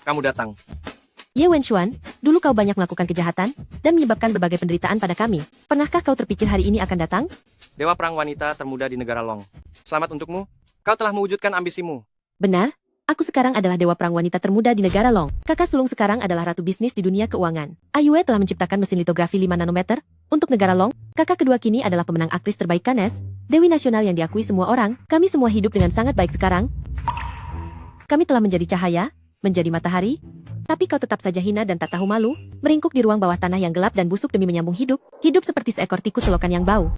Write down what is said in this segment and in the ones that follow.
kamu datang. Ye Wenshuan, dulu kau banyak melakukan kejahatan, dan menyebabkan berbagai penderitaan pada kami. Pernahkah kau terpikir hari ini akan datang? Dewa perang wanita termuda di negara Long. Selamat untukmu, kau telah mewujudkan ambisimu. Benar, aku sekarang adalah dewa perang wanita termuda di negara Long. Kakak sulung sekarang adalah ratu bisnis di dunia keuangan. Ayue telah menciptakan mesin litografi 5 nanometer. Untuk negara Long, kakak kedua kini adalah pemenang aktris terbaik Cannes, Dewi Nasional yang diakui semua orang. Kami semua hidup dengan sangat baik sekarang. Kami telah menjadi cahaya, menjadi matahari, tapi kau tetap saja hina dan tak tahu malu, meringkuk di ruang bawah tanah yang gelap dan busuk demi menyambung hidup seperti seekor tikus selokan yang bau.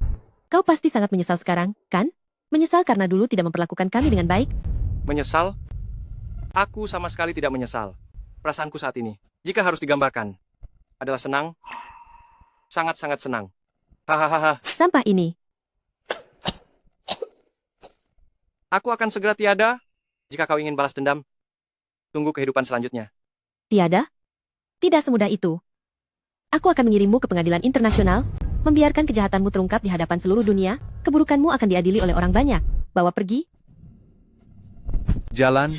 Kau pasti sangat menyesal sekarang, kan? Menyesal karena dulu tidak memperlakukan kami dengan baik? Menyesal? Aku sama sekali tidak menyesal. Perasaanku saat ini, jika harus digambarkan, adalah senang, sangat-sangat senang. Hahaha. Sampah ini. Aku akan segera tiada, jika kau ingin balas dendam. Tunggu kehidupan selanjutnya. Tiada? Tidak semudah itu. Aku akan mengirimmu ke pengadilan internasional, membiarkan kejahatanmu terungkap di hadapan seluruh dunia, keburukanmu akan diadili oleh orang banyak. Bawa pergi. Jalan.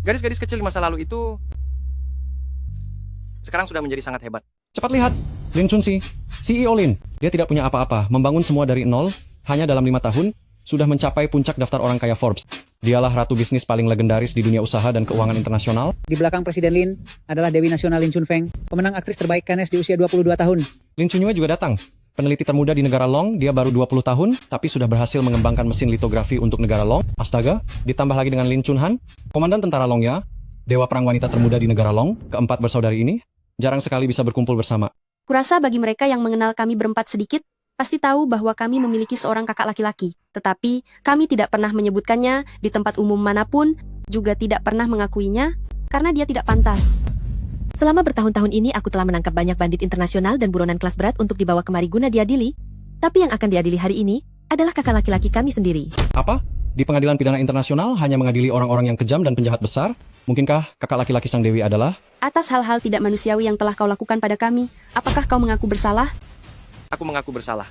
Gadis-gadis kecil di masa lalu itu sekarang sudah menjadi sangat hebat. Cepat lihat, Lin Chunxi, CEO Lin. Dia tidak punya apa-apa, membangun semua dari nol, hanya dalam 5 tahun, sudah mencapai puncak daftar orang kaya Forbes. Dialah ratu bisnis paling legendaris di dunia usaha dan keuangan internasional. Di belakang Presiden Lin adalah Dewi Nasional Lin Chunfeng, pemenang aktris terbaik Cannes di usia 22 tahun. Lin Chunyue juga datang. Peneliti termuda di negara Long, dia baru 20 tahun, tapi sudah berhasil mengembangkan mesin litografi untuk negara Long. Astaga, ditambah lagi dengan Lin Chunhan, komandan tentara Long ya, dewa perang wanita termuda di negara Long, keempat bersaudari ini, jarang sekali bisa berkumpul bersama. Kurasa bagi mereka yang mengenal kami berempat sedikit, pasti tahu bahwa kami memiliki seorang kakak laki-laki. Tetapi, kami tidak pernah menyebutkannya di tempat umum manapun, juga tidak pernah mengakuinya, karena dia tidak pantas. Selama bertahun-tahun ini aku telah menangkap banyak bandit internasional dan buronan kelas berat untuk dibawa kemari guna diadili. Tapi yang akan diadili hari ini adalah kakak laki-laki kami sendiri. Apa? Di pengadilan pidana internasional hanya mengadili orang-orang yang kejam dan penjahat besar? Mungkinkah kakak laki-laki sang dewi adalah? Atas hal-hal tidak manusiawi yang telah kau lakukan pada kami, apakah kau mengaku bersalah? Aku mengaku bersalah.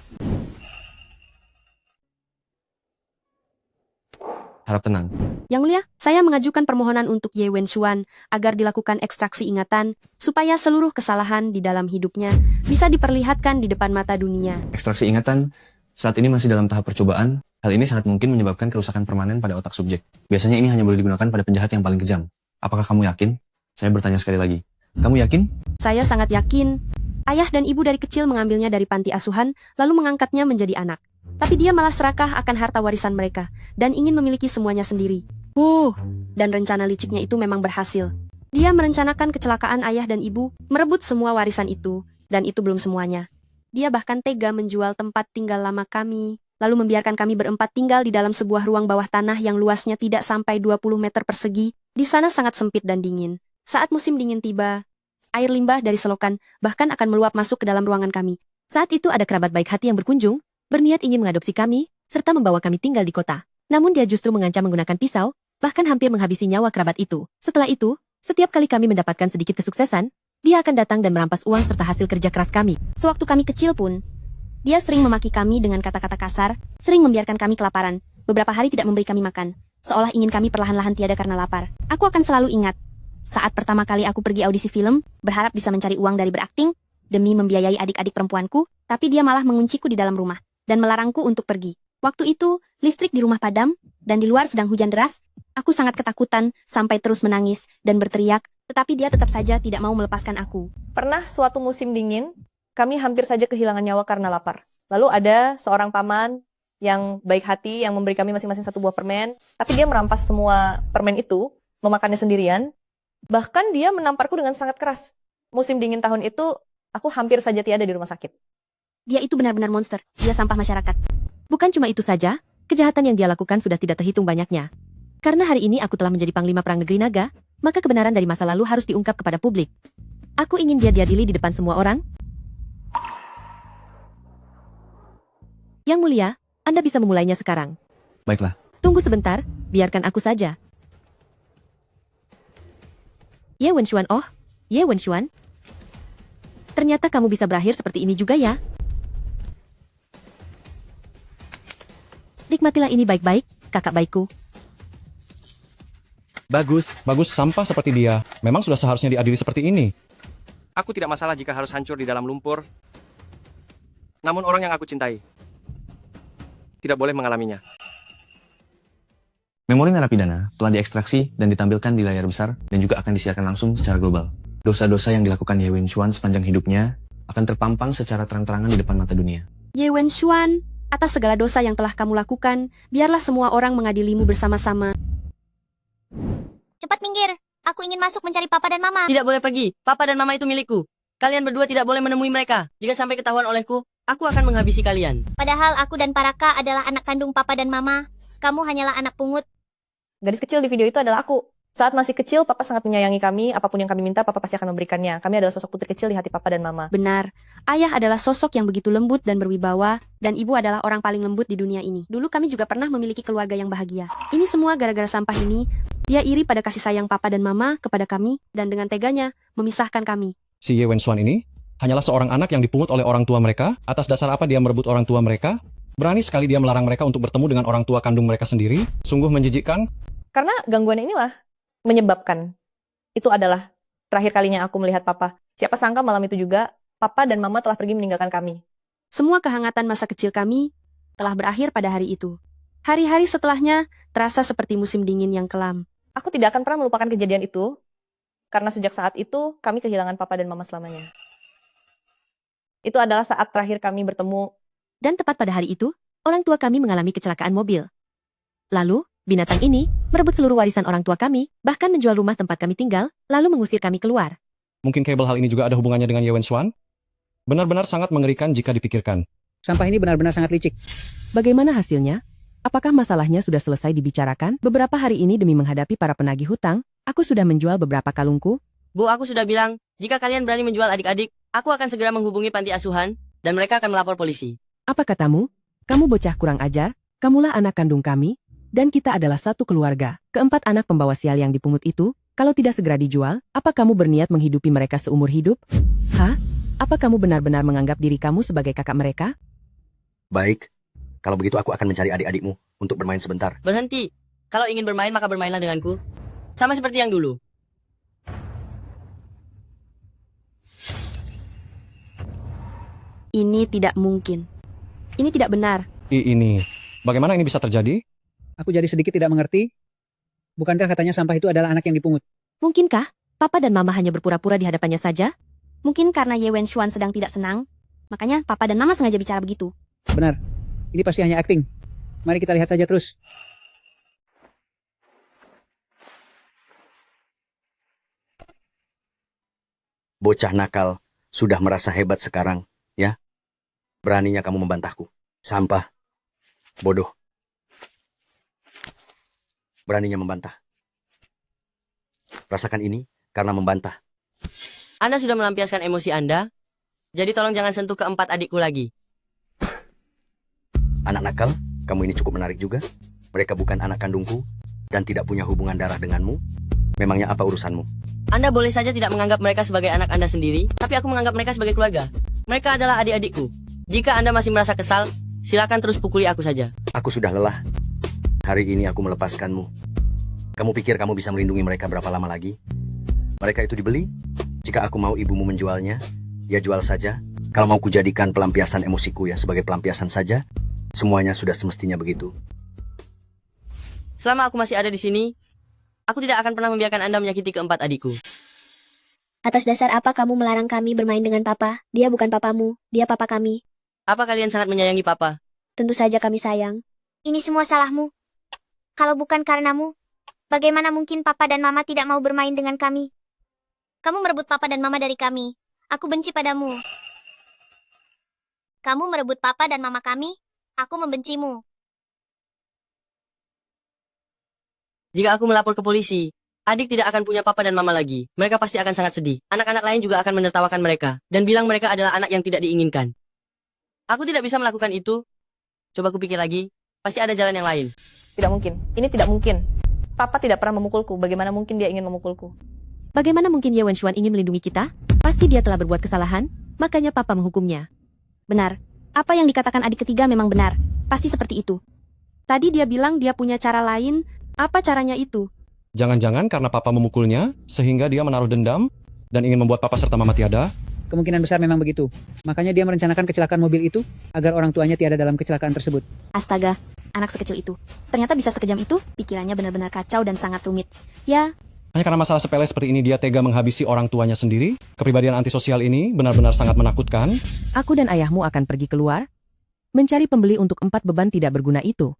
Harap tenang. Yang mulia, saya mengajukan permohonan untuk Ye Wenshuan agar dilakukan ekstraksi ingatan, supaya seluruh kesalahan di dalam hidupnya bisa diperlihatkan di depan mata dunia. Ekstraksi ingatan saat ini masih dalam tahap percobaan. Hal ini sangat mungkin menyebabkan kerusakan permanen pada otak subjek. Biasanya ini hanya boleh digunakan pada penjahat yang paling kejam. Apakah kamu yakin? Saya bertanya sekali lagi. Kamu yakin? Saya sangat yakin. Ayah dan ibu dari kecil mengambilnya dari panti asuhan, lalu mengangkatnya menjadi anak. Tapi dia malah serakah akan harta warisan mereka, dan ingin memiliki semuanya sendiri. Dan rencana liciknya itu memang berhasil. Dia merencanakan kecelakaan ayah dan ibu, merebut semua warisan itu, dan itu belum semuanya. Dia bahkan tega menjual tempat tinggal lama kami, lalu membiarkan kami berempat tinggal di dalam sebuah ruang bawah tanah yang luasnya tidak sampai 20 meter persegi. Di sana sangat sempit dan dingin. Saat musim dingin tiba, air limbah dari selokan bahkan akan meluap masuk ke dalam ruangan kami. Saat itu ada kerabat baik hati yang berkunjung, berniat ingin mengadopsi kami, serta membawa kami tinggal di kota. Namun dia justru mengancam menggunakan pisau, bahkan hampir menghabisi nyawa kerabat itu. Setelah itu, setiap kali kami mendapatkan sedikit kesuksesan, dia akan datang dan merampas uang serta hasil kerja keras kami. Sewaktu kami kecil pun, dia sering memaki kami dengan kata-kata kasar, sering membiarkan kami kelaparan, beberapa hari tidak memberi kami makan, seolah ingin kami perlahan-lahan tiada karena lapar. Aku akan selalu ingat, saat pertama kali aku pergi audisi film, berharap bisa mencari uang dari berakting, demi membiayai adik-adik perempuanku, tapi dia malah mengunciku di dalam rumah dan melarangku untuk pergi. Waktu itu, listrik di rumah padam, dan di luar sedang hujan deras. Aku sangat ketakutan, sampai terus menangis, dan berteriak, tetapi dia tetap saja tidak mau melepaskan aku. Pernah suatu musim dingin, kami hampir saja kehilangan nyawa karena lapar. Lalu ada seorang paman yang baik hati, yang memberi kami masing-masing satu buah permen, tapi dia merampas semua permen itu, memakannya sendirian, bahkan dia menamparku dengan sangat keras. Musim dingin tahun itu, aku hampir saja tiada di rumah sakit. Dia itu benar-benar monster, dia sampah masyarakat. Bukan cuma itu saja, kejahatan yang dia lakukan sudah tidak terhitung banyaknya. Karena hari ini aku telah menjadi Panglima Perang Negeri Naga, maka kebenaran dari masa lalu harus diungkap kepada publik. Aku ingin dia diadili di depan semua orang. Yang mulia, Anda bisa memulainya sekarang. Baiklah. Tunggu sebentar, biarkan aku saja. Ye Wenshuan, oh, Ye Wenshuan. Ternyata kamu bisa berakhir seperti ini juga ya. Nikmatilah ini baik-baik, kakak baikku. Bagus. Bagus, sampah seperti dia. Memang sudah seharusnya diadili seperti ini. Aku tidak masalah jika harus hancur di dalam lumpur. Namun orang yang aku cintai tidak boleh mengalaminya. Memori narapidana telah diekstraksi dan ditampilkan di layar besar dan juga akan disiarkan langsung secara global. Dosa-dosa yang dilakukan Ye Wenxuan sepanjang hidupnya akan terpampang secara terang-terangan di depan mata dunia. Ye Wenxuan, atas segala dosa yang telah kamu lakukan, biarlah semua orang mengadilimu bersama-sama. Cepat minggir. Aku ingin masuk mencari papa dan mama. Tidak boleh pergi. Papa dan mama itu milikku. Kalian berdua tidak boleh menemui mereka. Jika sampai ketahuan olehku, aku akan menghabisi kalian. Padahal aku dan Paraka adalah anak kandung papa dan mama. Kamu hanyalah anak pungut. Gadis kecil di video itu adalah aku. Saat masih kecil, papa sangat menyayangi kami. Apapun yang kami minta, papa pasti akan memberikannya. Kami adalah sosok putri kecil di hati papa dan mama. Benar, ayah adalah sosok yang begitu lembut dan berwibawa, dan ibu adalah orang paling lembut di dunia ini. Dulu kami juga pernah memiliki keluarga yang bahagia. Ini semua gara-gara sampah ini. Dia iri pada kasih sayang papa dan mama kepada kami, dan dengan teganya, memisahkan kami. Si Ye Wenxuan ini hanyalah seorang anak yang dipungut oleh orang tua mereka. Atas dasar apa dia merebut orang tua mereka? Berani sekali dia melarang mereka untuk bertemu dengan orang tua kandung mereka sendiri. Sungguh menjijikkan. Karena gangguan inilah menyebabkan. Itu adalah terakhir kalinya aku melihat papa. Siapa sangka malam itu juga, papa dan mama telah pergi meninggalkan kami. Semua kehangatan masa kecil kami telah berakhir pada hari itu. Hari-hari setelahnya terasa seperti musim dingin yang kelam. Aku tidak akan pernah melupakan kejadian itu, karena sejak saat itu, kami kehilangan papa dan mama selamanya. Itu adalah saat terakhir kami bertemu. Dan tepat pada hari itu, orang tua kami mengalami kecelakaan mobil. Lalu, binatang ini merebut seluruh warisan orang tua kami, bahkan menjual rumah tempat kami tinggal, lalu mengusir kami keluar. Mungkin kabel hal ini juga ada hubungannya dengan Ye Wenxuan? Benar-benar sangat mengerikan jika dipikirkan. Sampah ini benar-benar sangat licik. Bagaimana hasilnya? Apakah masalahnya sudah selesai dibicarakan? Beberapa hari ini demi menghadapi para penagih hutang, aku sudah menjual beberapa kalungku. Bu, aku sudah bilang, jika kalian berani menjual adik-adik, aku akan segera menghubungi panti asuhan, dan mereka akan melapor polisi. Apa katamu? Kamu bocah kurang ajar, kamulah anak kandung kami, dan kita adalah satu keluarga. Keempat anak pembawa sial yang dipungut itu, kalau tidak segera dijual, apa kamu berniat menghidupi mereka seumur hidup? Hah? Apa kamu benar-benar menganggap diri kamu sebagai kakak mereka? Baik. Kalau begitu aku akan mencari adik-adikmu untuk bermain sebentar. Berhenti. Kalau ingin bermain maka bermainlah denganku. Sama seperti yang dulu. Ini tidak mungkin. Ini tidak benar. Ini. Bagaimana ini bisa terjadi? Aku jadi sedikit tidak mengerti. Bukankah katanya sampah itu adalah anak yang dipungut? Mungkinkah papa dan mama hanya berpura-pura di hadapannya saja? Mungkin karena Ye Wenxuan sedang tidak senang, makanya papa dan mama sengaja bicara begitu. Benar. Ini pasti hanya akting. Mari kita lihat saja terus. Bocah nakal, sudah merasa hebat sekarang, ya? Beraninya kamu membantahku. Sampah. Bodoh. Beraninya membantah. Rasakan ini karena membantah. Anda sudah melampiaskan emosi Anda, jadi tolong jangan sentuh keempat adikku lagi. Anak nakal, kamu ini cukup menarik juga. Mereka bukan anak kandungku dan tidak punya hubungan darah denganmu. Memangnya apa urusanmu? Anda boleh saja tidak menganggap mereka sebagai anak Anda sendiri, tapi aku menganggap mereka sebagai keluarga. Mereka adalah adik-adikku. Jika Anda masih merasa kesal, silakan terus pukuli aku saja. Aku sudah lelah. Hari ini aku melepaskanmu. Kamu pikir kamu bisa melindungi mereka berapa lama lagi? Mereka itu dibeli. Jika aku mau ibumu menjualnya, ya jual saja. Kalau mau kujadikan pelampiasan emosiku ya sebagai pelampiasan saja, semuanya sudah semestinya begitu. Selama aku masih ada di sini, aku tidak akan pernah membiarkan Anda menyakiti keempat adikku. Atas dasar apa kamu melarang kami bermain dengan papa? Dia bukan papamu, dia papa kami. Apa kalian sangat menyayangi papa? Tentu saja kami sayang. Ini semua salahmu. Kalau bukan karenamu, bagaimana mungkin papa dan mama tidak mau bermain dengan kami? Kamu merebut papa dan mama dari kami. Aku benci padamu. Kamu merebut papa dan mama kami. Aku membencimu. Jika aku melapor ke polisi, adik tidak akan punya papa dan mama lagi. Mereka pasti akan sangat sedih. Anak-anak lain juga akan menertawakan mereka dan bilang mereka adalah anak yang tidak diinginkan. Aku tidak bisa melakukan itu. Coba kupikir lagi, pasti ada jalan yang lain. Tidak mungkin. Ini tidak mungkin. Papa tidak pernah memukulku. Bagaimana mungkin dia ingin memukulku? Bagaimana mungkin Ye Wenxuan ingin melindungi kita? Pasti dia telah berbuat kesalahan, makanya papa menghukumnya. Benar. Apa yang dikatakan adik ketiga memang benar. Pasti seperti itu. Tadi dia bilang dia punya cara lain. Apa caranya itu? Jangan-jangan karena papa memukulnya, sehingga dia menaruh dendam dan ingin membuat papa serta mama tiada? Kemungkinan besar memang begitu. Makanya dia merencanakan kecelakaan mobil itu agar orang tuanya tiada dalam kecelakaan tersebut. Astaga, anak sekecil itu. Ternyata bisa sekejam itu, pikirannya benar-benar kacau dan sangat rumit. Ya, Hanya karena masalah sepele seperti ini dia tega menghabisi orang tuanya sendiri? Kepribadian antisosial ini benar-benar sangat menakutkan. Aku dan ayahmu akan pergi keluar, mencari pembeli untuk 4 beban tidak berguna itu.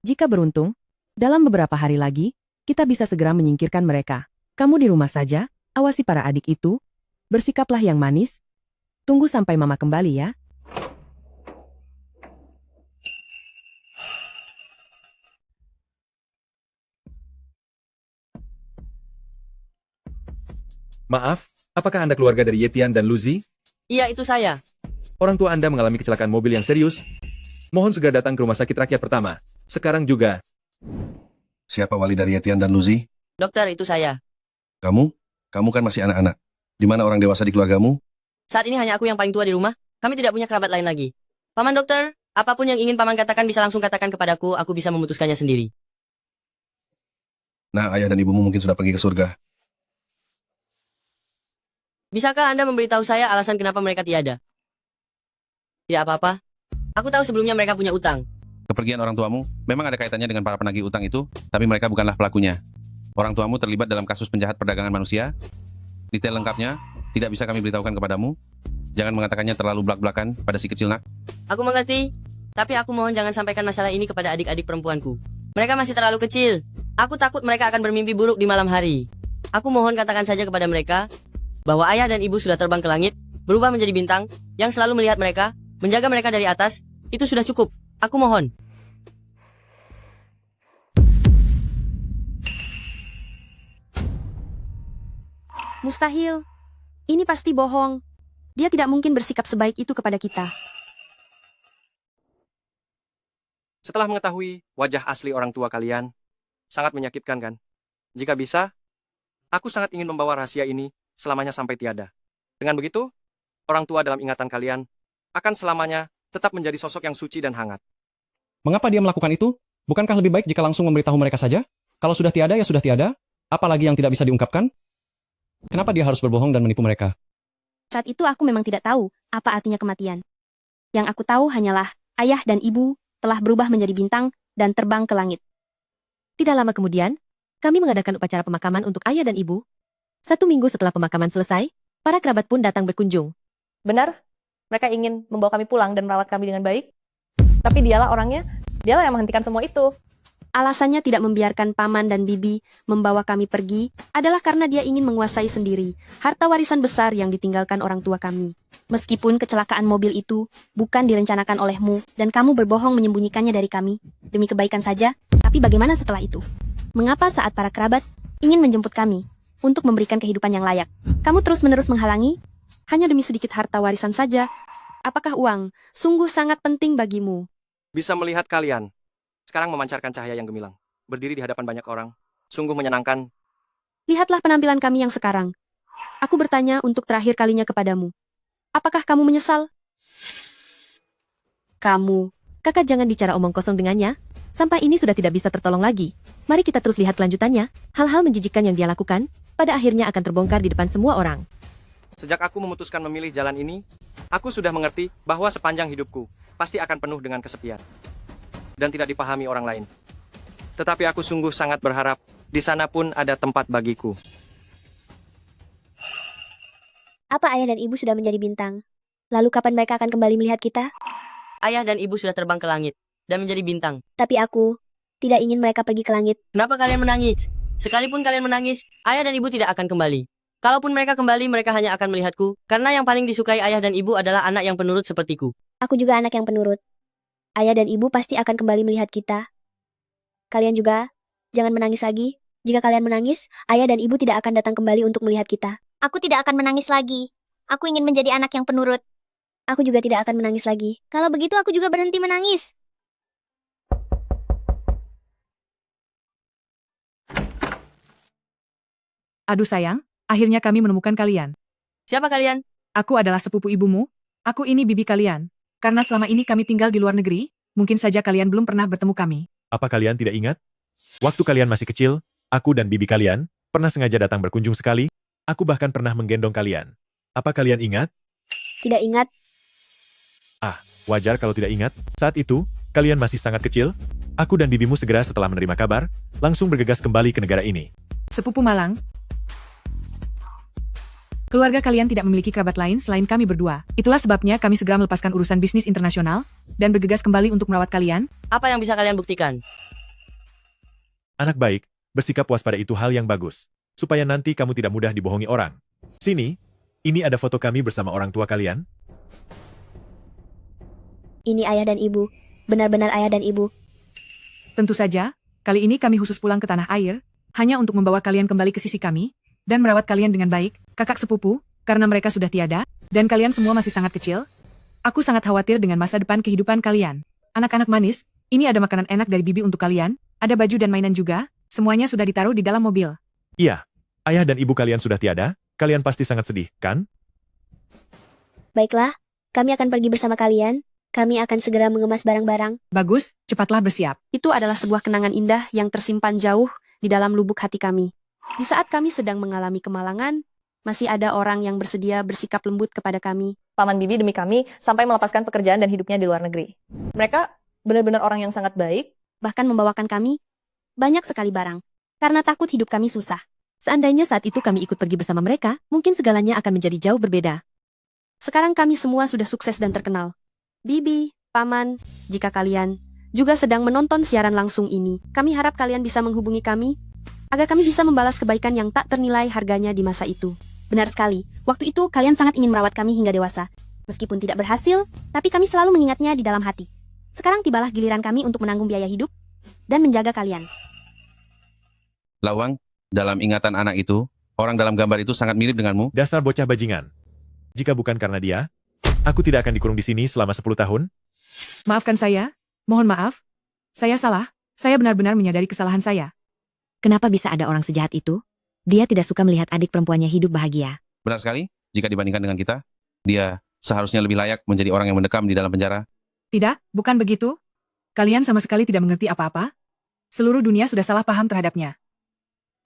Jika beruntung, dalam beberapa hari lagi, kita bisa segera menyingkirkan mereka. Kamu di rumah saja, awasi para adik itu, bersikaplah yang manis. Tunggu sampai mama kembali ya. Maaf, apakah Anda keluarga dari Yetian dan Luzi? Iya, itu saya. Orang tua Anda mengalami kecelakaan mobil yang serius. Mohon segera datang ke rumah sakit rakyat pertama. Sekarang juga. Siapa wali dari Yetian dan Luzi? Dokter, itu saya. Kamu? Kamu kan masih anak-anak. Di mana orang dewasa di keluargamu? Saat ini hanya aku yang paling tua di rumah. Kami tidak punya kerabat lain lagi. Paman dokter, apapun yang ingin paman katakan bisa langsung katakan kepadaku, aku bisa memutuskannya sendiri. Nah, ayah dan ibumu mungkin sudah pergi ke surga. Bisakah Anda memberitahu saya alasan kenapa mereka tiada? Tidak apa-apa. Aku tahu sebelumnya mereka punya utang. Kepergian orang tuamu memang ada kaitannya dengan para penagih utang itu, tapi mereka bukanlah pelakunya. Orang tuamu terlibat dalam kasus penjahat perdagangan manusia. Detail lengkapnya tidak bisa kami beritahukan kepadamu. Jangan mengatakannya terlalu belak-belakan pada si kecil nak. Aku mengerti, tapi aku mohon jangan sampaikan masalah ini kepada adik-adik perempuanku. Mereka masih terlalu kecil. Aku takut mereka akan bermimpi buruk di malam hari. Aku mohon katakan saja kepada mereka bahwa ayah dan ibu sudah terbang ke langit, berubah menjadi bintang, yang selalu melihat mereka, menjaga mereka dari atas. Itu sudah cukup. Aku mohon. Mustahil. Ini pasti bohong. Dia tidak mungkin bersikap sebaik itu kepada kita. Setelah mengetahui wajah asli orang tua kalian, sangat menyakitkan kan? Jika bisa, aku sangat ingin membawa rahasia ini selamanya sampai tiada. Dengan begitu, orang tua dalam ingatan kalian akan selamanya tetap menjadi sosok yang suci dan hangat. Mengapa dia melakukan itu? Bukankah lebih baik jika langsung memberitahu mereka saja? Kalau sudah tiada ya sudah tiada. Apalagi yang tidak bisa diungkapkan? Kenapa dia harus berbohong dan menipu mereka? Saat itu aku memang tidak tahu apa artinya kematian. Yang aku tahu hanyalah ayah dan ibu telah berubah menjadi bintang dan terbang ke langit. Tidak lama kemudian, kami mengadakan upacara pemakaman untuk ayah dan ibu. 1 minggu setelah pemakaman selesai, para kerabat pun datang berkunjung. Benar, mereka ingin membawa kami pulang dan merawat kami dengan baik. Tapi dialah orangnya, dialah yang menghentikan semua itu. Alasannya tidak membiarkan paman dan bibi membawa kami pergi adalah karena dia ingin menguasai sendiri harta warisan besar yang ditinggalkan orang tua kami. Meskipun kecelakaan mobil itu bukan direncanakan olehmu dan kamu berbohong menyembunyikannya dari kami demi kebaikan saja, tapi bagaimana setelah itu? Mengapa saat para kerabat ingin menjemput kami untuk memberikan kehidupan yang layak, kamu terus-menerus menghalangi? Hanya demi sedikit harta warisan saja. Apakah uang sungguh sangat penting bagimu? Bisa melihat kalian sekarang memancarkan cahaya yang gemilang, berdiri di hadapan banyak orang. Sungguh menyenangkan. Lihatlah penampilan kami yang sekarang. Aku bertanya untuk terakhir kalinya kepadamu. Apakah kamu menyesal? Kamu. Kakak jangan bicara omong kosong dengannya. Sampah ini sudah tidak bisa tertolong lagi. Mari kita terus lihat kelanjutannya. Hal-hal menjijikkan yang dia lakukan, pada akhirnya akan terbongkar di depan semua orang. Sejak aku memutuskan memilih jalan ini, aku sudah mengerti bahwa sepanjang hidupku pasti akan penuh dengan kesepian dan tidak dipahami orang lain. Tetapi aku sungguh sangat berharap di sana pun ada tempat bagiku. apa ayah dan ibu sudah menjadi bintang? Lalu kapan mereka akan kembali melihat kita? Ayah dan ibu sudah terbang ke langit dan menjadi bintang. Tapi aku tidak ingin mereka pergi ke langit. Kenapa kalian menangis? Sekalipun kalian menangis, ayah dan ibu tidak akan kembali. Kalaupun mereka kembali, mereka hanya akan melihatku, karena yang paling disukai ayah dan ibu adalah anak yang penurut sepertiku. Aku juga anak yang penurut. Ayah dan ibu pasti akan kembali melihat kita. Kalian juga, jangan menangis lagi. Jika kalian menangis, ayah dan ibu tidak akan datang kembali untuk melihat kita. Aku tidak akan menangis lagi. Aku ingin menjadi anak yang penurut. Aku juga tidak akan menangis lagi. Kalau begitu aku juga berhenti menangis. Aduh sayang, akhirnya kami menemukan kalian. Siapa kalian? Aku adalah sepupu ibumu. Aku ini bibi kalian. Karena selama ini kami tinggal di luar negeri, mungkin saja kalian belum pernah bertemu kami. Apa kalian tidak ingat? Waktu kalian masih kecil, aku dan bibi kalian pernah sengaja datang berkunjung sekali. Aku bahkan pernah menggendong kalian. Apa kalian ingat? Tidak ingat. Ah, wajar kalau tidak ingat. Saat itu, kalian masih sangat kecil. Aku dan bibimu segera setelah menerima kabar, langsung bergegas kembali ke negara ini. Sepupu Malang. Keluarga kalian tidak memiliki kerabat lain selain kami berdua. Itulah sebabnya kami segera melepaskan urusan bisnis internasional dan bergegas kembali untuk merawat kalian. Apa yang bisa kalian buktikan? Anak baik, bersikap waspada itu hal yang bagus. Supaya nanti kamu tidak mudah dibohongi orang. Sini, ini ada foto kami bersama orang tua kalian. Ini ayah dan ibu. Benar-benar ayah dan ibu. Tentu saja, kali ini kami khusus pulang ke tanah air, hanya untuk membawa kalian kembali ke sisi kami, dan merawat kalian dengan baik, kakak sepupu, karena mereka sudah tiada, dan kalian semua masih sangat kecil. Aku sangat khawatir dengan masa depan kehidupan kalian. Anak-anak manis, ini ada makanan enak dari bibi untuk kalian, ada baju dan mainan juga, semuanya sudah ditaruh di dalam mobil. Iya, ayah dan ibu kalian sudah tiada, kalian pasti sangat sedih, kan? Baiklah, kami akan pergi bersama kalian. Kami akan segera mengemas barang-barang. Bagus, cepatlah bersiap. Itu adalah sebuah kenangan indah yang tersimpan jauh di dalam lubuk hati kami. Di saat kami sedang mengalami kemalangan, masih ada orang yang bersedia bersikap lembut kepada kami. Paman bibi demi kami sampai melepaskan pekerjaan dan hidupnya di luar negeri. Mereka benar-benar orang yang sangat baik. Bahkan membawakan kami banyak sekali barang. Karena takut hidup kami susah. Seandainya saat itu kami ikut pergi bersama mereka, mungkin segalanya akan menjadi jauh berbeda. Sekarang kami semua sudah sukses dan terkenal. Bibi, Paman, jika kalian juga sedang menonton siaran langsung ini, kami harap kalian bisa menghubungi kami, agar kami bisa membalas kebaikan yang tak ternilai harganya di masa itu. Benar sekali, waktu itu kalian sangat ingin merawat kami hingga dewasa. Meskipun tidak berhasil, tapi kami selalu mengingatnya di dalam hati. Sekarang tibalah giliran kami untuk menanggung biaya hidup dan menjaga kalian. Lawang, dalam ingatan anak itu, orang dalam gambar itu sangat mirip denganmu. Dasar bocah bajingan. Jika bukan karena dia, aku tidak akan dikurung di sini selama 10 tahun. Maafkan saya, mohon maaf. Saya salah, saya benar-benar menyadari kesalahan saya. Kenapa bisa ada orang sejahat itu? Dia tidak suka melihat adik perempuannya hidup bahagia. Benar sekali, jika dibandingkan dengan kita, dia seharusnya lebih layak menjadi orang yang mendekam di dalam penjara. Tidak, bukan begitu. Kalian sama sekali tidak mengerti apa-apa. Seluruh dunia sudah salah paham terhadapnya.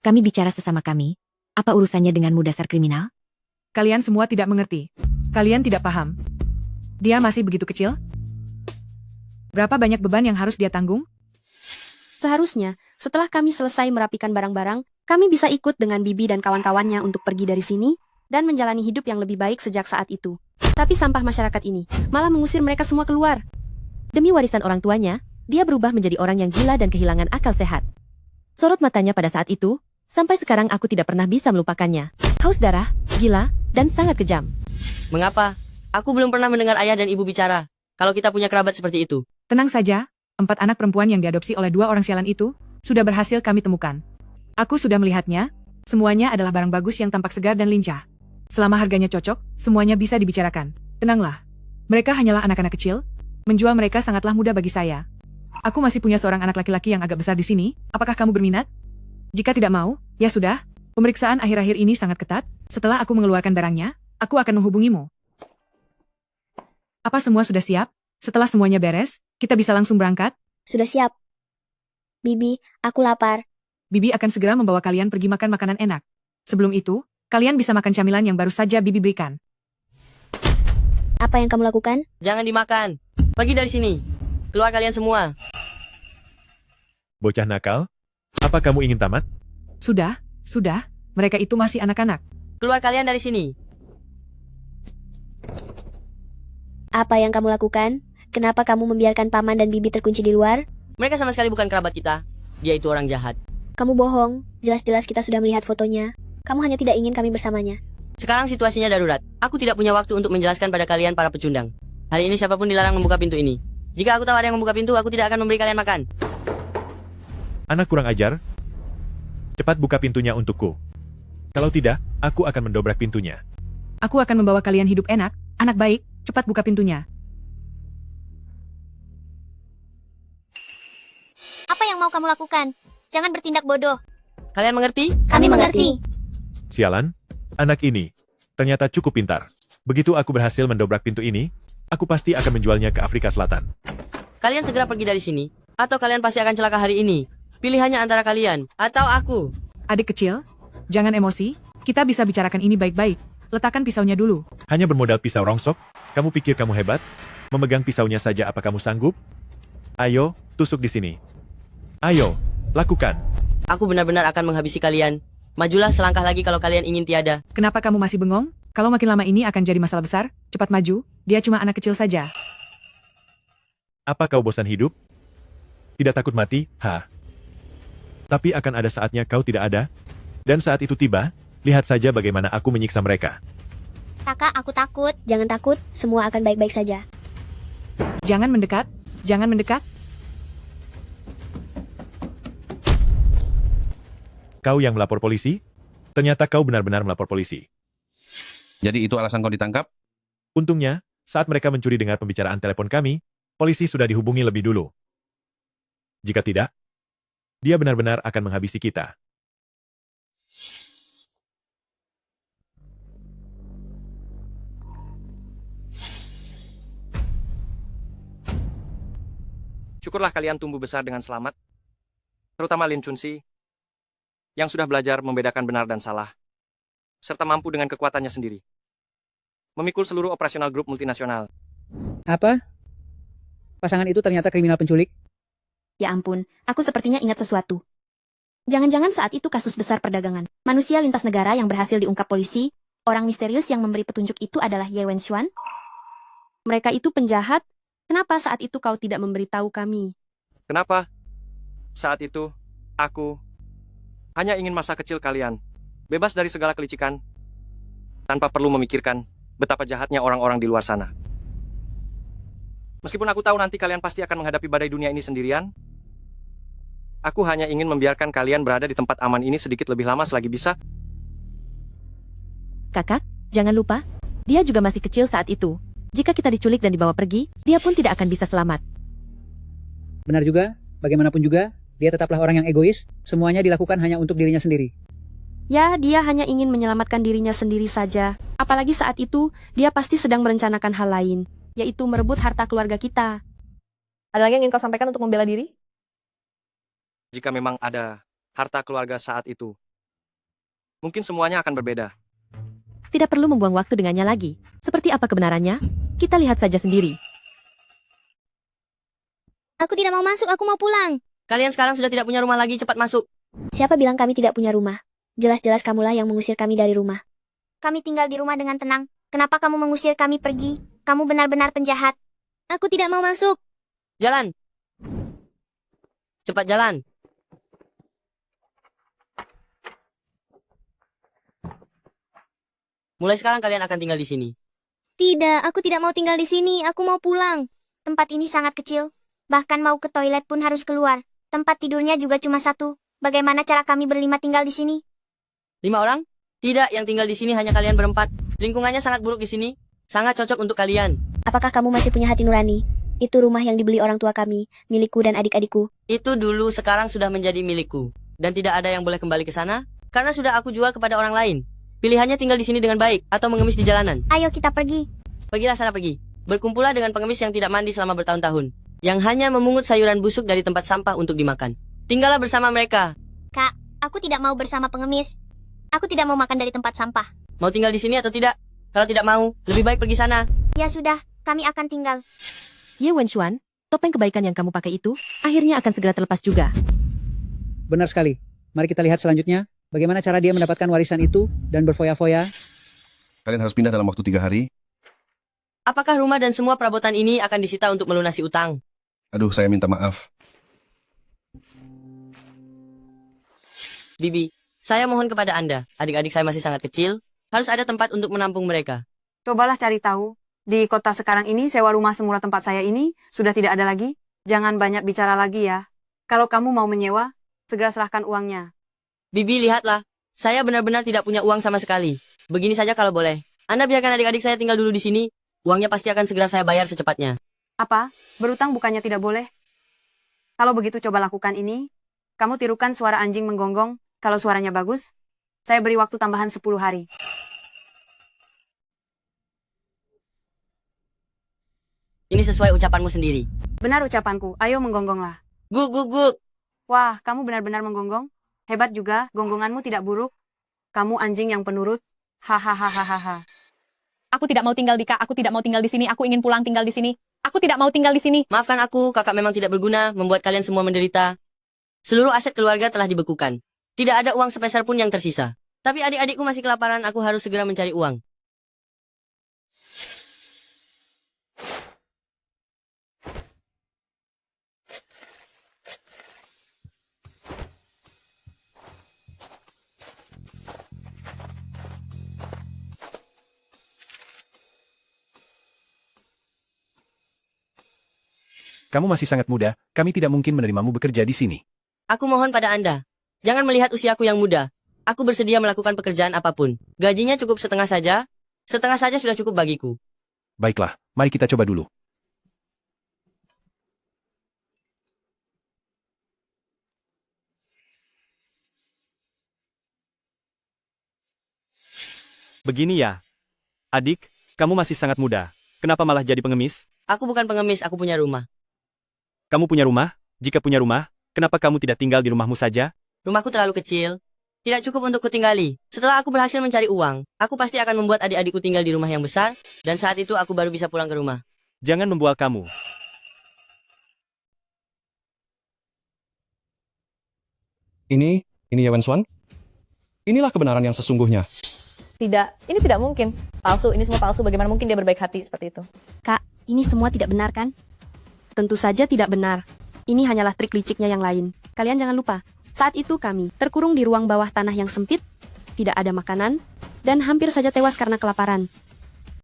Kami bicara sesama kami. Apa urusannya denganmu dasar kriminal? Kalian semua tidak mengerti. Kalian tidak paham. Dia masih begitu kecil? Berapa banyak beban yang harus dia tanggung? Seharusnya, setelah kami selesai merapikan barang-barang, kami bisa ikut dengan Bibi dan kawan-kawannya untuk pergi dari sini, dan menjalani hidup yang lebih baik sejak saat itu. Tapi sampah masyarakat ini malah mengusir mereka semua keluar. Demi warisan orang tuanya, dia berubah menjadi orang yang gila dan kehilangan akal sehat. Sorot matanya pada saat itu, sampai sekarang aku tidak pernah bisa melupakannya. Haus darah, gila, dan sangat kejam. Mengapa? Aku belum pernah mendengar ayah dan ibu bicara. Kalau kita punya kerabat seperti itu. Tenang saja, 4 anak perempuan yang diadopsi oleh 2 orang sialan itu, sudah berhasil kami temukan. Aku sudah melihatnya, semuanya adalah barang bagus yang tampak segar dan lincah. Selama harganya cocok, semuanya bisa dibicarakan. Tenanglah. Mereka hanyalah anak-anak kecil, menjual mereka sangatlah mudah bagi saya. Aku masih punya seorang anak laki-laki yang agak besar di sini, apakah kamu berminat? Jika tidak mau, ya sudah, pemeriksaan akhir-akhir ini sangat ketat, setelah aku mengeluarkan barangnya, aku akan menghubungimu. Apa semua sudah siap? Setelah semuanya beres, kita bisa langsung berangkat? Sudah siap. Bibi, aku lapar. Bibi akan segera membawa kalian pergi makan makanan enak. Sebelum itu, kalian bisa makan camilan yang baru saja Bibi berikan. Apa yang kamu lakukan? Jangan dimakan. Pergi dari sini. Keluar kalian semua. Bocah nakal, apa kamu ingin tamat? Sudah. Mereka itu masih anak-anak. Keluar kalian dari sini. Apa yang kamu lakukan? Kenapa kamu membiarkan paman dan bibi terkunci di luar? Mereka sama sekali bukan kerabat kita. Dia itu orang jahat. Kamu bohong. Jelas-jelas kita sudah melihat fotonya. Kamu hanya tidak ingin kami bersamanya. Sekarang situasinya darurat. Aku tidak punya waktu untuk menjelaskan pada kalian para pecundang. Hari ini siapapun dilarang membuka pintu ini. Jika aku tahu ada yang membuka pintu, aku tidak akan memberi kalian makan. Anak kurang ajar. Cepat buka pintunya untukku. Kalau tidak, aku akan mendobrak pintunya. Aku akan membawa kalian hidup enak. Anak baik, cepat buka pintunya. Apa yang mau kamu lakukan? Jangan bertindak bodoh. Kalian mengerti? Kami mengerti. Sialan, anak ini ternyata cukup pintar. Begitu aku berhasil mendobrak pintu ini, aku pasti akan menjualnya ke Afrika Selatan. Kalian segera pergi dari sini. Atau kalian pasti akan celaka hari ini. Pilihannya antara kalian atau aku. Adik kecil, jangan emosi. Kita bisa bicarakan ini baik-baik. Letakkan pisaunya dulu. Hanya bermodal pisau rongsok? Kamu pikir kamu hebat? Memegang pisaunya saja apa kamu sanggup? Ayo, tusuk di sini. Ayo, lakukan. Aku benar-benar akan menghabisi kalian. Majulah selangkah lagi kalau kalian ingin tiada. Kenapa kamu masih bengong? Kalau makin lama ini akan jadi masalah besar, cepat maju. Dia cuma anak kecil saja. Apa kau bosan hidup? Tidak takut mati, ha? Tapi akan ada saatnya kau tidak ada. Dan saat itu tiba, lihat saja bagaimana aku menyiksa mereka. Kakak, aku takut. Jangan takut, semua akan baik-baik saja. Jangan mendekat. Jangan mendekat. Kau yang melapor polisi? Ternyata kau benar-benar melapor polisi. Jadi itu alasan kau ditangkap? Untungnya, saat mereka mencuri dengar pembicaraan telepon kami, polisi sudah dihubungi lebih dulu. Jika tidak, dia benar-benar akan menghabisi kita. Syukurlah kalian tumbuh besar dengan selamat. Terutama Lin Chunxi, yang sudah belajar membedakan benar dan salah, serta mampu dengan kekuatannya sendiri memikul seluruh operasional grup multinasional. Apa? Pasangan itu ternyata kriminal penculik? Ya ampun, aku sepertinya ingat sesuatu. Jangan-jangan saat itu kasus besar perdagangan. Manusia lintas negara yang berhasil diungkap polisi, orang misterius yang memberi petunjuk itu adalah Ye Wenxuan? Mereka itu penjahat. Kenapa saat itu kau tidak memberitahu kami? Kenapa? Saat itu, aku hanya ingin masa kecil kalian bebas dari segala kelicikan, tanpa perlu memikirkan betapa jahatnya orang-orang di luar sana. Meskipun aku tahu nanti kalian pasti akan menghadapi badai dunia ini sendirian, aku hanya ingin membiarkan kalian berada di tempat aman ini sedikit lebih lama selagi bisa. Kakak, jangan lupa, dia juga masih kecil saat itu. Jika kita diculik dan dibawa pergi, dia pun tidak akan bisa selamat. Benar juga, bagaimanapun juga, dia tetaplah orang yang egois, semuanya dilakukan hanya untuk dirinya sendiri. Ya, dia hanya ingin menyelamatkan dirinya sendiri saja. Apalagi saat itu, dia pasti sedang merencanakan hal lain, yaitu merebut harta keluarga kita. Ada lagi yang ingin kau sampaikan untuk membela diri? Jika memang ada harta keluarga saat itu, mungkin semuanya akan berbeda. Tidak perlu membuang waktu dengannya lagi. Seperti apa kebenarannya? Kita lihat saja sendiri. Aku tidak mau masuk, aku mau pulang. Kalian sekarang sudah tidak punya rumah lagi, cepat masuk. Siapa bilang kami tidak punya rumah? Jelas-jelas kamulah yang mengusir kami dari rumah. Kami tinggal di rumah dengan tenang. Kenapa kamu mengusir kami pergi? Kamu benar-benar penjahat. Aku tidak mau masuk. Jalan. Cepat jalan. Mulai sekarang kalian akan tinggal di sini. Tidak, aku tidak mau tinggal di sini. Aku mau pulang. Tempat ini sangat kecil. Bahkan mau ke toilet pun harus keluar. Tempat tidurnya juga cuma satu. Bagaimana cara kami berlima tinggal di sini? 5 orang? Tidak, yang tinggal di sini hanya kalian berempat. Lingkungannya sangat buruk di sini. Sangat cocok untuk kalian. Apakah kamu masih punya hati nurani? Itu rumah yang dibeli orang tua kami, milikku dan adik-adikku. Itu dulu sekarang sudah menjadi milikku. Dan tidak ada yang boleh kembali ke sana, karena sudah aku jual kepada orang lain. Pilihannya tinggal di sini dengan baik, atau mengemis di jalanan. Ayo kita pergi. Pergilah sana pergi. Berkumpullah dengan pengemis yang tidak mandi selama bertahun-tahun. Yang hanya memungut sayuran busuk dari tempat sampah untuk dimakan. Tinggallah bersama mereka. Kak, aku tidak mau bersama pengemis. Aku tidak mau makan dari tempat sampah. Mau tinggal di sini atau tidak? Kalau tidak mau, lebih baik pergi sana. Ya sudah, kami akan tinggal. Ye Wenxuan, topeng kebaikan yang kamu pakai itu, akhirnya akan segera terlepas juga. Benar sekali. Mari kita lihat selanjutnya, bagaimana cara dia mendapatkan warisan itu dan berfoya-foya. Kalian harus pindah dalam waktu 3 hari. Apakah rumah dan semua perabotan ini akan disita untuk melunasi utang? Aduh, saya minta maaf. Bibi, saya mohon kepada Anda, adik-adik saya masih sangat kecil, harus ada tempat untuk menampung mereka. Cobalah cari tahu. Di kota sekarang ini, sewa rumah semurah tempat saya ini sudah tidak ada lagi. Jangan banyak bicara lagi ya. Kalau kamu mau menyewa, segera serahkan uangnya. Bibi, lihatlah. Saya benar-benar tidak punya uang sama sekali. Begini saja kalau boleh. Anda biarkan adik-adik saya tinggal dulu di sini. Uangnya pasti akan segera saya bayar secepatnya. Apa? Berutang bukannya tidak boleh? Kalau begitu coba lakukan ini. Kamu tirukan suara anjing menggonggong. Kalau suaranya bagus, saya beri waktu tambahan 10 hari. Ini sesuai ucapanmu sendiri. Benar ucapanku, ayo menggonggonglah. Guk, guk, guk. Wah, kamu benar-benar menggonggong. Hebat juga, gonggonganmu tidak buruk. Kamu anjing yang penurut. Hahaha. Aku tidak mau tinggal di aku tidak mau tinggal di sini. Aku ingin pulang tinggal di sini. Aku tidak mau tinggal di sini. Maafkan aku, kakak memang tidak berguna, membuat kalian semua menderita. Seluruh aset keluarga telah dibekukan. Tidak ada uang sepeser pun yang tersisa. Tapi adik-adikku masih kelaparan, aku harus segera mencari uang. Kamu masih sangat muda, kami tidak mungkin menerimamu bekerja di sini. Aku mohon pada Anda, jangan melihat usiaku yang muda. Aku bersedia melakukan pekerjaan apapun. Gajinya cukup setengah saja. Setengah saja sudah cukup bagiku. Baiklah, mari kita coba dulu. Begini ya, adik, kamu masih sangat muda. Kenapa malah jadi pengemis? Aku bukan pengemis, aku punya rumah. Kamu punya rumah? Jika punya rumah, kenapa kamu tidak tinggal di rumahmu saja? Rumahku terlalu kecil. Tidak cukup untuk kutinggali. Setelah aku berhasil mencari uang, aku pasti akan membuat adik-adikku tinggal di rumah yang besar, dan saat itu aku baru bisa pulang ke rumah. Jangan membual kamu. Ini ya Wenswan. Inilah kebenaran yang sesungguhnya. Tidak, ini tidak mungkin. Palsu, ini semua palsu. Bagaimana mungkin dia berbaik hati seperti itu? Kak, ini semua tidak benar kan? Tentu saja tidak benar. Ini hanyalah trik liciknya yang lain. Kalian jangan lupa, saat itu kami terkurung di ruang bawah tanah yang sempit, tidak ada makanan, dan hampir saja tewas karena kelaparan.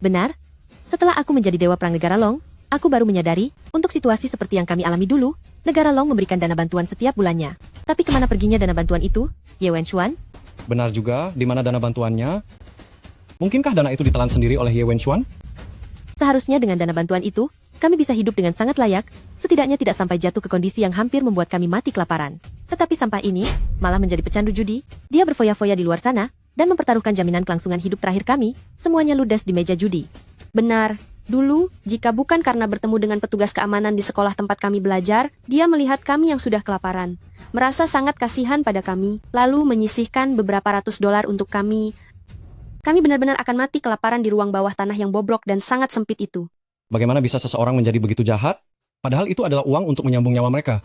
Benar? Setelah aku menjadi dewa perang negara Long, aku baru menyadari, untuk situasi seperti yang kami alami dulu, negara Long memberikan dana bantuan setiap bulannya. Tapi kemana perginya dana bantuan itu, Ye Wenchuan? Benar juga, di mana dana bantuannya? Mungkinkah dana itu ditelan sendiri oleh Ye Wenchuan? Seharusnya dengan dana bantuan itu, kami bisa hidup dengan sangat layak, setidaknya tidak sampai jatuh ke kondisi yang hampir membuat kami mati kelaparan. Tetapi sampah ini, malah menjadi pecandu judi, dia berfoya-foya di luar sana, dan mempertaruhkan jaminan kelangsungan hidup terakhir kami, semuanya ludes di meja judi. Benar, dulu, jika bukan karena bertemu dengan petugas keamanan di sekolah tempat kami belajar, dia melihat kami yang sudah kelaparan, merasa sangat kasihan pada kami, lalu menyisihkan beberapa ratus dolar untuk kami. Kami benar-benar akan mati kelaparan di ruang bawah tanah yang bobrok dan sangat sempit itu. Bagaimana bisa seseorang menjadi begitu jahat? Padahal itu adalah uang untuk menyambung nyawa mereka.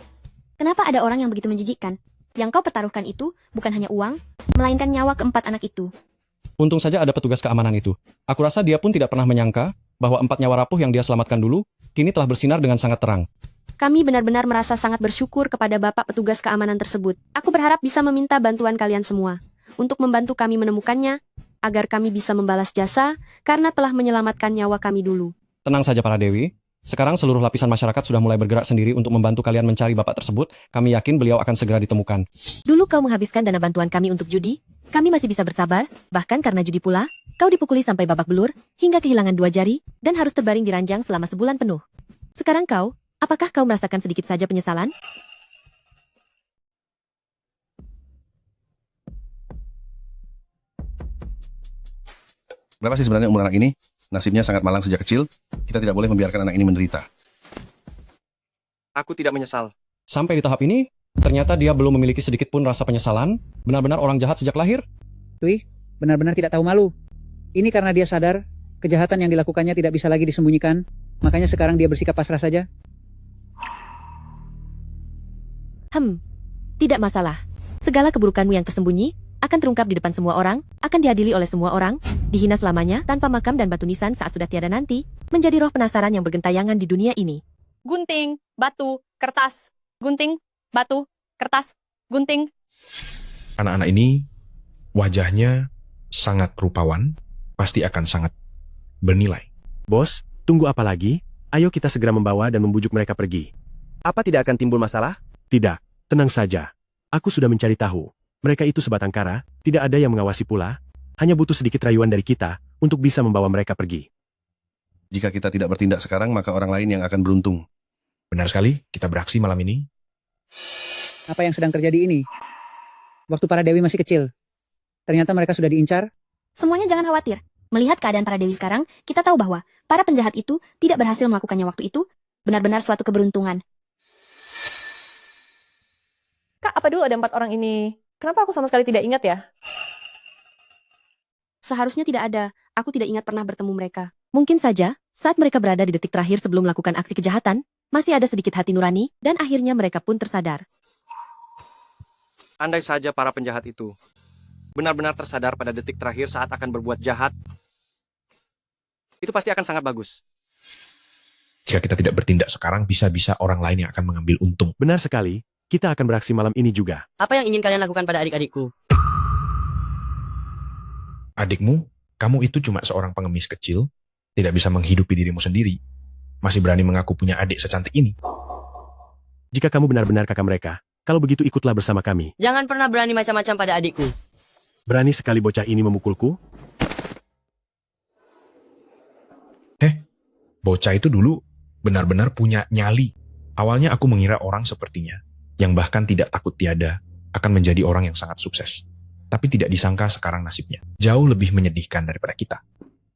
Kenapa ada orang yang begitu menjijikkan? Yang kau pertaruhkan itu bukan hanya uang, melainkan nyawa keempat anak itu. Untung saja ada petugas keamanan itu. Aku rasa dia pun tidak pernah menyangka bahwa 4 nyawa rapuh yang dia selamatkan dulu, kini telah bersinar dengan sangat terang. Kami benar-benar merasa sangat bersyukur kepada Bapak petugas keamanan tersebut. Aku berharap bisa meminta bantuan kalian semua untuk membantu kami menemukannya, agar kami bisa membalas jasa karena telah menyelamatkan nyawa kami dulu. Tenang saja para dewi. Sekarang seluruh lapisan masyarakat sudah mulai bergerak sendiri untuk membantu kalian mencari bapak tersebut. Kami yakin beliau akan segera ditemukan. Dulu kau menghabiskan dana bantuan kami untuk judi, kami masih bisa bersabar, bahkan karena judi pula, kau dipukuli sampai babak belur, hingga kehilangan 2 jari, dan harus terbaring di ranjang selama sebulan penuh. Sekarang kau, apakah kau merasakan sedikit saja penyesalan? Berapa sih sebenarnya umur anak ini? Nasibnya sangat malang sejak kecil. Kita tidak boleh membiarkan anak ini menderita. Aku tidak menyesal. Sampai di tahap ini, ternyata dia belum memiliki sedikit pun rasa penyesalan. Benar-benar orang jahat sejak lahir. Dwi, benar-benar tidak tahu malu. Ini karena dia sadar, kejahatan yang dilakukannya tidak bisa lagi disembunyikan, makanya sekarang dia bersikap pasrah saja. Tidak masalah. Segala keburukanmu yang tersembunyi, akan terungkap di depan semua orang, akan diadili oleh semua orang, dihina selamanya tanpa makam dan batu nisan saat sudah tiada nanti, menjadi roh penasaran yang bergentayangan di dunia ini. Gunting, batu, kertas. Gunting, batu, kertas, gunting. Anak-anak ini wajahnya sangat rupawan, pasti akan sangat bernilai. Bos, tunggu apa lagi? Ayo kita segera membawa dan membujuk mereka pergi. Apa tidak akan timbul masalah? Tidak, tenang saja. Aku sudah mencari tahu. Mereka itu sebatang kara, tidak ada yang mengawasi pula, hanya butuh sedikit rayuan dari kita untuk bisa membawa mereka pergi. Jika kita tidak bertindak sekarang, maka orang lain yang akan beruntung. Benar sekali, kita beraksi malam ini. Apa yang sedang terjadi ini? Waktu para dewi masih kecil, ternyata mereka sudah diincar. Semuanya jangan khawatir. Melihat keadaan para dewi sekarang, kita tahu bahwa para penjahat itu tidak berhasil melakukannya waktu itu, benar-benar suatu keberuntungan. Kak, apa dulu ada 4 orang ini? Kenapa aku sama sekali tidak ingat ya? Seharusnya tidak ada, aku tidak ingat pernah bertemu mereka. Mungkin saja, saat mereka berada di detik terakhir sebelum melakukan aksi kejahatan, masih ada sedikit hati nurani, dan akhirnya mereka pun tersadar. Andai saja para penjahat itu benar-benar tersadar pada detik terakhir saat akan berbuat jahat, itu pasti akan sangat bagus. Jika kita tidak bertindak sekarang, bisa-bisa orang lain yang akan mengambil untung. Benar sekali, kita akan beraksi malam ini juga. Apa yang ingin kalian lakukan pada adik-adikku? Adikmu, kamu itu cuma seorang pengemis kecil, tidak bisa menghidupi dirimu sendiri. Masih berani mengaku punya adik secantik ini. Jika kamu benar-benar kakak mereka, kalau begitu ikutlah bersama kami. Jangan pernah berani macam-macam pada adikku. Berani sekali bocah ini memukulku? Bocah itu dulu benar-benar punya nyali. Awalnya aku mengira orang sepertinya, yang bahkan tidak takut tiada, akan menjadi orang yang sangat sukses. Tapi tidak disangka sekarang nasibnya jauh lebih menyedihkan daripada kita.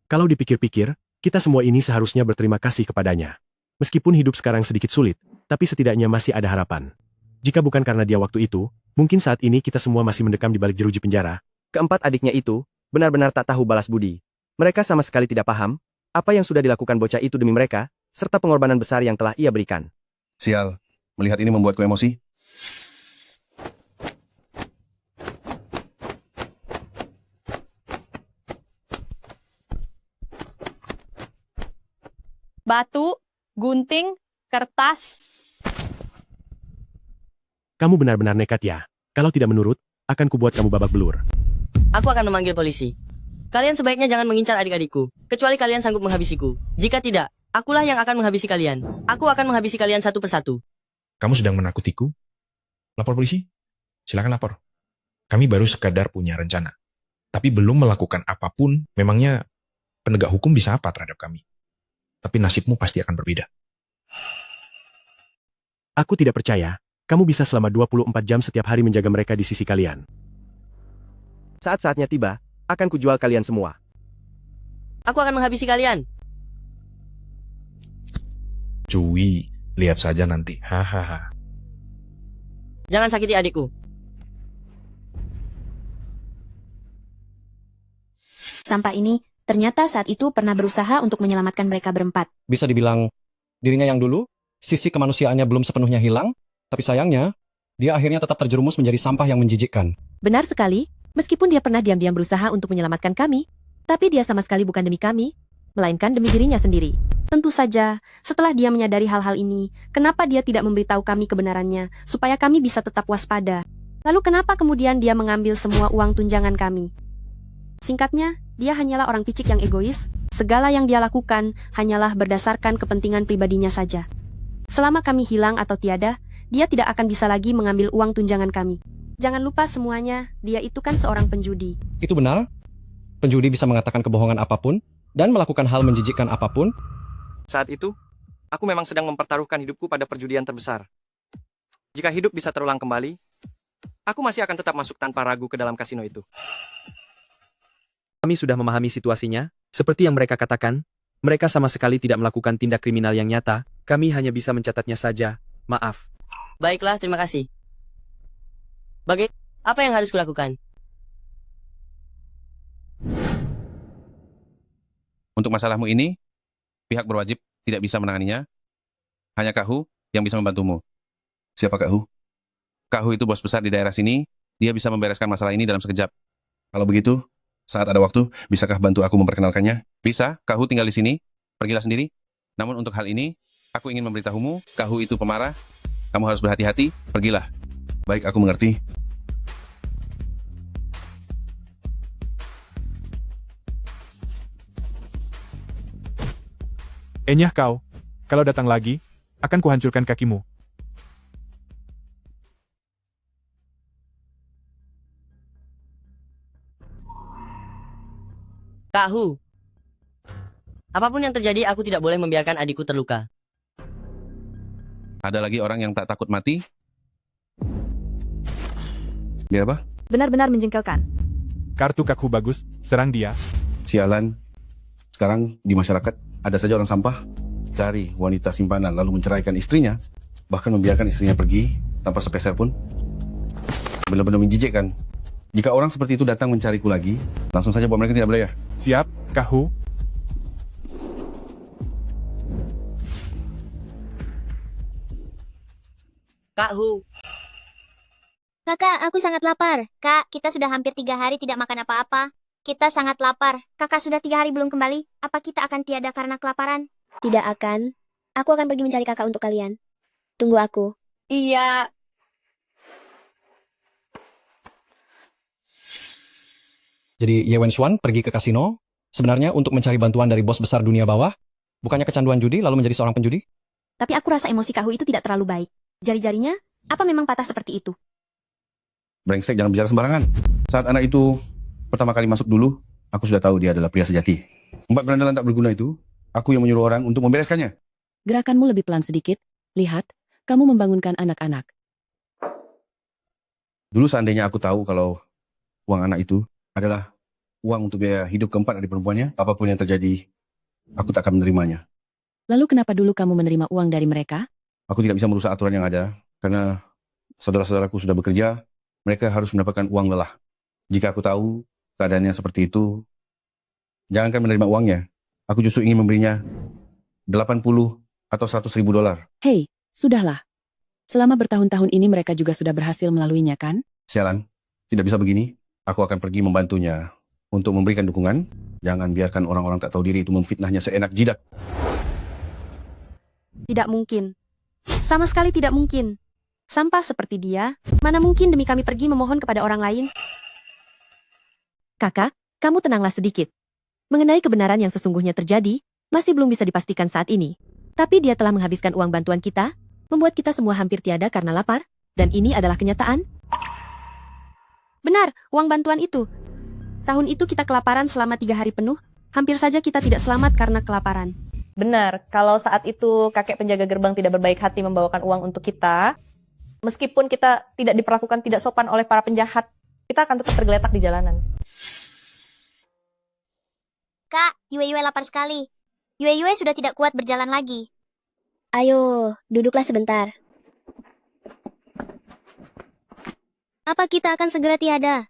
Kalau dipikir-pikir, kita semua ini seharusnya berterima kasih kepadanya. Meskipun hidup sekarang sedikit sulit, tapi setidaknya masih ada harapan. Jika bukan karena dia waktu itu, mungkin saat ini kita semua masih mendekam di balik jeruji penjara. Keempat adiknya itu benar-benar tak tahu balas budi. Mereka sama sekali tidak paham apa yang sudah dilakukan bocah itu demi mereka, serta pengorbanan besar yang telah ia berikan. Sial, melihat ini membuatku emosi. Batu, gunting, kertas. Kamu benar-benar nekat ya. Kalau tidak menurut, akan kubuat kamu babak belur. Aku akan memanggil polisi. Kalian sebaiknya jangan mengincar adik-adikku, kecuali kalian sanggup menghabisiku. Jika tidak, akulah yang akan menghabisi kalian. Aku akan menghabisi kalian satu persatu. Kamu sedang menakutiku? Lapor polisi? Silakan lapor. Kami baru sekadar punya rencana. Tapi belum melakukan apapun, memangnya penegak hukum bisa apa terhadap kami? Tapi nasibmu pasti akan berbeda. Aku tidak percaya, kamu bisa selama 24 jam setiap hari menjaga mereka di sisi kalian. Saat-saatnya tiba, akan kujual kalian semua. Aku akan menghabisi kalian. Cuy, lihat saja nanti. Hahaha. Jangan sakiti adikku. Sampah ini, ternyata saat itu pernah berusaha untuk menyelamatkan mereka berempat. Bisa dibilang, dirinya yang dulu, sisi kemanusiaannya belum sepenuhnya hilang, tapi sayangnya, dia akhirnya tetap terjerumus menjadi sampah yang menjijikkan. Benar sekali, meskipun dia pernah diam-diam berusaha untuk menyelamatkan kami, tapi dia sama sekali bukan demi kami, melainkan demi dirinya sendiri. Tentu saja, setelah dia menyadari hal-hal ini, kenapa dia tidak memberitahu kami kebenarannya, supaya kami bisa tetap waspada? Lalu kenapa kemudian dia mengambil semua uang tunjangan kami? Singkatnya, dia hanyalah orang picik yang egois, segala yang dia lakukan hanyalah berdasarkan kepentingan pribadinya saja. Selama kami hilang atau tiada, dia tidak akan bisa lagi mengambil uang tunjangan kami. Jangan lupa semuanya, dia itu kan seorang penjudi. Itu benar. Penjudi bisa mengatakan kebohongan apapun, dan melakukan hal menjijikkan apapun. Saat itu, aku memang sedang mempertaruhkan hidupku pada perjudian terbesar. Jika hidup bisa terulang kembali, aku masih akan tetap masuk tanpa ragu ke dalam kasino itu. Kami sudah memahami situasinya, seperti yang mereka katakan, mereka sama sekali tidak melakukan tindak kriminal yang nyata, kami hanya bisa mencatatnya saja, maaf. Baiklah, terima kasih. Apa yang harus kulakukan? Untuk masalahmu ini, pihak berwajib tidak bisa menanganinya. Hanya Kahu yang bisa membantumu. Siapa Kahu? Kahu itu bos besar di daerah sini, dia bisa membereskan masalah ini dalam sekejap. Kalau begitu, saat ada waktu, bisakah bantu aku memperkenalkannya? Bisa, Kahu tinggal di sini, pergilah sendiri. Namun untuk hal ini, aku ingin memberitahumu, Kahu itu pemarah, kamu harus berhati-hati, pergilah. Baik, aku mengerti. Enyah kau, kalau datang lagi, akan kuhancurkan kakimu. Kahu. Apapun yang terjadi, aku tidak boleh membiarkan adikku terluka. Ada lagi orang yang tak takut mati? Dia apa? Benar-benar menjengkelkan. Kartu Kaku bagus, serang dia. Sialan. Sekarang di masyarakat ada saja orang sampah dari wanita simpanan lalu menceraikan istrinya, bahkan membiarkan istrinya pergi tanpa sepeser pun. Benar-benar menjijikkan. Jika orang seperti itu datang mencariku lagi, langsung saja buat mereka tidak boleh ya. Siap, Kak Hu. Kak Hu, Kakak, aku sangat lapar. Kak, kita sudah hampir 3 hari tidak makan apa-apa. Kita sangat lapar. Kakak sudah 3 hari belum kembali. Apa kita akan tiada karena kelaparan? Tidak akan. Aku akan pergi mencari kakak untuk kalian. Tunggu aku. Iya. Jadi Ye Wenxuan pergi ke kasino, sebenarnya untuk mencari bantuan dari bos besar dunia bawah, bukannya kecanduan judi lalu menjadi seorang penjudi? Tapi aku rasa emosi Kak Hu itu tidak terlalu baik. Jari-jarinya, apa memang patah seperti itu? Brengsek, jangan bicara sembarangan. Saat anak itu pertama kali masuk dulu, aku sudah tahu dia adalah pria sejati. 4 berandalan tak berguna itu, aku yang menyuruh orang untuk membereskannya. Gerakanmu lebih pelan sedikit. Lihat, kamu membangunkan anak-anak. Dulu seandainya aku tahu kalau uang anak itu adalah uang untuk biaya hidup keempat dari perempuannya, apapun yang terjadi, aku tak akan menerimanya. Lalu kenapa dulu kamu menerima uang dari mereka? Aku tidak bisa merusak aturan yang ada, karena saudara-saudaraku sudah bekerja, mereka harus mendapatkan uang lelah. Jika aku tahu keadaannya seperti itu, jangankan menerima uangnya, aku justru ingin memberinya 80 atau 100 ribu dolar. Hei, sudahlah. Selama bertahun-tahun ini mereka juga sudah berhasil melaluinya, kan? Sialan, tidak bisa begini. Aku akan pergi membantunya untuk memberikan dukungan. Jangan biarkan orang-orang tak tahu diri itu memfitnahnya seenak jidat. Tidak mungkin. Sama sekali tidak mungkin. Sampah seperti dia, mana mungkin demi kami pergi memohon kepada orang lain? Kakak, kamu tenanglah sedikit. Mengenai kebenaran yang sesungguhnya terjadi, masih belum bisa dipastikan saat ini. Tapi dia telah menghabiskan uang bantuan kita, membuat kita semua hampir tiada karena lapar, dan ini adalah kenyataan. Benar, uang bantuan itu. Tahun itu kita kelaparan selama 3 hari penuh, hampir saja kita tidak selamat karena kelaparan. Benar, kalau saat itu kakek penjaga gerbang tidak berbaik hati membawakan uang untuk kita, meskipun kita tidak diperlakukan tidak sopan oleh para penjahat, kita akan tetap tergeletak di jalanan. Kak, Yue lapar sekali. Yue sudah tidak kuat berjalan lagi. Ayo, duduklah sebentar. Apa kita akan segera tiada?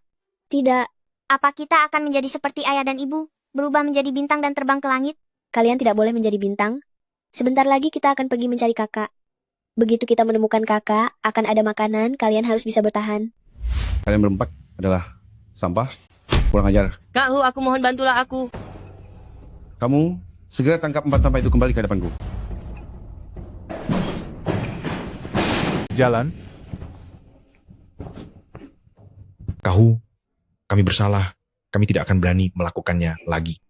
Tidak. Apa kita akan menjadi seperti ayah dan ibu, berubah menjadi bintang dan terbang ke langit? Kalian tidak boleh menjadi bintang. Sebentar lagi kita akan pergi mencari kakak. Begitu kita menemukan kakak, akan ada makanan, kalian harus bisa bertahan. Kalian berempat adalah sampah, kurang ajar. Kak Hu, aku mohon bantulah aku. Kamu segera tangkap 4 sampah itu kembali ke hadapanku. Jalan. Kak Hu, kami bersalah. Kami tidak akan berani melakukannya lagi.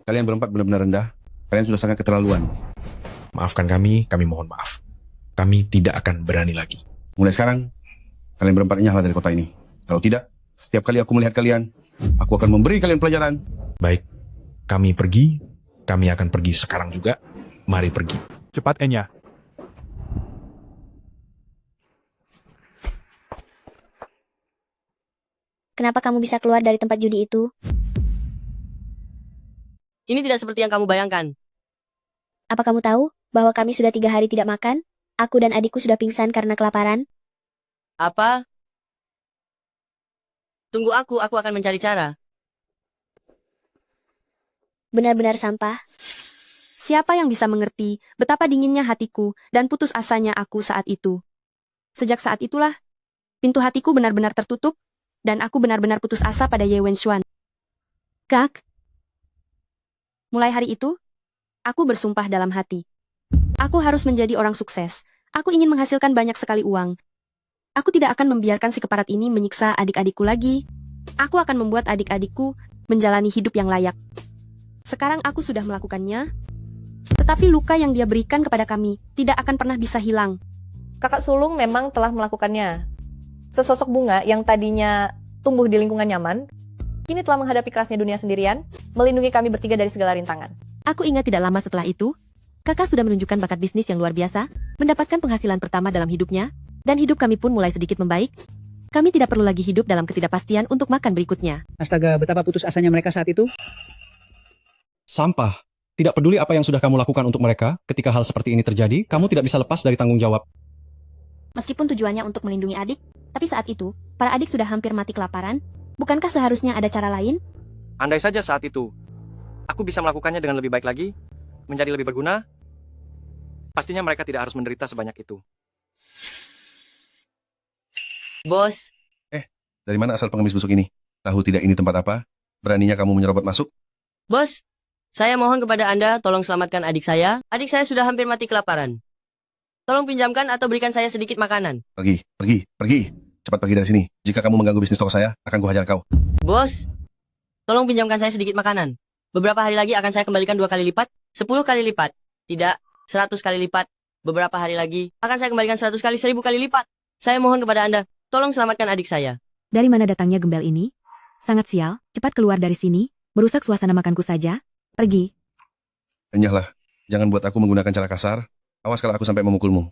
Kalian berempat benar-benar rendah. Kalian sudah sangat keterlaluan. Maafkan kami mohon maaf. Kami tidak akan berani lagi. Mulai sekarang, kalian berempat nyahlah dari kota ini. Kalau tidak, setiap kali aku melihat kalian, aku akan memberi kalian pelajaran. Baik, kami pergi. Kami akan pergi sekarang juga. Mari pergi. Cepat, Enya. Kenapa kamu bisa keluar dari tempat judi itu? Ini tidak seperti yang kamu bayangkan. Apa kamu tahu bahwa kami sudah 3 hari tidak makan? Aku dan adikku sudah pingsan karena kelaparan. Apa? Tunggu aku akan mencari cara. Benar-benar sampah. Siapa yang bisa mengerti betapa dinginnya hatiku dan putus asanya aku saat itu? Sejak saat itulah, pintu hatiku benar-benar tertutup, dan aku benar-benar putus asa pada Ye Wenxuan. Kak, mulai hari itu, aku bersumpah dalam hati. Aku harus menjadi orang sukses. Aku ingin menghasilkan banyak sekali uang. Aku tidak akan membiarkan si keparat ini menyiksa adik-adikku lagi. Aku akan membuat adik-adikku menjalani hidup yang layak. Sekarang aku sudah melakukannya, tetapi luka yang dia berikan kepada kami tidak akan pernah bisa hilang. Kakak sulung memang telah melakukannya. Sesosok bunga yang tadinya tumbuh di lingkungan nyaman, kini telah menghadapi kerasnya dunia sendirian, melindungi kami bertiga dari segala rintangan. aku ingat tidak lama setelah itu, kakak sudah menunjukkan bakat bisnis yang luar biasa, mendapatkan penghasilan pertama dalam hidupnya, dan hidup kami pun mulai sedikit membaik. Kami tidak perlu lagi hidup dalam ketidakpastian untuk makan berikutnya. Astaga, betapa putus asanya mereka saat itu. Sampah. Tidak peduli apa yang sudah kamu lakukan untuk mereka, ketika hal seperti ini terjadi, kamu tidak bisa lepas dari tanggung jawab. Meskipun tujuannya untuk melindungi adik, Tapi saat itu, para adik sudah hampir mati kelaparan. Bukankah seharusnya ada cara lain? Andai saja saat itu, aku bisa melakukannya dengan lebih baik lagi, menjadi lebih berguna, pastinya mereka tidak harus menderita sebanyak itu. Bos, Dari mana asal pengemis busuk ini? Tahu tidak ini tempat apa? Beraninya kamu menyerobot masuk? bos, saya mohon kepada Anda tolong selamatkan adik saya. Adik saya sudah hampir mati kelaparan. Tolong pinjamkan atau berikan saya sedikit makanan. Pergi, pergi, pergi. Cepat pergi dari sini. Jika kamu mengganggu bisnis toko saya, akan kuhajar kau. Bos, tolong pinjamkan saya sedikit makanan. Beberapa hari lagi akan saya kembalikan 2 kali lipat, 10 kali lipat. Tidak, 100 kali lipat. Beberapa hari lagi akan saya kembalikan 100 kali, 1000 kali lipat. Saya mohon kepada Anda, tolong selamatkan adik saya. Dari mana datangnya gembel ini? Sangat sial, cepat keluar dari sini, merusak suasana makanku saja. Pergi. Enyahlah. Jangan buat aku menggunakan cara kasar. Awas kalau aku sampai memukulmu.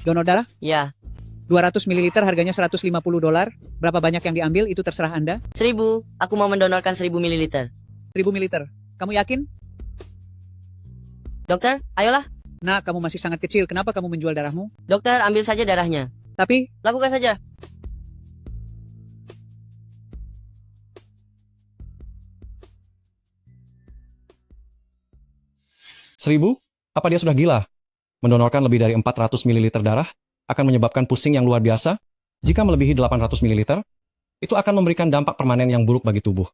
Donor darah? Ya, 200 ml harganya $150. Berapa banyak yang diambil itu terserah Anda. 1000. Aku mau mendonorkan 1000 ml. 1000 ml. Kamu yakin? Dokter, ayolah. Nah, kamu masih sangat kecil. Kenapa kamu menjual darahmu? Dokter, ambil saja darahnya. Tapi, lakukan saja. Seribu? Apa dia sudah gila? Mendonorkan lebih dari 400 ml darah akan menyebabkan pusing yang luar biasa. Jika melebihi 800 ml, itu akan memberikan dampak permanen yang buruk bagi tubuh.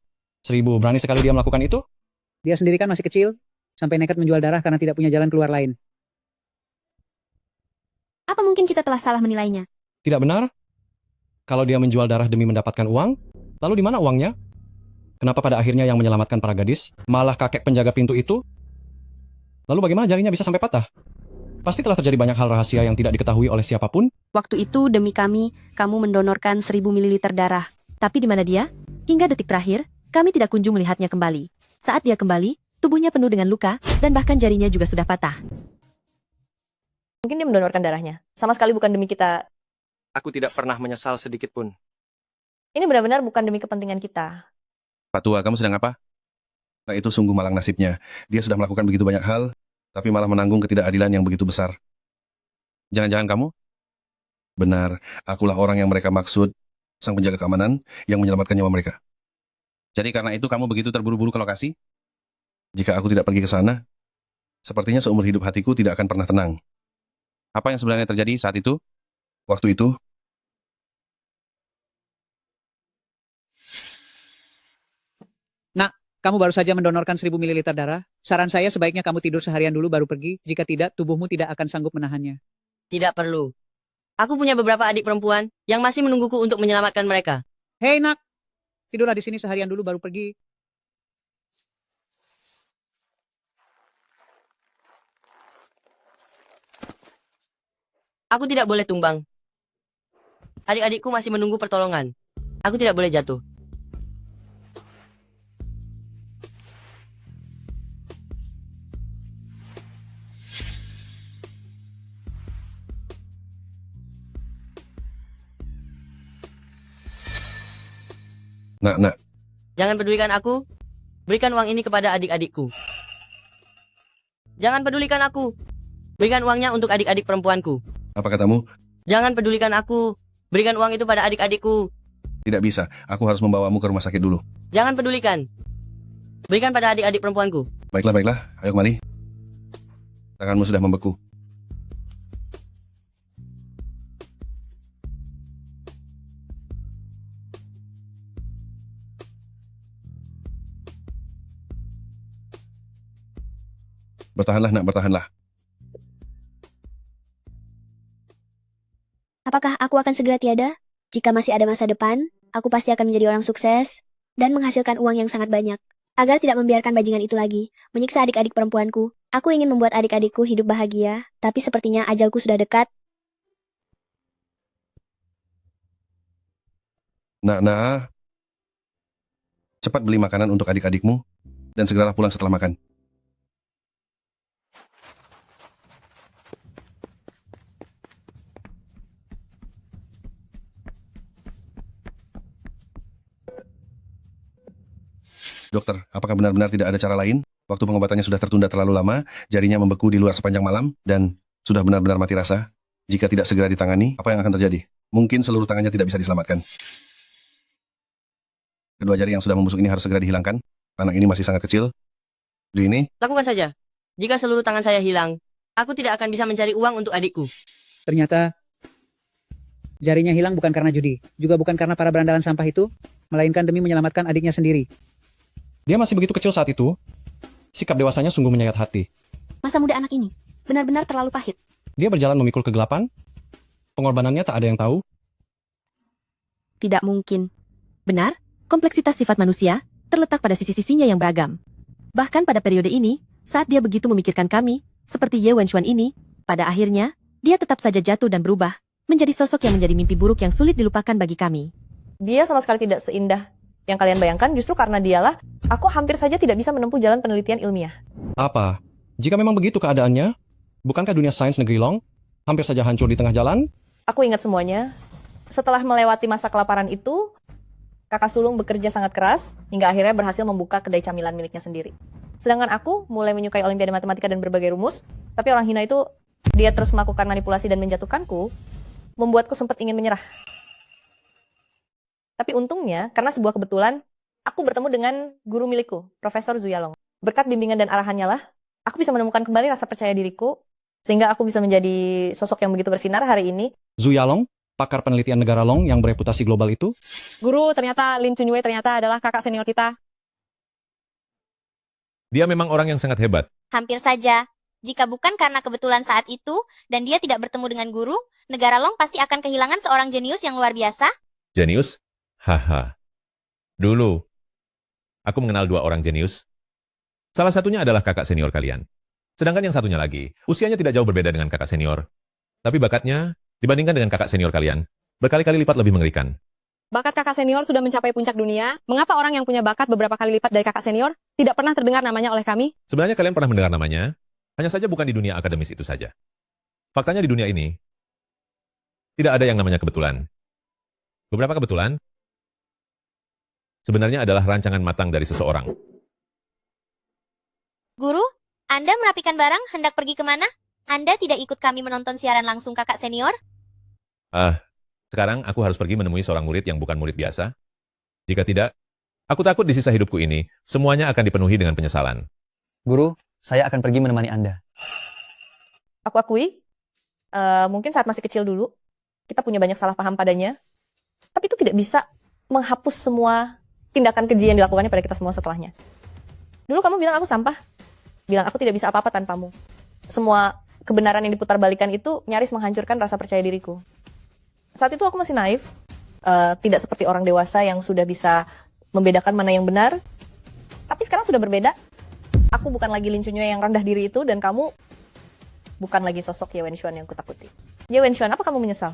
1000, berani sekali dia melakukan itu? dia sendiri kan masih kecil. Sampai nekat menjual darah karena tidak punya jalan keluar lain. Apa mungkin kita telah salah menilainya? Tidak benar? Kalau dia menjual darah demi mendapatkan uang, lalu di mana uangnya? Kenapa pada akhirnya yang menyelamatkan para gadis, malah kakek penjaga pintu itu? Lalu bagaimana jarinya bisa sampai patah? Pasti telah terjadi banyak hal rahasia yang tidak diketahui oleh siapapun. Waktu itu demi kami, kamu mendonorkan 1000 ml darah. Tapi di mana dia? Hingga detik terakhir, kami tidak kunjung melihatnya kembali. Saat dia kembali, tubuhnya penuh dengan luka, dan bahkan jarinya juga sudah patah. Mungkin dia mendonorkan darahnya. Sama sekali bukan demi kita. Aku tidak pernah menyesal sedikit pun. Ini benar-benar bukan demi kepentingan kita. Pak Tua, kamu sedang apa? Nah, itu sungguh malang nasibnya. Dia sudah melakukan begitu banyak hal, tapi malah menanggung ketidakadilan yang begitu besar. Jangan-jangan kamu? Benar, akulah orang yang mereka maksud, sang penjaga keamanan yang menyelamatkan nyawa mereka. Jadi karena itu kamu begitu terburu-buru ke lokasi? Jika aku tidak pergi ke sana, sepertinya seumur hidup hatiku tidak akan pernah tenang. Apa yang sebenarnya terjadi saat itu? Waktu itu? Nak, kamu baru saja mendonorkan 1000 ml darah. Saran saya sebaiknya kamu tidur seharian dulu baru pergi. Jika tidak, tubuhmu tidak akan sanggup menahannya. Tidak perlu. Aku punya beberapa adik perempuan yang masih menungguku untuk menyelamatkan mereka. Hei nak, tidurlah di sini seharian dulu baru pergi. Aku tidak boleh tumbang. Adik-adikku masih menunggu pertolongan. Aku tidak boleh jatuh. Nak. Jangan pedulikan aku. Berikan uang ini kepada adik-adikku. Jangan pedulikan aku. Berikan uangnya untuk adik-adik perempuanku. Apa katamu? Jangan pedulikan aku. Berikan uang itu pada adik-adikku. Tidak bisa, aku harus membawamu ke rumah sakit dulu. Jangan pedulikan. Berikan pada adik-adik perempuanku. Baiklah, ayo kemari. Tanganmu sudah membeku. Bertahanlah, nak, bertahanlah. Apakah aku akan segera tiada? Jika masih ada masa depan, aku pasti akan menjadi orang sukses dan menghasilkan uang yang sangat banyak. Agar tidak membiarkan bajingan itu lagi menyiksa adik-adik perempuanku, aku ingin membuat adik-adikku hidup bahagia, tapi sepertinya ajalku sudah dekat. Nak, cepat beli makanan untuk adik-adikmu dan segeralah pulang setelah makan. Dokter, apakah benar-benar tidak ada cara lain? Waktu pengobatannya sudah tertunda terlalu lama, jarinya membeku di luar sepanjang malam, dan sudah benar-benar mati rasa. Jika tidak segera ditangani, apa yang akan terjadi? Mungkin seluruh tangannya tidak bisa diselamatkan. Kedua jari yang sudah membusuk ini harus segera dihilangkan. Anak ini masih sangat kecil. Ini, Lakukan saja. Jika seluruh tangan saya hilang, aku tidak akan bisa mencari uang untuk adikku. Ternyata jarinya hilang bukan karena judi, juga bukan karena para berandalan sampah itu, melainkan demi menyelamatkan adiknya sendiri. Dia masih begitu kecil saat itu. Sikap dewasanya sungguh menyayat hati. Masa muda anak ini benar-benar terlalu pahit. Dia berjalan memikul kegelapan. Pengorbanannya tak ada yang tahu. Tidak mungkin. Benar, kompleksitas sifat manusia terletak pada sisi-sisinya yang beragam. Bahkan pada periode ini, saat dia begitu memikirkan kami, seperti Ye Wenxuan ini, pada akhirnya, dia tetap saja jatuh dan berubah, menjadi sosok yang menjadi mimpi buruk yang sulit dilupakan bagi kami. Dia sama sekali tidak seindah yang kalian bayangkan, justru karena dialah, aku hampir saja tidak bisa menempuh jalan penelitian ilmiah. Apa? Jika memang begitu keadaannya, bukankah dunia sains negeri Long hampir saja hancur di tengah jalan? Aku ingat semuanya. Setelah melewati masa kelaparan itu, kakak sulung bekerja sangat keras, hingga akhirnya berhasil membuka kedai camilan miliknya sendiri. Sedangkan aku mulai menyukai olimpiade matematika dan berbagai rumus, tapi orang hina itu, dia terus melakukan manipulasi dan menjatuhkanku, membuatku sempat ingin menyerah. Tapi untungnya, karena sebuah kebetulan, aku bertemu dengan guru milikku, Profesor Zuyalong. Berkat bimbingan dan arahannya lah, aku bisa menemukan kembali rasa percaya diriku, sehingga aku bisa menjadi sosok yang begitu bersinar hari ini. Zuyalong, pakar penelitian negara Long yang bereputasi global itu? Guru, ternyata Lin Chunwei ternyata adalah kakak senior kita. Dia memang orang yang sangat hebat. Hampir saja. Jika bukan karena kebetulan saat itu, dan dia tidak bertemu dengan guru, negara Long pasti akan kehilangan seorang jenius yang luar biasa. Jenius? Haha. Dulu, aku mengenal dua orang jenius. Salah satunya adalah kakak senior kalian. Sedangkan yang satunya lagi, usianya tidak jauh berbeda dengan kakak senior. Tapi bakatnya, dibandingkan dengan kakak senior kalian, berkali-kali lipat lebih mengerikan. Bakat kakak senior sudah mencapai puncak dunia. Mengapa orang yang punya bakat beberapa kali lipat dari kakak senior tidak pernah terdengar namanya oleh kami? Sebenarnya kalian pernah mendengar namanya, hanya saja bukan di dunia akademis itu saja. Faktanya di dunia ini, tidak ada yang namanya kebetulan. Beberapa kebetulan, sebenarnya adalah rancangan matang dari seseorang. Guru, Anda merapikan barang hendak pergi kemana? Anda tidak ikut kami menonton siaran langsung kakak senior? Sekarang aku harus pergi menemui seorang murid yang bukan murid biasa. Jika tidak, aku takut di sisa hidupku ini, semuanya akan dipenuhi dengan penyesalan. Guru, saya akan pergi menemani Anda. Aku akui, mungkin saat masih kecil dulu, kita punya banyak salah paham padanya, tapi itu tidak bisa menghapus semua tindakan keji yang dilakukannya pada kita semua setelahnya. Dulu kamu bilang aku sampah, bilang aku tidak bisa apa-apa tanpamu. Semua kebenaran yang diputar-balikan itu nyaris menghancurkan rasa percaya diriku. Saat itu aku masih naif, tidak seperti orang dewasa yang sudah bisa membedakan mana yang benar. Tapi sekarang sudah berbeda. Aku bukan lagi Lin Chunwei yang rendah diri itu, dan kamu bukan lagi sosok Ye Wenxuan yang kutakuti. Ye Wenxuan, apa kamu menyesal?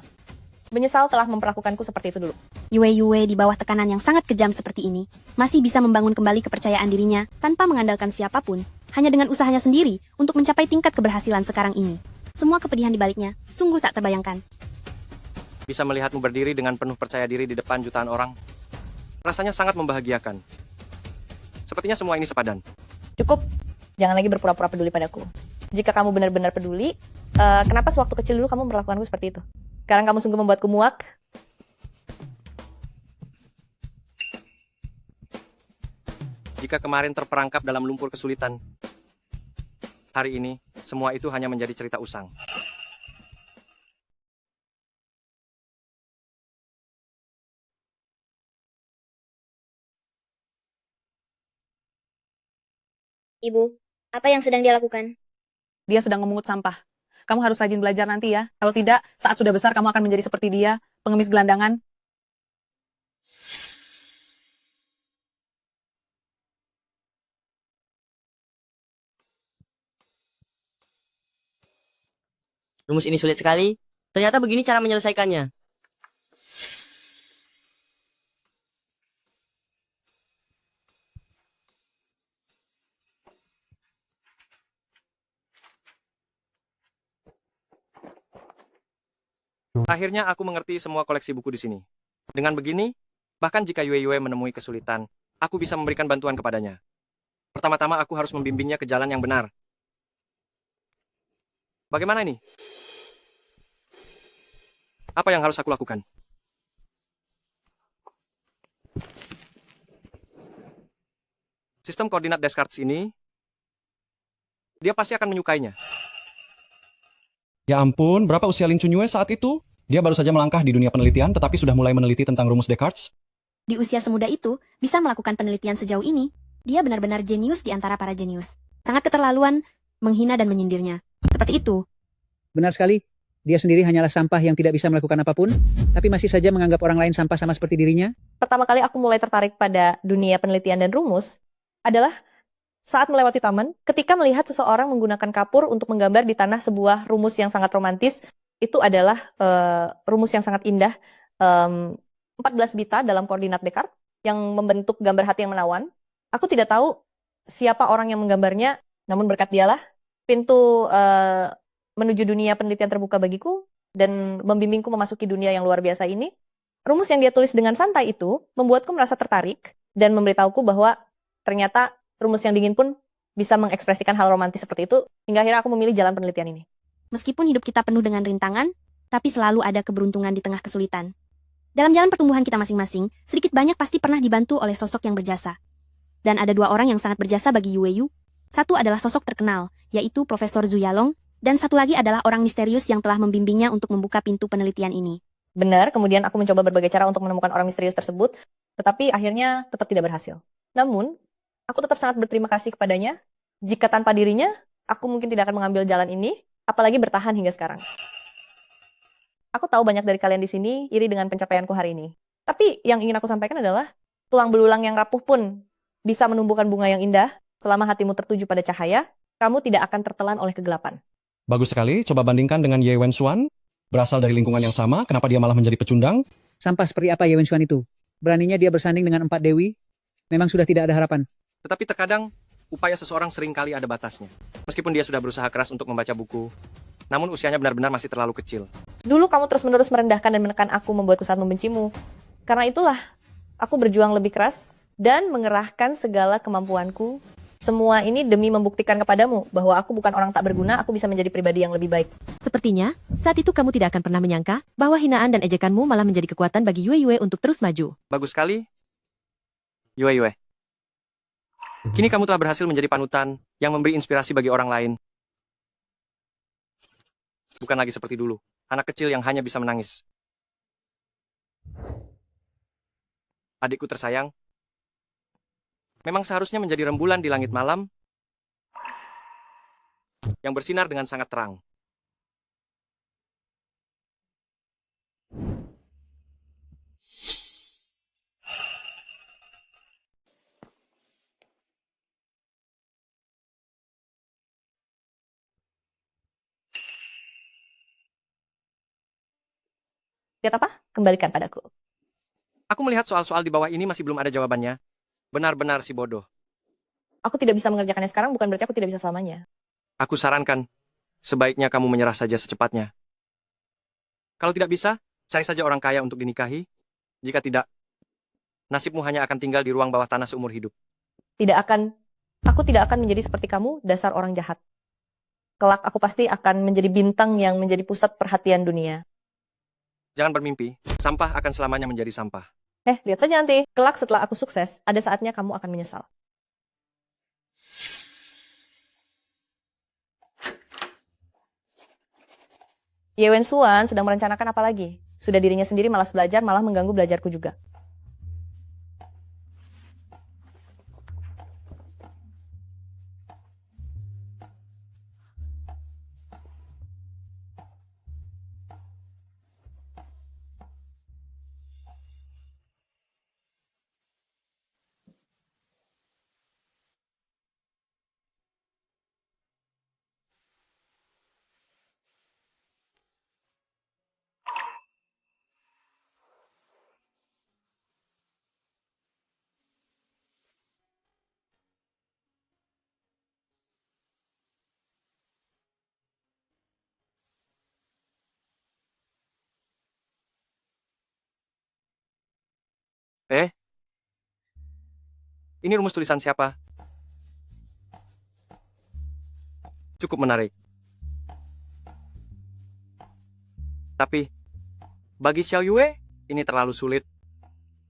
Menyesal telah memperlakukanku seperti itu dulu. Yue di bawah tekanan yang sangat kejam seperti ini, masih bisa membangun kembali kepercayaan dirinya tanpa mengandalkan siapapun, hanya dengan usahanya sendiri untuk mencapai tingkat keberhasilan sekarang ini. Semua kepedihan di baliknya sungguh tak terbayangkan. Bisa melihatmu berdiri dengan penuh percaya diri di depan jutaan orang. Rasanya sangat membahagiakan. Sepertinya semua ini sepadan. Cukup, jangan lagi berpura-pura peduli padaku. Jika kamu benar-benar peduli, kenapa sewaktu kecil dulu kamu memperlakukanku seperti itu? Sekarang kamu sungguh membuatku muak. Jika kemarin terperangkap dalam lumpur kesulitan, hari ini semua itu hanya menjadi cerita usang. Ibu, apa yang sedang dia lakukan? Dia sedang memungut sampah. Kamu harus rajin belajar nanti ya. Kalau tidak, saat sudah besar kamu akan menjadi seperti dia, pengemis gelandangan. Rumus ini sulit sekali. Ternyata begini cara menyelesaikannya. Akhirnya aku mengerti semua koleksi buku di sini. Dengan begini, bahkan jika Yue Yue menemui kesulitan, aku bisa memberikan bantuan kepadanya. Pertama-tama aku harus membimbingnya ke jalan yang benar. Bagaimana ini? Apa yang harus aku lakukan? Sistem koordinat Descartes ini, dia pasti akan menyukainya. Ya ampun, berapa usia Lin Chunyue saat itu? Dia baru saja melangkah di dunia penelitian tetapi sudah mulai meneliti tentang rumus Descartes. Di usia semuda itu, bisa melakukan penelitian sejauh ini. Dia benar-benar jenius di antara para jenius. Sangat keterlaluan, menghina dan menyindirnya. Seperti itu. Benar sekali. Dia sendiri hanyalah sampah yang tidak bisa melakukan apapun, tapi masih saja menganggap orang lain sampah sama seperti dirinya. Pertama kali aku mulai tertarik pada dunia penelitian dan rumus adalah saat melewati taman, ketika melihat seseorang menggunakan kapur untuk menggambar di tanah sebuah rumus yang sangat romantis. Itu adalah rumus yang sangat indah. 14 bita dalam koordinat Descartes yang membentuk gambar hati yang menawan. Aku tidak tahu siapa orang yang menggambarnya, namun berkat dialah pintu menuju dunia penelitian terbuka bagiku dan membimbingku memasuki dunia yang luar biasa ini. Rumus yang dia tulis dengan santai itu membuatku merasa tertarik dan memberitahuku bahwa ternyata rumus yang dingin pun bisa mengekspresikan hal romantis seperti itu, hingga akhirnya aku memilih jalan penelitian ini. Meskipun hidup kita penuh dengan rintangan, tapi selalu ada keberuntungan di tengah kesulitan. Dalam jalan pertumbuhan kita masing-masing, sedikit banyak pasti pernah dibantu oleh sosok yang berjasa. Dan ada dua orang yang sangat berjasa bagi Yue Yu. Satu adalah sosok terkenal, yaitu Profesor Zhu Yalong, dan satu lagi adalah orang misterius yang telah membimbingnya untuk membuka pintu penelitian ini. Benar, kemudian aku mencoba berbagai cara untuk menemukan orang misterius tersebut, tetapi akhirnya tetap tidak berhasil. Namun, aku tetap sangat berterima kasih kepadanya. Jika tanpa dirinya, aku mungkin tidak akan mengambil jalan ini, apalagi bertahan hingga sekarang. Aku tahu banyak dari kalian di sini iri dengan pencapaianku hari ini. Tapi yang ingin aku sampaikan adalah, tulang belulang yang rapuh pun bisa menumbuhkan bunga yang indah. Selama hatimu tertuju pada cahaya, kamu tidak akan tertelan oleh kegelapan. Bagus sekali, coba bandingkan dengan Ye Wenxuan. Berasal dari lingkungan yang sama, kenapa dia malah menjadi pecundang? Sampah seperti apa Ye Wenxuan itu? Beraninya dia bersanding dengan 4 dewi? Memang sudah tidak ada harapan. Tetapi terkadang, upaya seseorang seringkali ada batasnya. Meskipun dia sudah berusaha keras untuk membaca buku, namun usianya benar-benar masih terlalu kecil. Dulu kamu terus-menerus merendahkan dan menekan aku, membuatku sangat membencimu. Karena itulah, aku berjuang lebih keras dan mengerahkan segala kemampuanku. Semua ini demi membuktikan kepadamu bahwa aku bukan orang tak berguna, aku bisa menjadi pribadi yang lebih baik. Sepertinya, saat itu kamu tidak akan pernah menyangka bahwa hinaan dan ejekanmu malah menjadi kekuatan bagi Yue Yue untuk terus maju. Bagus sekali, Yue Yue. Kini kamu telah berhasil menjadi panutan yang memberi inspirasi bagi orang lain. Bukan lagi seperti dulu, anak kecil yang hanya bisa menangis. Adikku tersayang, memang seharusnya menjadi rembulan di langit malam yang bersinar dengan sangat terang. Lihat apa? Kembalikan padaku. Aku melihat soal-soal di bawah ini masih belum ada jawabannya. Benar-benar si bodoh. Aku tidak bisa mengerjakannya sekarang, bukan berarti aku tidak bisa selamanya. Aku sarankan, sebaiknya kamu menyerah saja secepatnya. Kalau tidak bisa, cari saja orang kaya untuk dinikahi. Jika tidak, nasibmu hanya akan tinggal di ruang bawah tanah seumur hidup. Aku tidak akan menjadi seperti kamu, dasar orang jahat. Kelak aku pasti akan menjadi bintang yang menjadi pusat perhatian dunia. Jangan bermimpi, sampah akan selamanya menjadi sampah. Lihat saja nanti. Kelak setelah aku sukses, ada saatnya kamu akan menyesal. Ye Wenxuan sedang merencanakan apa lagi? Sudah dirinya sendiri malas belajar, malah mengganggu belajarku juga. Ini rumus tulisan siapa? Cukup menarik. Tapi, bagi Xiao Yue, ini terlalu sulit.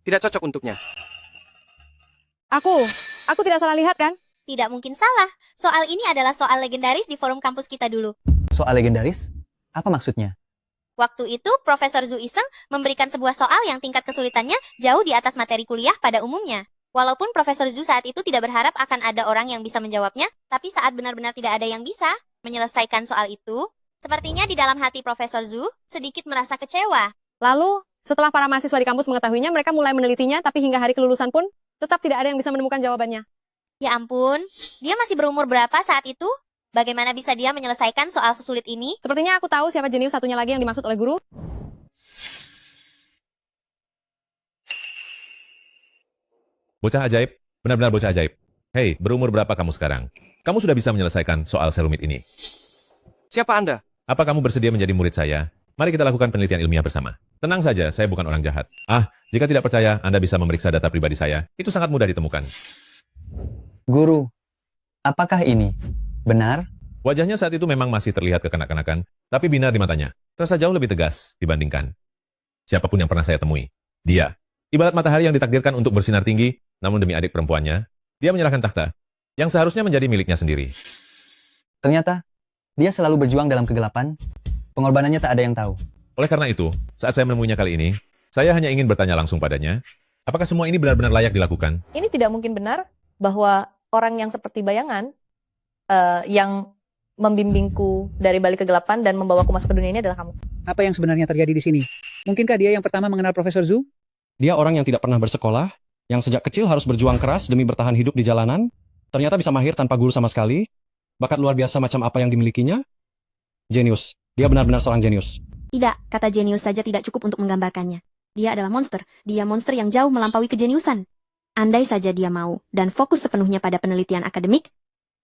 Tidak cocok untuknya. Aku tidak salah lihat kan? Tidak mungkin salah. Soal ini adalah soal legendaris di forum kampus kita dulu. Soal legendaris? Apa maksudnya? Waktu itu, Profesor Zhu iseng memberikan sebuah soal yang tingkat kesulitannya jauh di atas materi kuliah pada umumnya. Walaupun Profesor Zhu saat itu tidak berharap akan ada orang yang bisa menjawabnya, tapi saat benar-benar tidak ada yang bisa menyelesaikan soal itu, sepertinya di dalam hati Profesor Zhu sedikit merasa kecewa. Lalu, setelah para mahasiswa di kampus mengetahuinya, mereka mulai menelitinya, tapi hingga hari kelulusan pun, tetap tidak ada yang bisa menemukan jawabannya. Ya ampun, dia masih berumur berapa saat itu? Bagaimana bisa dia menyelesaikan soal sesulit ini? Sepertinya aku tahu siapa jenius satunya lagi yang dimaksud oleh guru. Bocah ajaib, benar-benar bocah ajaib. Hei, berumur berapa kamu sekarang? Kamu sudah bisa menyelesaikan soal serumit ini. Siapa Anda? Apa kamu bersedia menjadi murid saya? Mari kita lakukan penelitian ilmiah bersama. Tenang saja, saya bukan orang jahat. Jika tidak percaya, Anda bisa memeriksa data pribadi saya. Itu sangat mudah ditemukan. Guru, apakah ini benar? Wajahnya saat itu memang masih terlihat kekanak-kanakan, tapi binar di matanya. Terasa jauh lebih tegas dibandingkan siapapun yang pernah saya temui. Dia, ibarat matahari yang ditakdirkan untuk bersinar tinggi, namun demi adik perempuannya, dia menyerahkan takhta, yang seharusnya menjadi miliknya sendiri. Ternyata, dia selalu berjuang dalam kegelapan, pengorbanannya tak ada yang tahu. Oleh karena itu, saat saya menemuinya kali ini, saya hanya ingin bertanya langsung padanya, apakah semua ini benar-benar layak dilakukan? Ini tidak mungkin benar bahwa orang yang seperti bayangan yang membimbingku dari balik kegelapan dan membawaku masuk ke dunia ini adalah kamu. Apa yang sebenarnya terjadi di sini? Mungkinkah dia yang pertama mengenal Profesor Zhu? Dia orang yang tidak pernah bersekolah, yang sejak kecil harus berjuang keras demi bertahan hidup di jalanan, ternyata bisa mahir tanpa guru sama sekali, bakat luar biasa macam apa yang dimilikinya? Jenius. Dia benar-benar seorang jenius. Tidak, kata jenius saja tidak cukup untuk menggambarkannya. Dia adalah monster. Dia monster yang jauh melampaui kejeniusan. Andai saja dia mau dan fokus sepenuhnya pada penelitian akademik,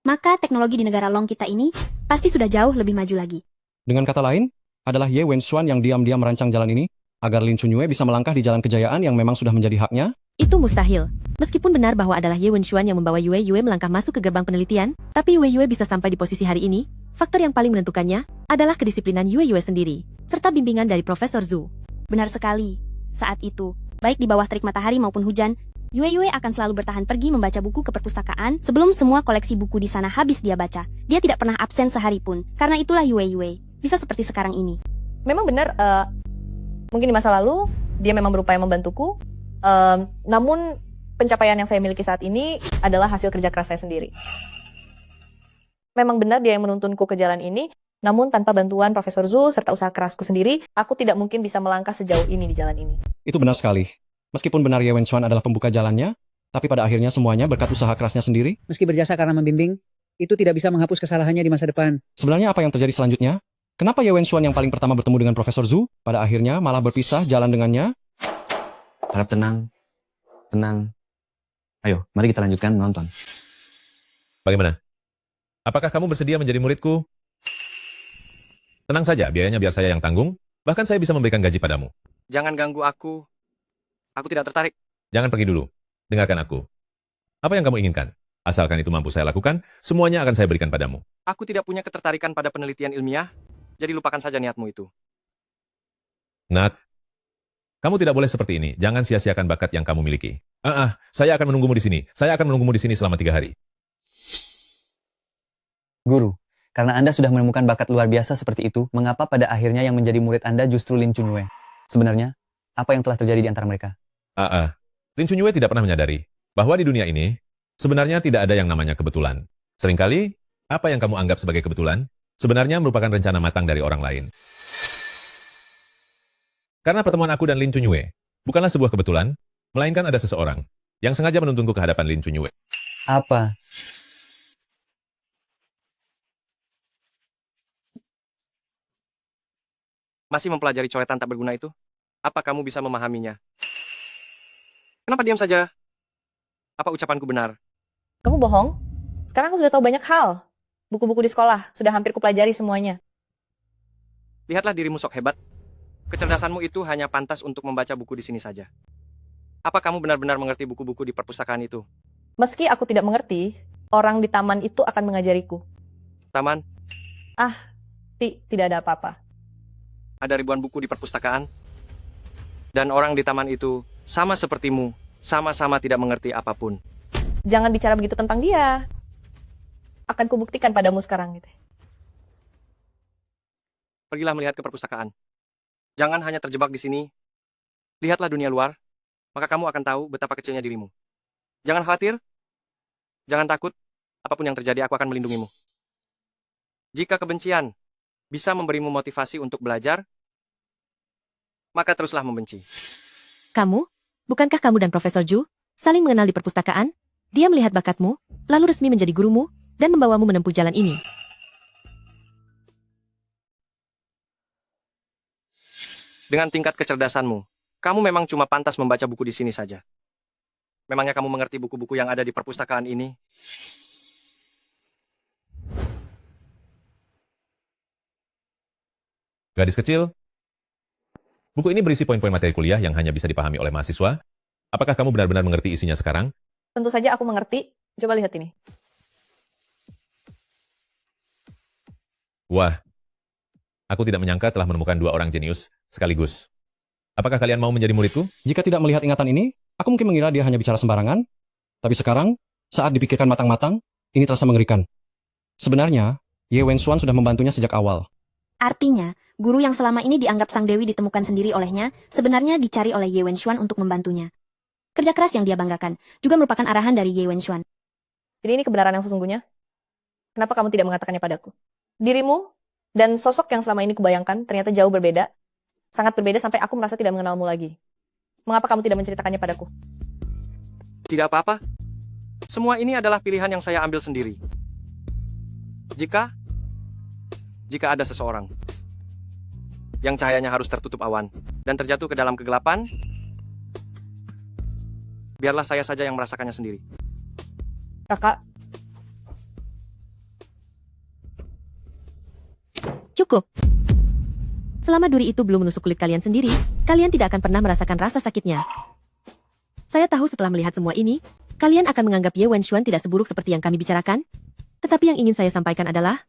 maka teknologi di negara Long kita ini pasti sudah jauh lebih maju lagi. Dengan kata lain, adalah Ye Wenxuan yang diam-diam merancang jalan ini, agar Lin Chunyue bisa melangkah di jalan kejayaan yang memang sudah menjadi haknya? Itu mustahil. Meskipun benar bahwa adalah Ye Wenxuan yang membawa Yue melangkah masuk ke gerbang penelitian, tapi Yue bisa sampai di posisi hari ini, faktor yang paling menentukannya adalah kedisiplinan Yue sendiri, serta bimbingan dari Profesor Zhu. Benar sekali. Saat itu, baik di bawah terik matahari maupun hujan, Yue akan selalu bertahan pergi membaca buku ke perpustakaan sebelum semua koleksi buku di sana habis dia baca. Dia tidak pernah absen sehari pun, karena itulah Yue bisa seperti sekarang ini. Memang benar, mungkin di masa lalu dia memang berupaya membantuku, namun pencapaian yang saya miliki saat ini adalah hasil kerja keras saya sendiri. Memang benar dia yang menuntunku ke jalan ini, namun tanpa bantuan Profesor Zhu serta usaha kerasku sendiri, aku tidak mungkin bisa melangkah sejauh ini di jalan ini. Itu benar sekali. Meskipun benar Ye Wenxuan adalah pembuka jalannya, tapi pada akhirnya semuanya berkat usaha kerasnya sendiri. Meski berjasa karena membimbing, itu tidak bisa menghapus kesalahannya di masa depan. Sebenarnya apa yang terjadi selanjutnya? Kenapa Ye Wenxuan yang paling pertama bertemu dengan Profesor Zhu, pada akhirnya malah berpisah jalan dengannya? Harap tenang. Tenang. Ayo, mari kita lanjutkan menonton. Bagaimana? Apakah kamu bersedia menjadi muridku? Tenang saja, biayanya biar saya yang tanggung, bahkan saya bisa memberikan gaji padamu. Jangan ganggu aku. Aku tidak tertarik. Jangan pergi dulu. Dengarkan aku. Apa yang kamu inginkan? Asalkan itu mampu saya lakukan, semuanya akan saya berikan padamu. Aku tidak punya ketertarikan pada penelitian ilmiah, jadi lupakan saja niatmu itu. Nat, kamu tidak boleh seperti ini. Jangan sia-siakan bakat yang kamu miliki. Saya akan menunggumu di sini. Saya akan menunggumu di sini selama 3 hari. Guru, karena Anda sudah menemukan bakat luar biasa seperti itu, mengapa pada akhirnya yang menjadi murid Anda justru Lin Chunyue? Sebenarnya, apa yang telah terjadi di antara mereka? Lin Chunyue tidak pernah menyadari bahwa di dunia ini sebenarnya tidak ada yang namanya kebetulan. Seringkali, apa yang kamu anggap sebagai kebetulan sebenarnya merupakan rencana matang dari orang lain. Karena pertemuan aku dan Lin Chunyue bukanlah sebuah kebetulan, melainkan ada seseorang yang sengaja menuntunku ke hadapan Lin Chunyue. Apa? Masih mempelajari coretan tak berguna itu? Apa kamu bisa memahaminya? Kenapa diam saja? Apa ucapanku benar? Kamu bohong? Sekarang aku sudah tahu banyak hal. Buku-buku di sekolah, sudah hampir kupelajari semuanya. Lihatlah dirimu sok hebat. Kecerdasanmu itu hanya pantas untuk membaca buku di sini saja. Apa kamu benar-benar mengerti buku-buku di perpustakaan itu? Meski aku tidak mengerti, orang di taman itu akan mengajariku. Taman, Ah, tidak ada apa-apa. ada ribuan buku di perpustakaan. Dan orang di taman itu sama sepertimu, sama-sama tidak mengerti apapun. Jangan bicara begitu tentang dia. Akan kubuktikan padamu sekarang gitu. Pergilah melihat ke perpustakaan. Jangan hanya terjebak di sini. Lihatlah dunia luar, maka kamu akan tahu betapa kecilnya dirimu. Jangan khawatir, jangan takut, apapun yang terjadi aku akan melindungimu. Jika kebencian bisa memberimu motivasi untuk belajar, maka teruslah membenci. Kamu? Bukankah kamu dan Profesor Ju saling mengenal di perpustakaan? Dia melihat bakatmu, lalu resmi menjadi gurumu, dan membawamu menempuh jalan ini. Dengan tingkat kecerdasanmu, kamu memang cuma pantas membaca buku di sini saja. Memangnya kamu mengerti buku-buku yang ada di perpustakaan ini? Gadis kecil, buku ini berisi poin-poin materi kuliah yang hanya bisa dipahami oleh mahasiswa. Apakah kamu benar-benar mengerti isinya sekarang? Tentu saja aku mengerti. Coba lihat ini. Wah, aku tidak menyangka telah menemukan dua orang jenius sekaligus. Apakah kalian mau menjadi muridku? Jika tidak melihat ingatan ini, aku mungkin mengira dia hanya bicara sembarangan. Tapi sekarang, saat dipikirkan matang-matang, ini terasa mengerikan. Sebenarnya, Ye Wenxuan sudah membantunya sejak awal. Artinya, guru yang selama ini dianggap Sang Dewi ditemukan sendiri olehnya, sebenarnya dicari oleh Ye Wenxuan untuk membantunya. Kerja keras yang dia banggakan juga merupakan arahan dari Ye Wenxuan. Jadi ini kebenaran yang sesungguhnya. Kenapa kamu tidak mengatakannya padaku? Dirimu dan sosok yang selama ini kubayangkan ternyata jauh berbeda. Sangat berbeda sampai aku merasa tidak mengenalmu lagi. Mengapa kamu tidak menceritakannya padaku? Tidak apa-apa. Semua ini adalah pilihan yang saya ambil sendiri. Jika ada seseorang yang cahayanya harus tertutup awan dan terjatuh ke dalam kegelapan, biarlah saya saja yang merasakannya sendiri. Kakak, Cukup. Selama duri itu belum menusuk kulit kalian sendiri, kalian tidak akan pernah merasakan rasa sakitnya. Saya tahu setelah melihat semua ini, kalian akan menganggap Ye Wenxuan tidak seburuk seperti yang kami bicarakan. Tetapi yang ingin saya sampaikan adalah,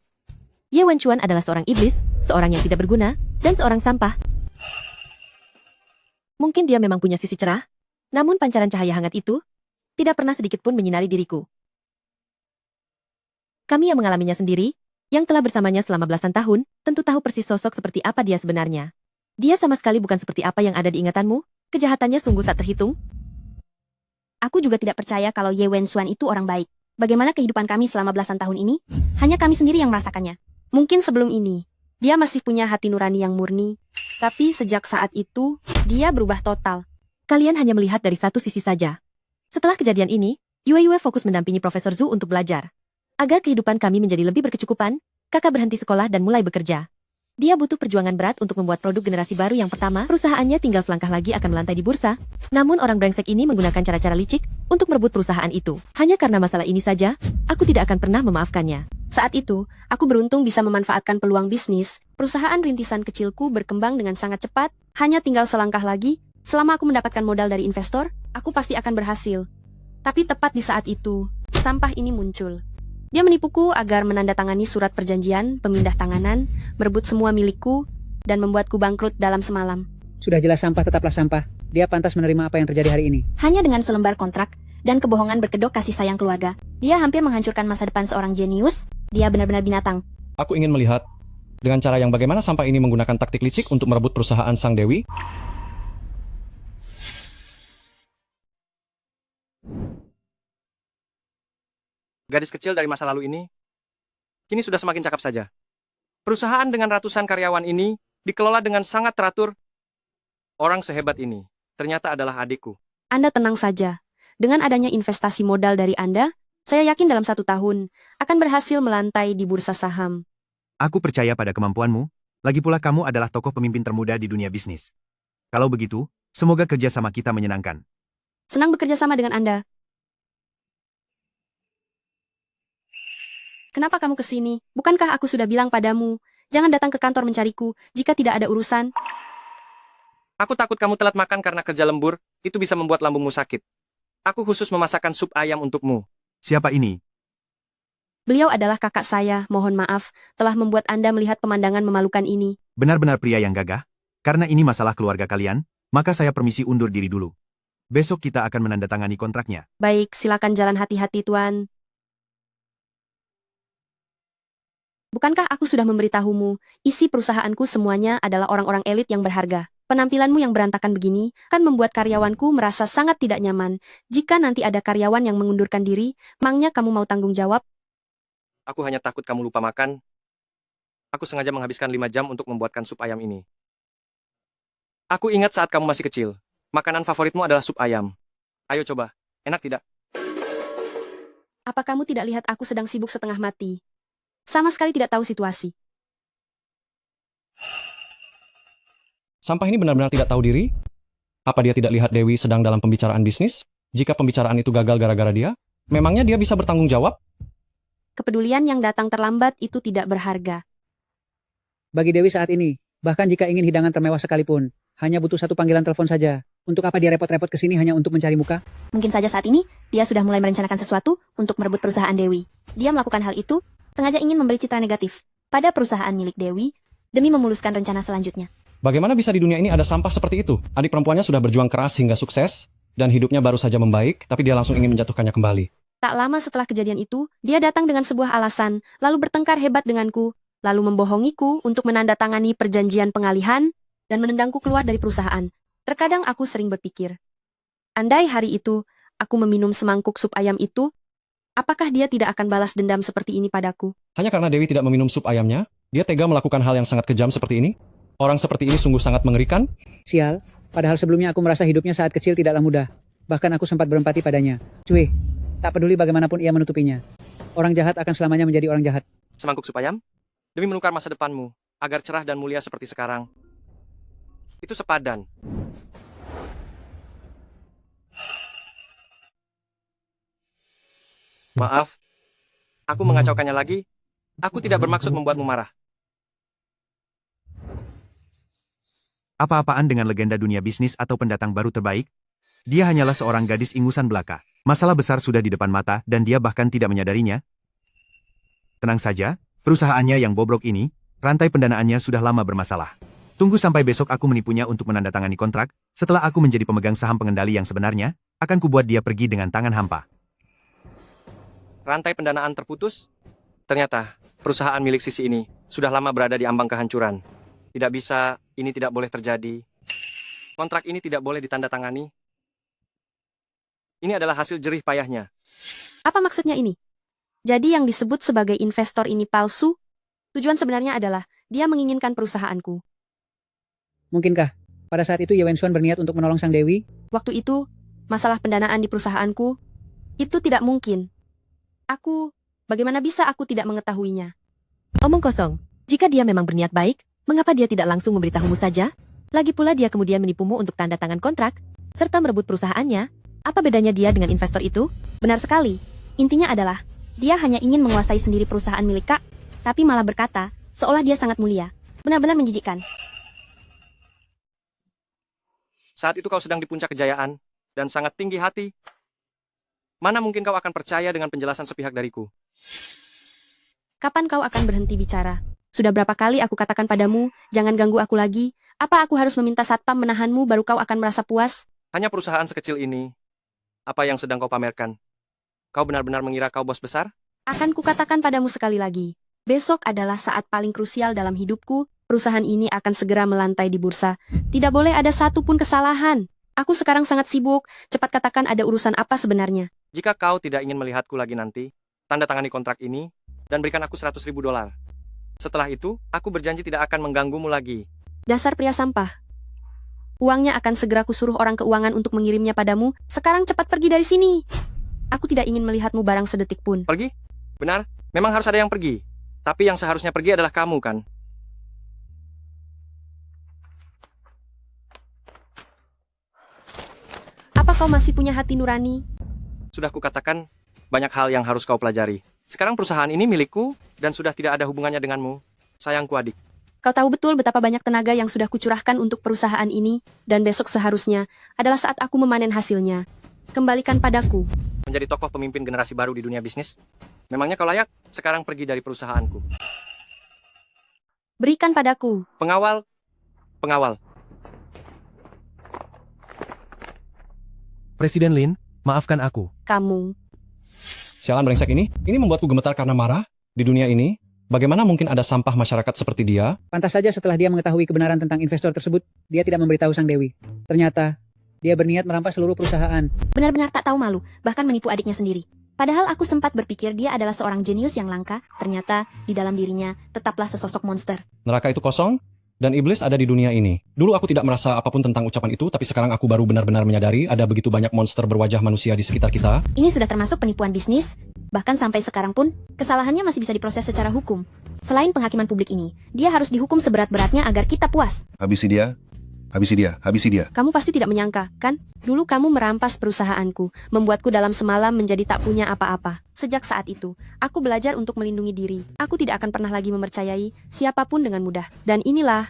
Ye Wenxuan adalah seorang iblis, seorang yang tidak berguna, dan seorang sampah. Mungkin dia memang punya sisi cerah, namun pancaran cahaya hangat itu tidak pernah sedikit pun menyinari diriku. Kami yang mengalaminya sendiri, yang telah bersamanya selama belasan tahun, tentu tahu persis sosok seperti apa dia sebenarnya. Dia sama sekali bukan seperti apa yang ada di ingatanmu, kejahatannya sungguh tak terhitung. Aku juga tidak percaya kalau Ye Wenxuan itu orang baik. Bagaimana kehidupan kami selama belasan tahun ini? Hanya kami sendiri yang merasakannya. Mungkin sebelum ini, dia masih punya hati nurani yang murni. Tapi sejak saat itu, dia berubah total. Kalian hanya melihat dari satu sisi saja. Setelah kejadian ini, Yue fokus mendampingi Profesor Zhu untuk belajar. Agar kehidupan kami menjadi lebih berkecukupan, kakak berhenti sekolah dan mulai bekerja. Dia butuh perjuangan berat untuk membuat produk generasi baru yang pertama, perusahaannya tinggal selangkah lagi akan melantai di bursa. Namun orang brengsek ini menggunakan cara-cara licik untuk merebut perusahaan itu. Hanya karena masalah ini saja, aku tidak akan pernah memaafkannya. Saat itu, aku beruntung bisa memanfaatkan peluang bisnis. Perusahaan rintisan kecilku berkembang dengan sangat cepat, hanya tinggal selangkah lagi. Selama aku mendapatkan modal dari investor, aku pasti akan berhasil. Tapi tepat di saat itu, sampah ini muncul. Dia menipuku agar menandatangani surat perjanjian, pemindah tanganan, merebut semua milikku, dan membuatku bangkrut dalam semalam. Sudah jelas sampah tetaplah sampah. Dia pantas menerima apa yang terjadi hari ini. Hanya dengan selembar kontrak dan kebohongan berkedok kasih sayang keluarga, dia hampir menghancurkan masa depan seorang jenius. Dia benar-benar binatang. Aku ingin melihat dengan cara yang bagaimana sampah ini menggunakan taktik licik untuk merebut perusahaan Sang Dewi. Gadis kecil dari masa lalu ini, kini sudah semakin cakap saja. Perusahaan dengan ratusan karyawan ini dikelola dengan sangat teratur. Orang sehebat ini ternyata adalah adikku. Anda tenang saja. Dengan adanya investasi modal dari Anda, saya yakin dalam 1 tahun akan berhasil melantai di bursa saham. Aku percaya pada kemampuanmu, lagi pula kamu adalah tokoh pemimpin termuda di dunia bisnis. Kalau begitu, semoga kerjasama kita menyenangkan. Senang bekerja sama dengan Anda. Kenapa kamu ke sini? Bukankah aku sudah bilang padamu, jangan datang ke kantor mencariku jika tidak ada urusan? Aku takut kamu telat makan karena kerja lembur, itu bisa membuat lambungmu sakit. Aku khusus memasakkan sup ayam untukmu. Siapa ini? Beliau adalah kakak saya, mohon maaf, telah membuat Anda melihat pemandangan memalukan ini. Benar-benar pria yang gagah? Karena ini masalah keluarga kalian, maka saya permisi undur diri dulu. Besok kita akan menandatangani kontraknya. Baik, silakan jalan hati-hati, Tuan. Bukankah aku sudah memberitahumu, isi perusahaanku semuanya adalah orang-orang elit yang berharga. Penampilanmu yang berantakan begini kan membuat karyawanku merasa sangat tidak nyaman. Jika nanti ada karyawan yang mengundurkan diri, mangnya kamu mau tanggung jawab? Aku hanya takut kamu lupa makan. Aku sengaja menghabiskan 5 jam untuk membuatkan sup ayam ini. Aku ingat saat kamu masih kecil, makanan favoritmu adalah sup ayam. Ayo coba, enak tidak? Apa kamu tidak lihat aku sedang sibuk setengah mati? Sama sekali tidak tahu situasi. Sampah ini benar-benar tidak tahu diri? Apa dia tidak lihat Dewi sedang dalam pembicaraan bisnis? Jika pembicaraan itu gagal gara-gara dia, memangnya dia bisa bertanggung jawab? Kepedulian yang datang terlambat itu tidak berharga. Bagi Dewi saat ini, bahkan jika ingin hidangan termewah sekalipun, hanya butuh satu panggilan telepon saja. Untuk apa dia repot-repot ke sini hanya untuk mencari muka? Mungkin saja saat ini, dia sudah mulai merencanakan sesuatu untuk merebut perusahaan Dewi. Dia melakukan hal itu, sengaja ingin memberi citra negatif pada perusahaan milik Dewi, demi memuluskan rencana selanjutnya. Bagaimana bisa di dunia ini ada sampah seperti itu? Adik perempuannya sudah berjuang keras hingga sukses, dan hidupnya baru saja membaik, tapi dia langsung ingin menjatuhkannya kembali. Tak lama setelah kejadian itu, dia datang dengan sebuah alasan, lalu bertengkar hebat denganku, lalu membohongiku untuk menandatangani perjanjian pengalihan, dan menendangku keluar dari perusahaan. Terkadang aku sering berpikir, andai hari itu, aku meminum semangkuk sup ayam itu, apakah dia tidak akan balas dendam seperti ini padaku? Hanya karena Dewi tidak meminum sup ayamnya, dia tega melakukan hal yang sangat kejam seperti ini? Orang seperti ini sungguh sangat mengerikan? Sial, padahal sebelumnya aku merasa hidupnya saat kecil tidaklah mudah. Bahkan aku sempat berempati padanya. Cuy, tak peduli bagaimanapun ia menutupinya. Orang jahat akan selamanya menjadi orang jahat. Semangkuk sup ayam? Demi menukar masa depanmu, agar cerah dan mulia seperti sekarang. Itu sepadan. Maaf, aku mengacaukannya lagi. Aku tidak bermaksud membuatmu marah. Apa-apaan dengan legenda dunia bisnis atau pendatang baru terbaik? Dia hanyalah seorang gadis ingusan belaka. Masalah besar sudah di depan mata dan dia bahkan tidak menyadarinya. Tenang saja, perusahaannya yang bobrok ini, rantai pendanaannya sudah lama bermasalah. Tunggu sampai besok aku menipunya untuk menandatangani kontrak, setelah aku menjadi pemegang saham pengendali yang sebenarnya, akan kubuat dia pergi dengan tangan hampa. Rantai pendanaan terputus? Ternyata, perusahaan milik Sisi ini sudah lama berada di ambang kehancuran. Tidak bisa, ini tidak boleh terjadi. Kontrak ini tidak boleh ditandatangani. Ini adalah hasil jerih payahnya. Apa maksudnya ini? Jadi yang disebut sebagai investor ini palsu? Tujuan sebenarnya adalah, dia menginginkan perusahaanku. Mungkinkah, pada saat itu Ye Wenxuan berniat untuk menolong Sang Dewi? Waktu itu, masalah pendanaan di perusahaanku, itu tidak mungkin. Bagaimana bisa aku tidak mengetahuinya? Omong kosong. Jika dia memang berniat baik, mengapa dia tidak langsung memberitahumu saja? Lagi pula dia kemudian menipumu untuk tanda tangan kontrak, serta merebut perusahaannya. Apa bedanya dia dengan investor itu? Benar sekali. Intinya adalah, dia hanya ingin menguasai sendiri perusahaan milik Kak, tapi malah berkata, seolah dia sangat mulia. Benar-benar menjijikkan. Saat itu kau sedang di puncak kejayaan, dan sangat tinggi hati. Mana mungkin kau akan percaya dengan penjelasan sepihak dariku? Kapan kau akan berhenti bicara? Sudah berapa kali aku katakan padamu, jangan ganggu aku lagi. Apa aku harus meminta satpam menahanmu baru kau akan merasa puas? Hanya perusahaan sekecil ini. Apa yang sedang kau pamerkan? Kau benar-benar mengira kau bos besar? Akan kukatakan padamu sekali lagi. Besok adalah saat paling krusial dalam hidupku. Perusahaan ini akan segera melantai di bursa. Tidak boleh ada satu pun kesalahan. Aku sekarang sangat sibuk. Cepat katakan ada urusan apa sebenarnya. Jika kau tidak ingin melihatku lagi nanti, tanda tangani kontrak ini, dan berikan aku $100.000. Setelah itu, aku berjanji tidak akan mengganggumu lagi. Dasar pria sampah. Uangnya akan segera kusuruh orang keuangan untuk mengirimnya padamu. Sekarang cepat pergi dari sini. Aku tidak ingin melihatmu barang sedetik pun. Pergi? Benar, memang harus ada yang pergi. Tapi yang seharusnya pergi adalah kamu, kan? Apa kau masih punya hati nurani? Sudah kukatakan, banyak hal yang harus kau pelajari. Sekarang perusahaan ini milikku, dan sudah tidak ada hubungannya denganmu. Sayangku adik. Kau tahu betul betapa banyak tenaga yang sudah kucurahkan untuk perusahaan ini, dan besok seharusnya adalah saat aku memanen hasilnya. Kembalikan padaku. Menjadi tokoh pemimpin generasi baru di dunia bisnis? Memangnya kau layak sekarang pergi dari perusahaanku? Berikan padaku. Pengawal. Presiden Lin, maafkan aku. Kamu. Sialan brengsek ini membuatku gemetar karena marah. Di dunia ini, bagaimana mungkin ada sampah masyarakat seperti dia? Pantas saja setelah dia mengetahui kebenaran tentang investor tersebut, dia tidak memberitahu Sang Dewi. Ternyata, dia berniat merampas seluruh perusahaan. Benar-benar tak tahu malu, bahkan menipu adiknya sendiri. Padahal aku sempat berpikir dia adalah seorang jenius yang langka, ternyata di dalam dirinya tetaplah sesosok monster. Neraka itu kosong, dan iblis ada di dunia ini. Dulu aku tidak merasa apapun tentang ucapan itu, tapi sekarang aku baru benar-benar menyadari ada begitu banyak monster berwajah manusia di sekitar kita. Ini sudah termasuk penipuan bisnis, bahkan sampai sekarang pun, kesalahannya masih bisa diproses secara hukum. Selain penghakiman publik ini, dia harus dihukum seberat-beratnya agar kita puas. Habisi dia. Kamu pasti tidak menyangka, kan? Dulu kamu merampas perusahaanku, membuatku dalam semalam menjadi tak punya apa-apa. Sejak saat itu, aku belajar untuk melindungi diri. Aku tidak akan pernah lagi mempercayai siapapun dengan mudah. Dan inilah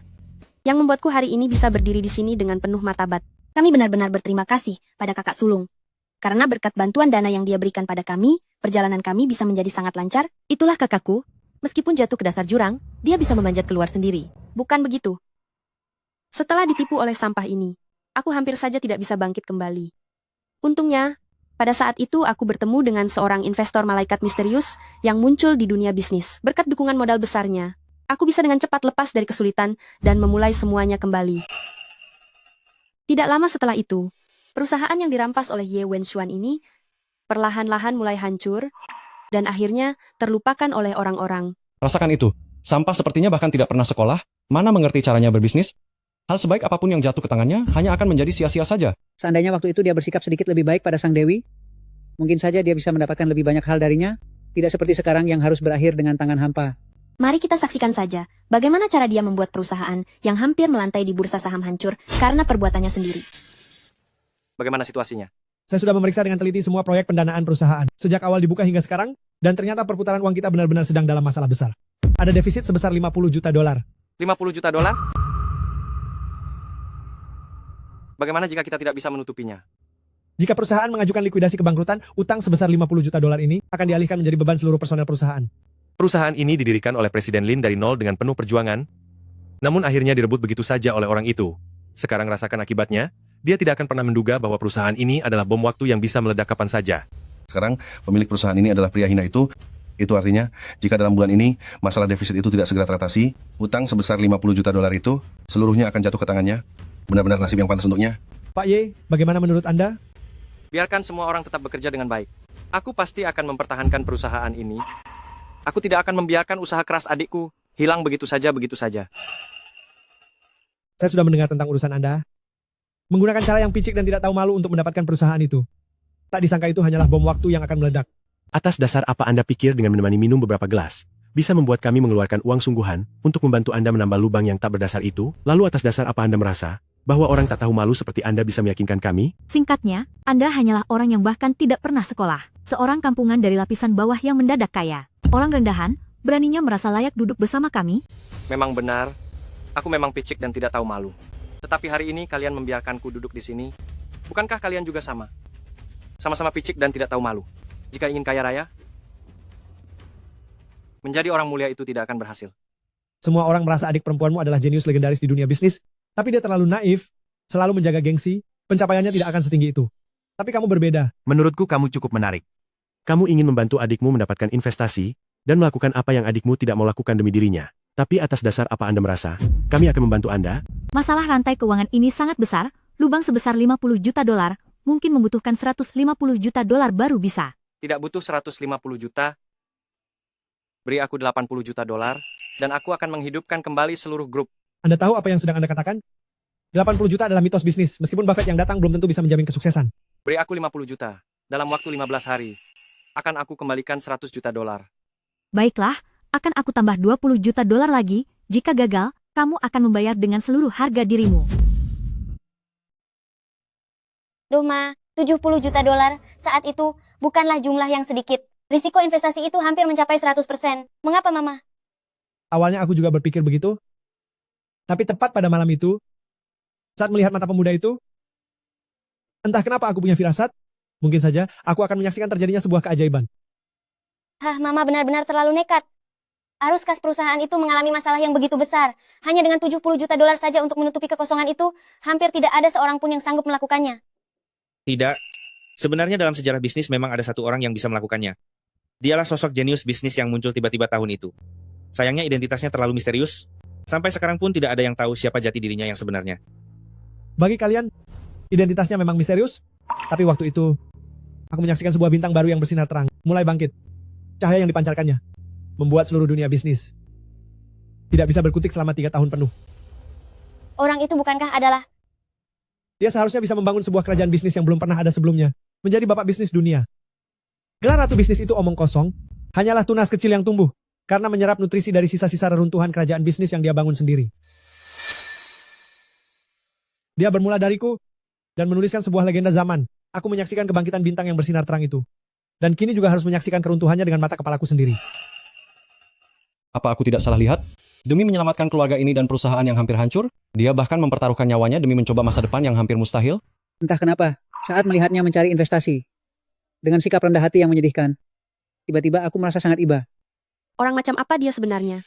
yang membuatku hari ini bisa berdiri di sini dengan penuh martabat. Kami benar-benar berterima kasih pada kakak sulung. Karena berkat bantuan dana yang dia berikan pada kami, perjalanan kami bisa menjadi sangat lancar. Itulah kakakku. Meskipun jatuh ke dasar jurang, dia bisa memanjat keluar sendiri. Bukan begitu. Setelah ditipu oleh sampah ini, aku hampir saja tidak bisa bangkit kembali. Untungnya, pada saat itu aku bertemu dengan seorang investor malaikat misterius yang muncul di dunia bisnis. Berkat dukungan modal besarnya, aku bisa dengan cepat lepas dari kesulitan dan memulai semuanya kembali. Tidak lama setelah itu, perusahaan yang dirampas oleh Ye Wenshuan ini perlahan-lahan mulai hancur dan akhirnya terlupakan oleh orang-orang. Rasakan itu. Sampah sepertinya bahkan tidak pernah sekolah, mana mengerti caranya berbisnis. Hal sebaik apapun yang jatuh ke tangannya hanya akan menjadi sia-sia saja. Seandainya waktu itu dia bersikap sedikit lebih baik pada Sang Dewi, mungkin saja dia bisa mendapatkan lebih banyak hal darinya, tidak seperti sekarang yang harus berakhir dengan tangan hampa. Mari kita saksikan saja bagaimana cara dia membuat perusahaan yang hampir melantai di bursa saham hancur karena perbuatannya sendiri. Bagaimana situasinya? Saya sudah memeriksa dengan teliti semua proyek pendanaan perusahaan. Sejak awal dibuka hingga sekarang, dan ternyata perputaran uang kita benar-benar sedang dalam masalah besar. Ada defisit sebesar 50 juta dolar. 50 juta dolar? Bagaimana jika kita tidak bisa menutupinya? Jika perusahaan mengajukan likuidasi kebangkrutan, utang sebesar 50 juta dolar ini akan dialihkan menjadi beban seluruh personel perusahaan. Perusahaan ini didirikan oleh Presiden Lin dari nol dengan penuh perjuangan, namun akhirnya direbut begitu saja oleh orang itu. Sekarang rasakan akibatnya, dia tidak akan pernah menduga bahwa perusahaan ini adalah bom waktu yang bisa meledak kapan saja. Sekarang, pemilik perusahaan ini adalah pria hina itu. Itu artinya, jika dalam bulan ini masalah defisit itu tidak segera teratasi, utang sebesar 50 juta dolar itu seluruhnya akan jatuh ke tangannya. Benar-benar nasib yang pantas untuknya. Pak Ye, bagaimana menurut Anda? Biarkan semua orang tetap bekerja dengan baik. Aku pasti akan mempertahankan perusahaan ini. Aku tidak akan membiarkan usaha keras adikku hilang begitu saja. Saya sudah mendengar tentang urusan Anda. Menggunakan cara yang picik dan tidak tahu malu untuk mendapatkan perusahaan itu. Tak disangka itu hanyalah bom waktu yang akan meledak. Atas dasar apa Anda pikir dengan menemani minum beberapa gelas, bisa membuat kami mengeluarkan uang sungguhan untuk membantu Anda menambah lubang yang tak berdasar itu? Lalu atas dasar apa Anda merasa bahwa orang tak tahu malu seperti Anda bisa meyakinkan kami? Singkatnya, Anda hanyalah orang yang bahkan tidak pernah sekolah. Seorang kampungan dari lapisan bawah yang mendadak kaya. Orang rendahan, beraninya merasa layak duduk bersama kami? Memang benar, aku memang picik dan tidak tahu malu. Tetapi hari ini kalian membiarkanku duduk di sini. Bukankah kalian juga sama? Sama-sama picik dan tidak tahu malu. Jika ingin kaya raya, menjadi orang mulia itu tidak akan berhasil. Semua orang merasa adik perempuanmu adalah jenius legendaris di dunia bisnis, tapi dia terlalu naif, selalu menjaga gengsi, pencapaiannya tidak akan setinggi itu. Tapi kamu berbeda. Menurutku kamu cukup menarik. Kamu ingin membantu adikmu mendapatkan investasi, dan melakukan apa yang adikmu tidak mau lakukan demi dirinya. Tapi atas dasar apa Anda merasa, kami akan membantu Anda? Masalah rantai keuangan ini sangat besar, lubang sebesar 50 juta dolar, mungkin membutuhkan 150 juta dolar baru bisa. Tidak butuh 150 juta. Beri aku 80 juta dolar, dan aku akan menghidupkan kembali seluruh grup. Anda tahu apa yang sedang Anda katakan? 80 juta adalah mitos bisnis, meskipun Buffett yang datang belum tentu bisa menjamin kesuksesan. Beri aku 50 juta. Dalam waktu 15 hari, akan aku kembalikan 100 juta dolar. Baiklah, akan aku tambah 20 juta dolar lagi. Jika gagal, kamu akan membayar dengan seluruh harga dirimu. Duh Ma, 70 juta dolar saat itu bukanlah jumlah yang sedikit. Risiko investasi itu hampir mencapai 100%. Mengapa Mama? Awalnya aku juga berpikir begitu, Tapi tepat pada malam itu, saat melihat mata pemuda itu, entah kenapa aku punya firasat, mungkin saja aku akan menyaksikan terjadinya sebuah keajaiban. Hah, Mama benar-benar terlalu nekat. Arus kas perusahaan itu mengalami masalah yang begitu besar. Hanya dengan 70 juta dolar saja untuk menutupi kekosongan itu, hampir tidak ada seorang pun yang sanggup melakukannya. Tidak. Sebenarnya dalam sejarah bisnis memang ada satu orang yang bisa melakukannya. Dialah sosok jenius bisnis yang muncul tiba-tiba tahun itu. Sayangnya identitasnya terlalu misterius. Sampai sekarang pun tidak ada yang tahu siapa jati dirinya yang sebenarnya. Bagi kalian, identitasnya memang misterius, tapi waktu itu, aku menyaksikan sebuah bintang baru yang bersinar terang, mulai bangkit. Cahaya yang dipancarkannya, membuat seluruh dunia bisnis tidak bisa berkutik selama 3 tahun penuh. Orang itu bukankah adalah... Dia seharusnya bisa membangun sebuah kerajaan bisnis yang belum pernah ada sebelumnya, menjadi bapak bisnis dunia. Gelar ratu bisnis itu omong kosong, hanyalah tunas kecil yang tumbuh, karena menyerap nutrisi dari sisa-sisa reruntuhan kerajaan bisnis yang dia bangun sendiri. Dia bermula dariku, dan menuliskan sebuah legenda zaman. Aku menyaksikan kebangkitan bintang yang bersinar terang itu. Dan kini juga harus menyaksikan keruntuhannya dengan mata kepalaku sendiri. Apa aku tidak salah lihat? Demi menyelamatkan keluarga ini dan perusahaan yang hampir hancur, dia bahkan mempertaruhkan nyawanya demi mencoba masa depan yang hampir mustahil. Entah kenapa, saat melihatnya mencari investasi, dengan sikap rendah hati yang menyedihkan, tiba-tiba aku merasa sangat iba. Orang macam apa dia sebenarnya?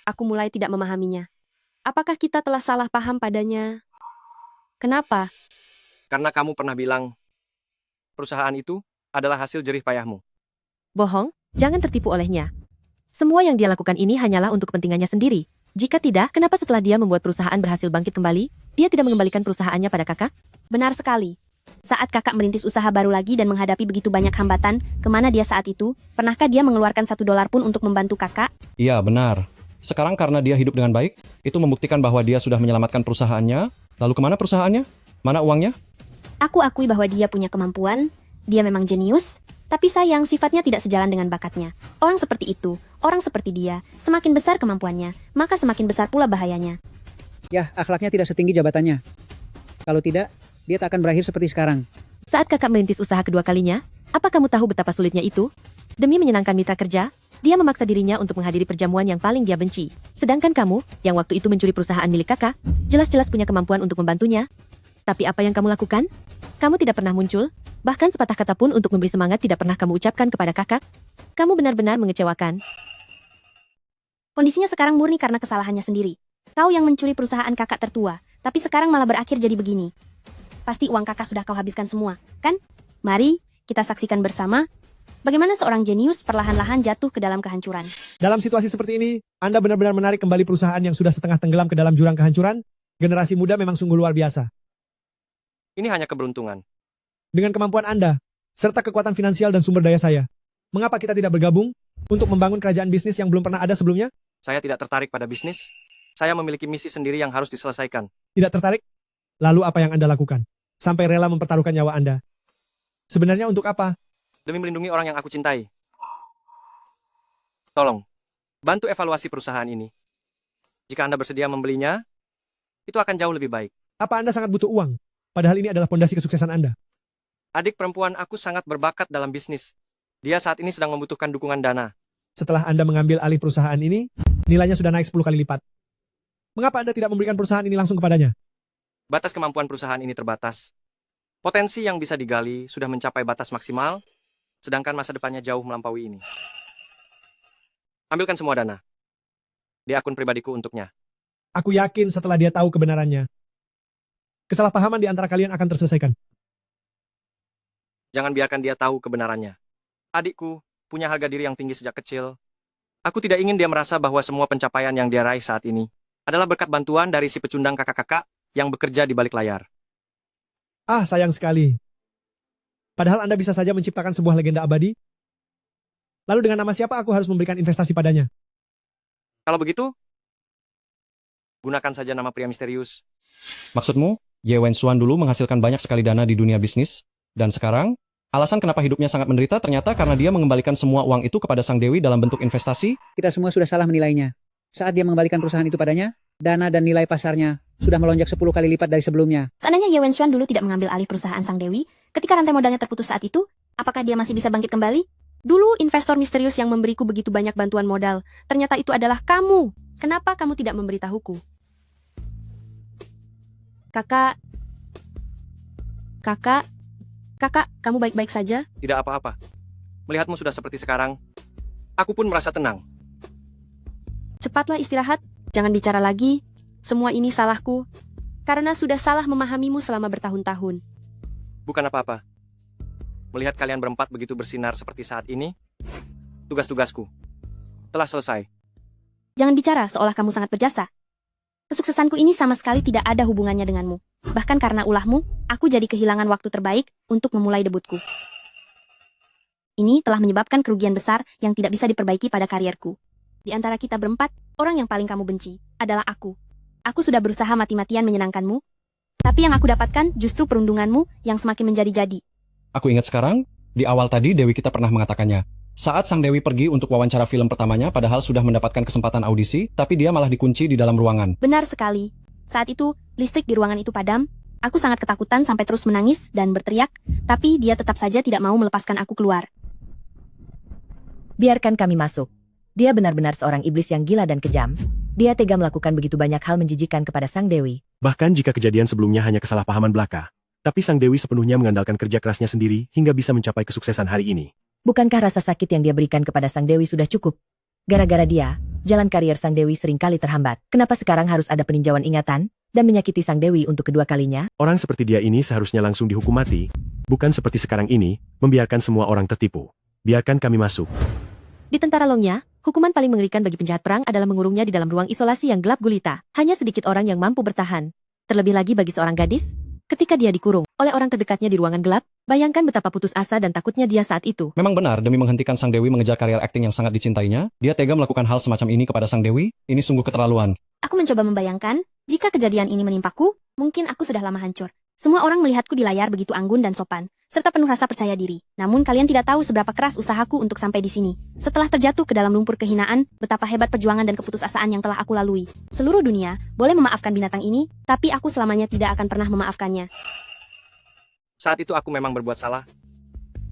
Aku mulai tidak memahaminya. Apakah kita telah salah paham padanya? Kenapa? Karena kamu pernah bilang, perusahaan itu adalah hasil jerih payahmu. Bohong, jangan tertipu olehnya. Semua yang dia lakukan ini hanyalah untuk kepentingannya sendiri. Jika tidak, kenapa setelah dia membuat perusahaan berhasil bangkit kembali, dia tidak mengembalikan perusahaannya pada kakak? Benar sekali. Saat kakak merintis usaha baru lagi dan menghadapi begitu banyak hambatan, kemana dia saat itu? Pernahkah dia mengeluarkan $1 pun untuk membantu kakak? Iya, benar. Sekarang karena dia hidup dengan baik, itu membuktikan bahwa dia sudah menyelamatkan perusahaannya. Lalu kemana perusahaannya? Mana uangnya? Aku akui bahwa dia punya kemampuan, dia memang jenius, tapi sayang sifatnya tidak sejalan dengan bakatnya. Orang seperti itu, orang seperti dia, semakin besar kemampuannya, maka semakin besar pula bahayanya. Yah, akhlaknya tidak setinggi jabatannya. Kalau tidak, dia tak akan berakhir seperti sekarang. Saat kakak merintis usaha kedua kalinya, apa kamu tahu betapa sulitnya itu? Demi menyenangkan mitra kerja, dia memaksa dirinya untuk menghadiri perjamuan yang paling dia benci. Sedangkan kamu, yang waktu itu mencuri perusahaan milik kakak, jelas-jelas punya kemampuan untuk membantunya. Tapi apa yang kamu lakukan? Kamu tidak pernah muncul, bahkan sepatah kata pun untuk memberi semangat tidak pernah kamu ucapkan kepada kakak. Kamu benar-benar mengecewakan. Kondisinya sekarang murni karena kesalahannya sendiri. Kau yang mencuri perusahaan kakak tertua, tapi sekarang malah berakhir jadi begini. Pasti uang kakak sudah kau habiskan semua, kan? Mari, kita saksikan bersama bagaimana seorang jenius perlahan-lahan jatuh ke dalam kehancuran. Dalam situasi seperti ini, Anda benar-benar menarik kembali perusahaan yang sudah setengah tenggelam ke dalam jurang kehancuran. Generasi muda memang sungguh luar biasa. Ini hanya keberuntungan. Dengan kemampuan Anda, serta kekuatan finansial dan sumber daya saya, mengapa kita tidak bergabung untuk membangun kerajaan bisnis yang belum pernah ada sebelumnya? Saya tidak tertarik pada bisnis. Saya memiliki misi sendiri yang harus diselesaikan. Tidak tertarik? Lalu apa yang Anda lakukan? Sampai rela mempertaruhkan nyawa Anda. Sebenarnya untuk apa? Demi melindungi orang yang aku cintai. Tolong, bantu evaluasi perusahaan ini. Jika Anda bersedia membelinya, itu akan jauh lebih baik. Apa Anda sangat butuh uang? Padahal ini adalah pondasi kesuksesan Anda. Adik perempuan aku sangat berbakat dalam bisnis. Dia saat ini sedang membutuhkan dukungan dana. Setelah Anda mengambil alih perusahaan ini, nilainya sudah naik 10 kali lipat. Mengapa Anda tidak memberikan perusahaan ini langsung kepadanya? Batas kemampuan perusahaan ini terbatas. Potensi yang bisa digali sudah mencapai batas maksimal, sedangkan masa depannya jauh melampaui ini. Ambilkan semua dana. Di akun pribadiku untuknya. Aku yakin setelah dia tahu kebenarannya, kesalahpahaman di antara kalian akan terselesaikan. Jangan biarkan dia tahu kebenarannya. Adikku punya harga diri yang tinggi sejak kecil. Aku tidak ingin dia merasa bahwa semua pencapaian yang dia raih saat ini adalah berkat bantuan dari si pecundang kakak-kakak yang bekerja di balik layar. Ah, sayang sekali. Padahal Anda bisa saja menciptakan sebuah legenda abadi. Lalu dengan nama siapa aku harus memberikan investasi padanya? Kalau begitu, gunakan saja nama pria misterius. Maksudmu, Ye Wenxuan dulu menghasilkan banyak sekali dana di dunia bisnis, dan sekarang, alasan kenapa hidupnya sangat menderita ternyata karena dia mengembalikan semua uang itu kepada sang dewi dalam bentuk investasi? Kita semua sudah salah menilainya. Saat dia mengembalikan perusahaan itu padanya, dana dan nilai pasarnya sudah melonjak 10 kali lipat dari sebelumnya. Seandainya Ye Wenxuan dulu tidak mengambil alih perusahaan sang dewi, ketika rantai modalnya terputus saat itu, apakah dia masih bisa bangkit kembali? Dulu investor misterius yang memberiku begitu banyak bantuan modal, ternyata itu adalah kamu. Kenapa kamu tidak memberitahuku? Kakak, kakak, kamu baik-baik saja? Tidak apa-apa. Melihatmu sudah seperti sekarang, aku pun merasa tenang. Cepatlah istirahat, jangan bicara lagi. Semua ini salahku, karena sudah salah memahamimu selama bertahun-tahun. Bukan apa-apa. Melihat kalian berempat begitu bersinar seperti saat ini, tugas-tugasku telah selesai. Jangan bicara seolah kamu sangat berjasa. Kesuksesanku ini sama sekali tidak ada hubungannya denganmu. Bahkan karena ulahmu, aku jadi kehilangan waktu terbaik untuk memulai debutku. Ini telah menyebabkan kerugian besar yang tidak bisa diperbaiki pada karierku. Di antara kita berempat, orang yang paling kamu benci adalah aku. Aku sudah berusaha mati-matian menyenangkanmu, tapi yang aku dapatkan justru perundunganmu yang semakin menjadi-jadi. Aku ingat sekarang, di awal tadi Dewi kita pernah mengatakannya. Saat sang Dewi pergi untuk wawancara film pertamanya padahal sudah mendapatkan kesempatan audisi, tapi dia malah dikunci di dalam ruangan. Benar sekali. Saat itu, listrik di ruangan itu padam. Aku sangat ketakutan sampai terus menangis dan berteriak, tapi dia tetap saja tidak mau melepaskan aku keluar. Biarkan kami masuk. Dia benar-benar seorang iblis yang gila dan kejam. Dia tega melakukan begitu banyak hal menjijikan kepada sang Dewi. Bahkan jika kejadian sebelumnya hanya kesalahpahaman belaka, tapi sang Dewi sepenuhnya mengandalkan kerja kerasnya sendiri hingga bisa mencapai kesuksesan hari ini. Bukankah rasa sakit yang dia berikan kepada sang Dewi sudah cukup? Gara-gara dia, jalan karier sang Dewi seringkali terhambat. Kenapa sekarang harus ada peninjauan ingatan dan menyakiti sang Dewi untuk kedua kalinya? Orang seperti dia ini seharusnya langsung dihukum mati, bukan seperti sekarang ini, membiarkan semua orang tertipu. Biarkan kami masuk. Di tentara Longnya, hukuman paling mengerikan bagi penjahat perang adalah mengurungnya di dalam ruang isolasi yang gelap gulita. Hanya sedikit orang yang mampu bertahan. Terlebih lagi bagi seorang gadis, ketika dia dikurung oleh orang terdekatnya di ruangan gelap, bayangkan betapa putus asa dan takutnya dia saat itu. Memang benar, demi menghentikan sang Dewi mengejar karier akting yang sangat dicintainya, dia tega melakukan hal semacam ini kepada sang Dewi. Ini sungguh keterlaluan. Aku mencoba membayangkan, jika kejadian ini menimpaku, mungkin aku sudah lama hancur. Semua orang melihatku di layar begitu anggun dan sopan, serta penuh rasa percaya diri. Namun kalian tidak tahu seberapa keras usahaku untuk sampai di sini. Setelah terjatuh ke dalam lumpur kehinaan, betapa hebat perjuangan dan keputusasaan yang telah aku lalui. Seluruh dunia boleh memaafkan binatang ini, tapi aku selamanya tidak akan pernah memaafkannya. Saat itu aku memang berbuat salah.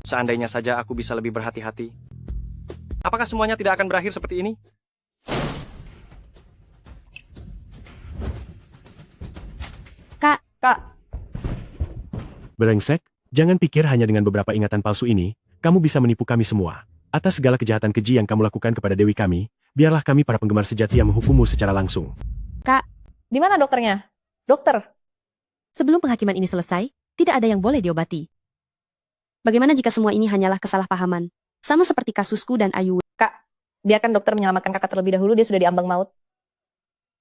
Seandainya saja aku bisa lebih berhati-hati. Apakah semuanya tidak akan berakhir seperti ini? Kak. Brengsek, jangan pikir hanya dengan beberapa ingatan palsu ini, kamu bisa menipu kami semua. Atas segala kejahatan keji yang kamu lakukan kepada Dewi kami, biarlah kami para penggemar sejati yang menghukummu secara langsung. Kak, di mana dokternya? Dokter. Sebelum penghakiman ini selesai, tidak ada yang boleh diobati. Bagaimana jika semua ini hanyalah kesalahpahaman? Sama seperti kasusku dan Ayu. Kak, biarkan dokter menyelamatkan kakak terlebih dahulu, dia sudah diambang maut.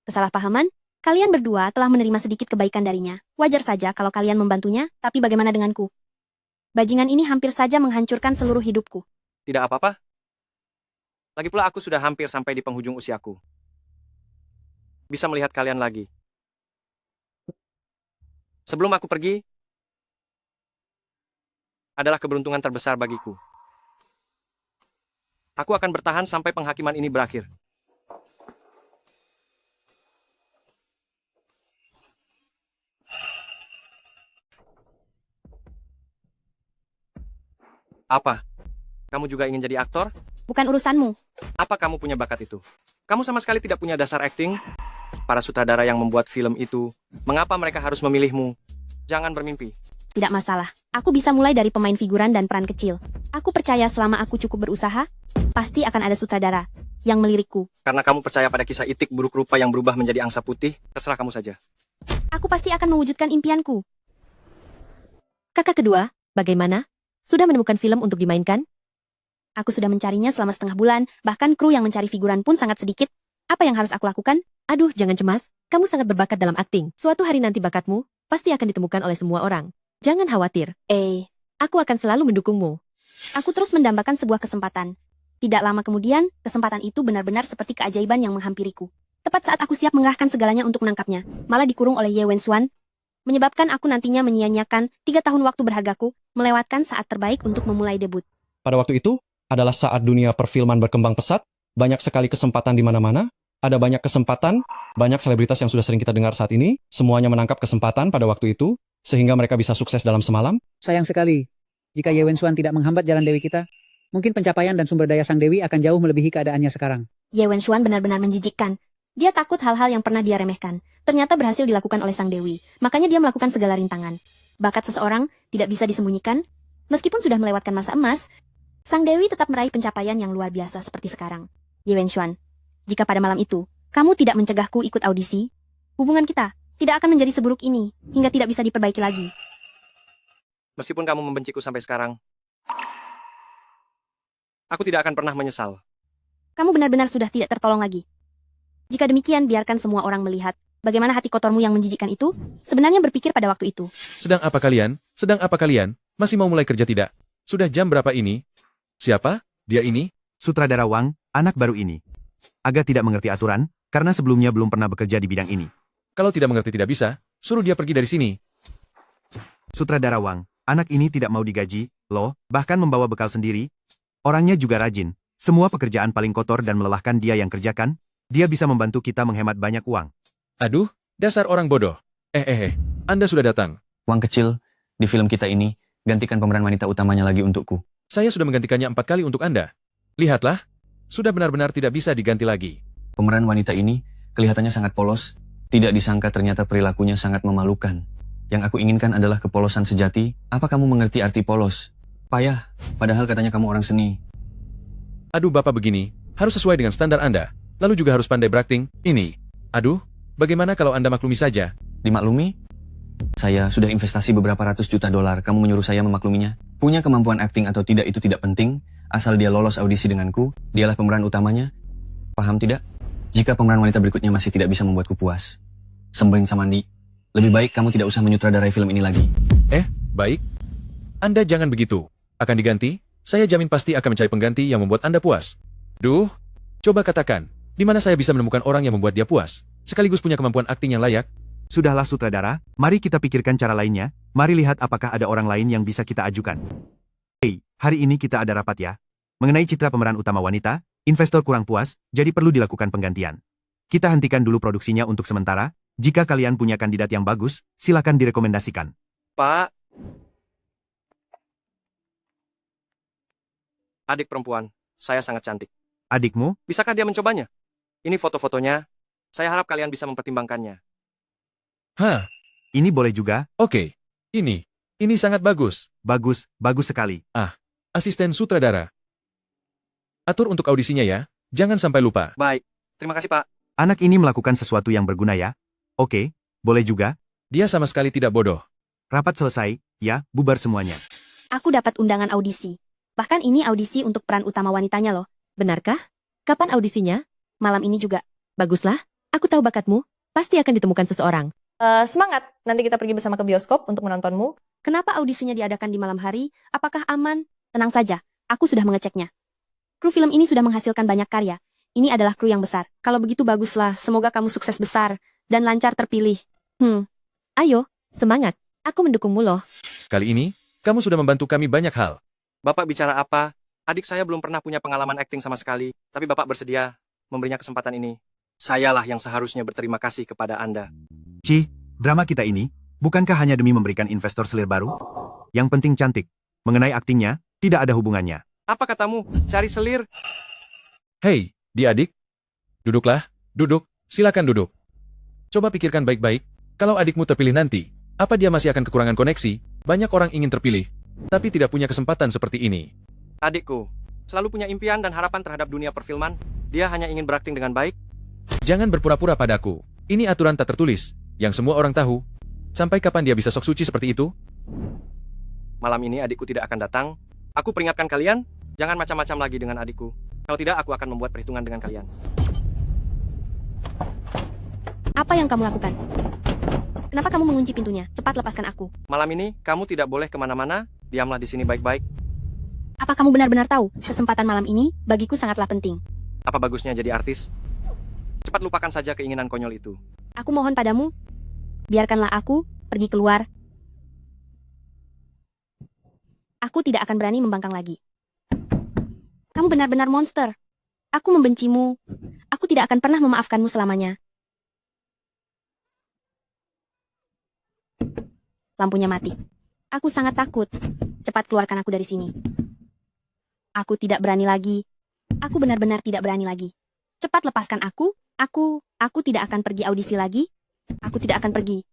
Kesalahpahaman? Kalian berdua telah menerima sedikit kebaikan darinya. Wajar saja kalau kalian membantunya, tapi bagaimana denganku? Bajingan ini hampir saja menghancurkan seluruh hidupku. Tidak apa-apa. Lagi pula aku sudah hampir sampai di penghujung usiaku. Bisa melihat kalian lagi. Sebelum aku pergi, adalah keberuntungan terbesar bagiku. Aku akan bertahan sampai penghakiman ini berakhir. Apa? Kamu juga ingin jadi aktor? Bukan urusanmu. Apa kamu punya bakat itu? Kamu sama sekali tidak punya dasar akting? Para sutradara yang membuat film itu, mengapa mereka harus memilihmu? Jangan bermimpi. Tidak masalah. Aku bisa mulai dari pemain figuran dan peran kecil. Aku percaya selama aku cukup berusaha, pasti akan ada sutradara yang melirikku. Karena kamu percaya pada kisah itik buruk rupa yang berubah menjadi angsa putih, terserah kamu saja. Aku pasti akan mewujudkan impianku. Kakak kedua, bagaimana? Sudah menemukan film untuk dimainkan? Aku sudah mencarinya selama setengah bulan, bahkan kru yang mencari figuran pun sangat sedikit. Apa yang harus aku lakukan? Aduh, jangan cemas. Kamu sangat berbakat dalam akting. Suatu hari nanti bakatmu pasti akan ditemukan oleh semua orang. Jangan khawatir. Aku akan selalu mendukungmu. Aku terus mendambakan sebuah kesempatan. Tidak lama kemudian, kesempatan itu benar-benar seperti keajaiban yang menghampiriku. Tepat saat aku siap mengerahkan segalanya untuk menangkapnya, malah dikurung oleh Ye Wenxuan, menyebabkan aku nantinya menyia-nyiakan 3 tahun waktu berhargaku, melewatkan saat terbaik untuk memulai debut. Pada waktu itu, adalah saat dunia perfilman berkembang pesat, banyak sekali kesempatan di mana-mana, ada banyak kesempatan, banyak selebritas yang sudah sering kita dengar saat ini, semuanya menangkap kesempatan pada waktu itu, sehingga mereka bisa sukses dalam semalam. Sayang sekali, jika Ye Wenxuan tidak menghambat jalan Dewi kita, mungkin pencapaian dan sumber daya sang Dewi akan jauh melebihi keadaannya sekarang. Ye Wenxuan benar-benar menjijikkan. Dia takut hal-hal yang pernah dia remehkan, ternyata berhasil dilakukan oleh Sang Dewi. Makanya dia melakukan segala rintangan. Bakat seseorang tidak bisa disembunyikan. Meskipun sudah melewatkan masa emas, Sang Dewi tetap meraih pencapaian yang luar biasa seperti sekarang. Ye Wenshuan, jika pada malam itu, kamu tidak mencegahku ikut audisi, hubungan kita tidak akan menjadi seburuk ini, hingga tidak bisa diperbaiki lagi. Meskipun kamu membenciku sampai sekarang, aku tidak akan pernah menyesal. Kamu benar-benar sudah tidak tertolong lagi. Jika demikian, biarkan semua orang melihat bagaimana hati kotormu yang menjijikkan itu sebenarnya berpikir pada waktu itu. Sedang apa kalian? Sedang apa kalian? Masih mau mulai kerja tidak? Sudah jam berapa ini? Siapa? Dia ini? Sutradara Wang, anak baru ini. Agak tidak mengerti aturan, karena sebelumnya belum pernah bekerja di bidang ini. Kalau tidak mengerti tidak bisa, suruh dia pergi dari sini. Sutradara Wang, anak ini tidak mau digaji, loh, bahkan membawa bekal sendiri. Orangnya juga rajin. Semua pekerjaan paling kotor dan melelahkan dia yang kerjakan. Dia bisa membantu kita menghemat banyak uang. Aduh, dasar orang bodoh. Anda sudah datang. Wang kecil, di film kita ini, gantikan pemeran wanita utamanya lagi untukku. Saya sudah menggantikannya 4 kali untuk Anda. Lihatlah, sudah benar-benar tidak bisa diganti lagi. Pemeran wanita ini kelihatannya sangat polos. Tidak disangka ternyata perilakunya sangat memalukan. Yang aku inginkan adalah kepolosan sejati. Apa kamu mengerti arti polos? Payah, padahal katanya kamu orang seni. Aduh Bapak begini, harus sesuai dengan standar Anda. Lalu juga harus pandai berakting. Ini. Aduh, bagaimana kalau Anda maklumi saja? Dimaklumi? Saya sudah investasi beberapa ratus juta dolar. Kamu menyuruh saya memakluminya? Punya kemampuan akting atau tidak itu tidak penting. Asal dia lolos audisi denganku, dialah pemeran utamanya. Paham tidak? Jika pemeran wanita berikutnya masih tidak bisa membuatku puas. Sembrin Samandi, lebih baik kamu tidak usah menyutradarai film ini lagi. Baik. Anda jangan begitu. Akan diganti? Saya jamin pasti akan mencari pengganti yang membuat Anda puas. Duh, coba katakan, di mana saya bisa menemukan orang yang membuat dia puas, sekaligus punya kemampuan akting yang layak? Sudahlah sutradara, mari kita pikirkan cara lainnya. Mari lihat apakah ada orang lain yang bisa kita ajukan. Hei, hari ini kita ada rapat ya. Mengenai citra pemeran utama wanita, investor kurang puas, jadi perlu dilakukan penggantian. Kita hentikan dulu produksinya untuk sementara. Jika kalian punya kandidat yang bagus, silakan direkomendasikan. Pak. Adik perempuan, saya sangat cantik. Adikmu? Bisakah dia mencobanya? Ini foto-fotonya. Saya harap kalian bisa mempertimbangkannya. Hah? Ini boleh juga? Oke. Ini sangat bagus. Bagus sekali. Asisten sutradara. Atur untuk audisinya ya, jangan sampai lupa. Baik, terima kasih Pak. Anak ini melakukan sesuatu yang berguna ya? Oke, boleh juga. Dia sama sekali tidak bodoh. Rapat selesai, ya, bubar semuanya. Aku dapat undangan audisi. Bahkan ini audisi untuk peran utama wanitanya loh. Benarkah? Kapan audisinya? Malam ini juga. Baguslah, aku tahu bakatmu. Pasti akan ditemukan seseorang. Semangat, nanti kita pergi bersama ke bioskop untuk menontonmu. Kenapa audisinya diadakan di malam hari? Apakah aman? Tenang saja, aku sudah mengeceknya. Kru film ini sudah menghasilkan banyak karya. Ini adalah kru yang besar. Kalau begitu baguslah, semoga kamu sukses besar dan lancar terpilih. Ayo, semangat. Aku mendukungmu loh. Kali ini, kamu sudah membantu kami banyak hal. Bapak bicara apa? Adik saya belum pernah punya pengalaman akting sama sekali, tapi Bapak bersedia memberinya kesempatan ini. Sayalah yang seharusnya berterima kasih kepada Anda. Drama kita ini, bukankah hanya demi memberikan investor selir baru? Yang penting cantik. Mengenai aktingnya, tidak ada hubungannya. Apa katamu? Cari selir? Hei, adik. Duduklah, silakan duduk. Coba pikirkan baik-baik, kalau adikmu terpilih nanti, apa dia masih akan kekurangan koneksi? Banyak orang ingin terpilih, tapi tidak punya kesempatan seperti ini. Adikku, selalu punya impian dan harapan terhadap dunia perfilman. Dia hanya ingin berakting dengan baik. Jangan berpura-pura padaku. Ini aturan tak tertulis, yang semua orang tahu. Sampai kapan dia bisa sok suci seperti itu? Malam ini adikku tidak akan datang. Aku peringatkan kalian, jangan macam-macam lagi dengan adikku. Kalau tidak, aku akan membuat perhitungan dengan kalian. Apa yang kamu lakukan? Kenapa kamu mengunci pintunya? Cepat lepaskan aku. Malam ini, kamu tidak boleh kemana-mana. Diamlah di sini baik-baik. Apa kamu benar-benar tahu, kesempatan malam ini bagiku sangatlah penting. Apa bagusnya jadi artis? Cepat lupakan saja keinginan konyol itu. Aku mohon padamu, biarkanlah aku pergi keluar. Aku tidak akan berani membangkang lagi. Kamu benar-benar monster. Aku membencimu. Aku tidak akan pernah memaafkanmu selamanya. Lampunya mati. Aku sangat takut. Cepat keluarkan aku dari sini. Aku tidak berani lagi. Aku benar-benar tidak berani lagi. Cepat lepaskan aku. Aku tidak akan pergi audisi lagi. Aku tidak akan pergi.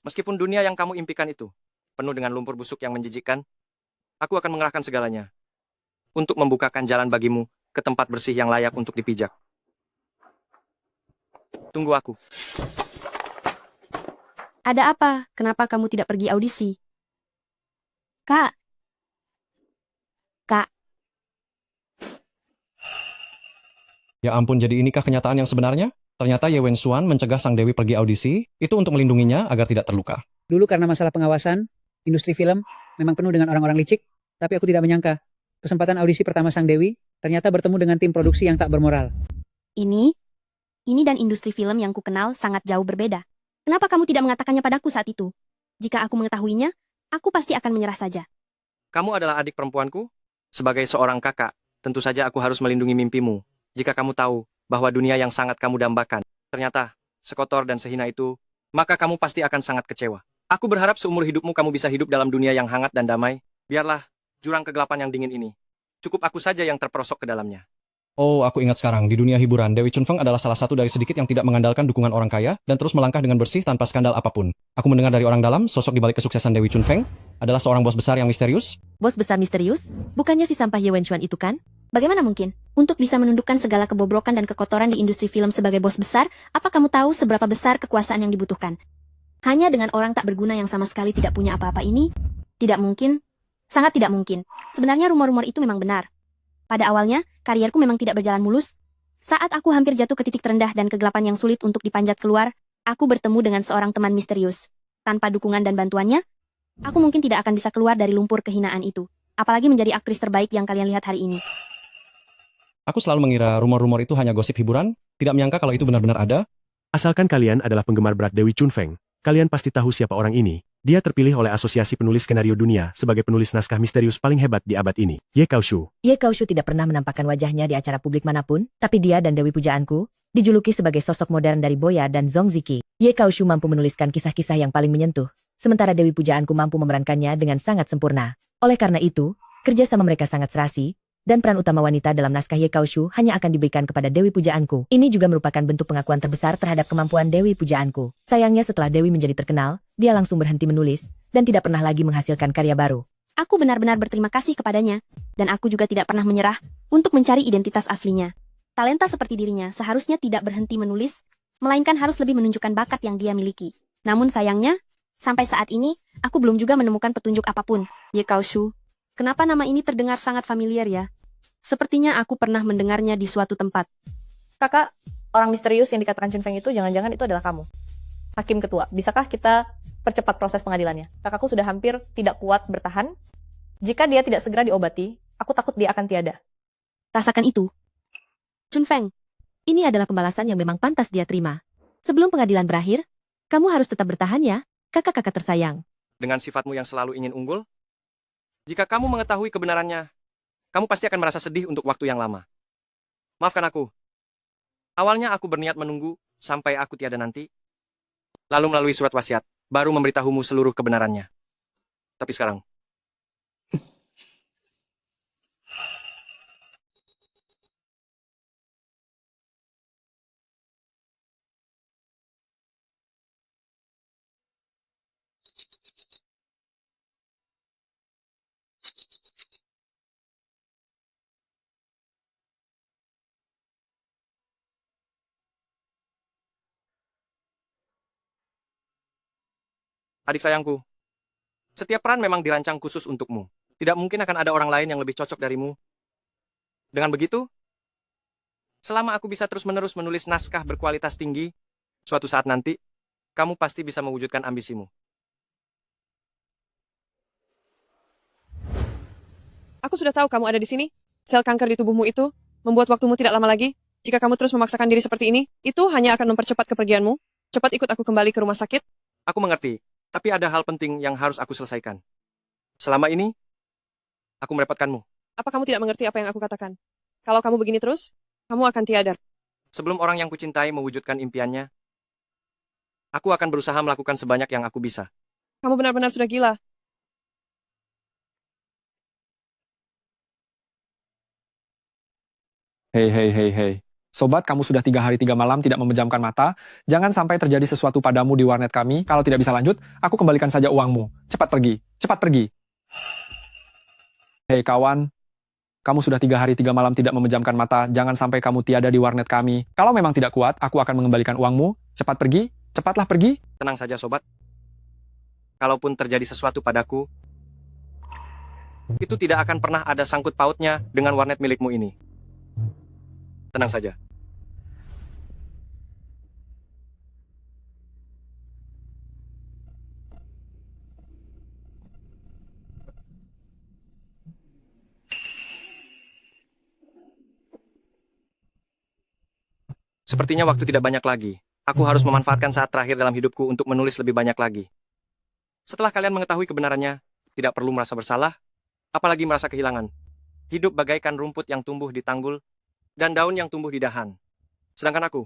Meskipun dunia yang kamu impikan itu penuh dengan lumpur busuk yang menjijikkan, aku akan mengerahkan segalanya untuk membukakan jalan bagimu ke tempat bersih yang layak untuk dipijak. Tunggu aku. Ada apa? Kenapa kamu tidak pergi audisi? Kak. Kak. Ya ampun, jadi inikah kenyataan yang sebenarnya? Ternyata Ye Wen Xuan mencegah sang dewi pergi audisi, itu untuk melindunginya agar tidak terluka. Dulu karena masalah pengawasan, industri film memang penuh dengan orang-orang licik, tapi aku tidak menyangka. Kesempatan audisi pertama sang dewi ternyata bertemu dengan tim produksi yang tak bermoral. Ini dan industri film yang kukenal sangat jauh berbeda. Kenapa kamu tidak mengatakannya padaku saat itu? Jika aku mengetahuinya, aku pasti akan menyerah saja. Kamu adalah adik perempuanku. Sebagai seorang kakak, tentu saja aku harus melindungi mimpimu. Jika kamu tahu bahwa dunia yang sangat kamu dambakan, ternyata sekotor dan sehina itu, maka kamu pasti akan sangat kecewa. Aku berharap seumur hidupmu kamu bisa hidup dalam dunia yang hangat dan damai. Biarlah jurang kegelapan yang dingin ini. Cukup aku saja yang terperosok ke dalamnya. Oh, aku ingat sekarang, di dunia hiburan, Dewi Chunfeng adalah salah satu dari sedikit yang tidak mengandalkan dukungan orang kaya dan terus melangkah dengan bersih tanpa skandal apapun. Aku mendengar dari orang dalam, sosok di balik kesuksesan Dewi Chunfeng adalah seorang bos besar yang misterius. Bos besar misterius? Bukannya si sampah Ye Wen Xuan itu kan? Bagaimana mungkin? Untuk bisa menundukkan segala kebobrokan dan kekotoran di industri film sebagai bos besar, apa kamu tahu seberapa besar kekuasaan yang dibutuhkan? Hanya dengan orang tak berguna yang sama sekali tidak punya apa-apa ini? Tidak mungkin. Sangat tidak mungkin. Sebenarnya rumor-rumor itu memang benar. Pada awalnya, karierku memang tidak berjalan mulus. Saat aku hampir jatuh ke titik terendah dan kegelapan yang sulit untuk dipanjat keluar, aku bertemu dengan seorang teman misterius. Tanpa dukungan dan bantuannya, aku mungkin tidak akan bisa keluar dari lumpur kehinaan itu. Apalagi menjadi aktris terbaik yang kalian lihat hari ini. Aku selalu mengira rumor-rumor itu hanya gosip hiburan, tidak menyangka kalau itu benar-benar ada. Asalkan kalian adalah penggemar berat Dewi Chunfeng, kalian pasti tahu siapa orang ini. Dia terpilih oleh Asosiasi Penulis Skenario Dunia sebagai penulis naskah misterius paling hebat di abad ini, Ye Kaoshu. Ye Kaoshu tidak pernah menampakkan wajahnya di acara publik manapun, tapi dia dan Dewi Pujaanku dijuluki sebagai sosok modern dari Boya dan Zhong Ziki. Ye Kaoshu mampu menuliskan kisah-kisah yang paling menyentuh, sementara Dewi Pujaanku mampu memerankannya dengan sangat sempurna. Oleh karena itu, kerja sama mereka sangat serasi, dan peran utama wanita dalam naskah Ye Kaoshu hanya akan diberikan kepada Dewi Pujaanku. Ini juga merupakan bentuk pengakuan terbesar terhadap kemampuan Dewi Pujaanku. Sayangnya setelah Dewi menjadi terkenal, dia langsung berhenti menulis, dan tidak pernah lagi menghasilkan karya baru. Aku benar-benar berterima kasih kepadanya, dan aku juga tidak pernah menyerah untuk mencari identitas aslinya. Talenta seperti dirinya seharusnya tidak berhenti menulis, melainkan harus lebih menunjukkan bakat yang dia miliki. Namun sayangnya, sampai saat ini, aku belum juga menemukan petunjuk apapun. Ye Kaoshu, kenapa nama ini terdengar sangat familiar ya? Sepertinya aku pernah mendengarnya di suatu tempat. Kakak, orang misterius yang dikatakan Chun Feng itu jangan-jangan itu adalah kamu. Hakim ketua, bisakah kita percepat proses pengadilannya? Kakakku sudah hampir tidak kuat bertahan. Jika dia tidak segera diobati, aku takut dia akan tiada. Rasakan itu. Chun Feng, ini adalah pembalasan yang memang pantas dia terima. Sebelum pengadilan berakhir, kamu harus tetap bertahan ya, kakak-kakak tersayang. Dengan sifatmu yang selalu ingin unggul, jika kamu mengetahui kebenarannya, kamu pasti akan merasa sedih untuk waktu yang lama. Maafkan aku. Awalnya aku berniat menunggu sampai aku tiada nanti, lalu melalui surat wasiat, baru memberitahumu seluruh kebenarannya. Tapi sekarang, adik sayangku, setiap peran memang dirancang khusus untukmu. Tidak mungkin akan ada orang lain yang lebih cocok darimu. Dengan begitu, selama aku bisa terus-menerus menulis naskah berkualitas tinggi, suatu saat nanti, kamu pasti bisa mewujudkan ambisimu. Aku sudah tahu kamu ada di sini. Sel kanker di tubuhmu itu membuat waktumu tidak lama lagi. Jika kamu terus memaksakan diri seperti ini, itu hanya akan mempercepat kepergianmu. Cepat ikut aku kembali ke rumah sakit. Aku mengerti, tapi ada hal penting yang harus aku selesaikan. Selama ini, aku merepotkanmu. Apa kamu tidak mengerti apa yang aku katakan? Kalau kamu begini terus, kamu akan tiada. Sebelum orang yang kucintai mewujudkan impiannya, aku akan berusaha melakukan sebanyak yang aku bisa. Kamu benar-benar sudah gila. Hei. Sobat, kamu sudah 3 hari 3 malam tidak memejamkan mata. Jangan sampai terjadi sesuatu padamu di warnet kami. Kalau tidak bisa lanjut, aku kembalikan saja uangmu. Cepat pergi, cepat pergi. Hei kawan, kamu sudah 3 hari 3 malam tidak memejamkan mata. Jangan sampai kamu tiada di warnet kami. Kalau memang tidak kuat, aku akan mengembalikan uangmu. Cepat pergi, cepatlah pergi. Tenang saja, sobat. Kalaupun terjadi sesuatu padaku, itu tidak akan pernah ada sangkut pautnya dengan warnet milikmu ini. Tenang saja. Sepertinya waktu tidak banyak lagi. Aku harus memanfaatkan saat terakhir dalam hidupku untuk menulis lebih banyak lagi. Setelah kalian mengetahui kebenarannya, tidak perlu merasa bersalah, apalagi merasa kehilangan. Hidup bagaikan rumput yang tumbuh di tanggul, dan daun yang tumbuh di dahan. Sedangkan aku,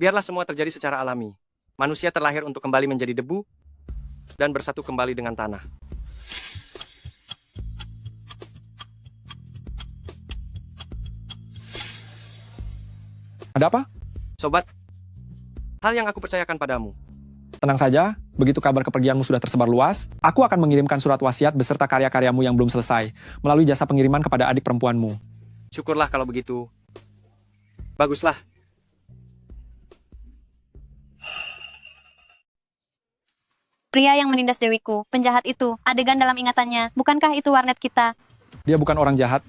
biarlah semua terjadi secara alami. Manusia terlahir untuk kembali menjadi debu, dan bersatu kembali dengan tanah. Ada apa? Sobat, hal yang aku percayakan padamu. Tenang saja, begitu kabar kepergianmu sudah tersebar luas, aku akan mengirimkan surat wasiat beserta karya-karyamu yang belum selesai, melalui jasa pengiriman kepada adik perempuanmu. Syukurlah kalau begitu. Baguslah. Pria yang menindas Dewiku, penjahat itu, adegan dalam ingatannya, bukankah itu warnet kita? Dia bukan orang jahat.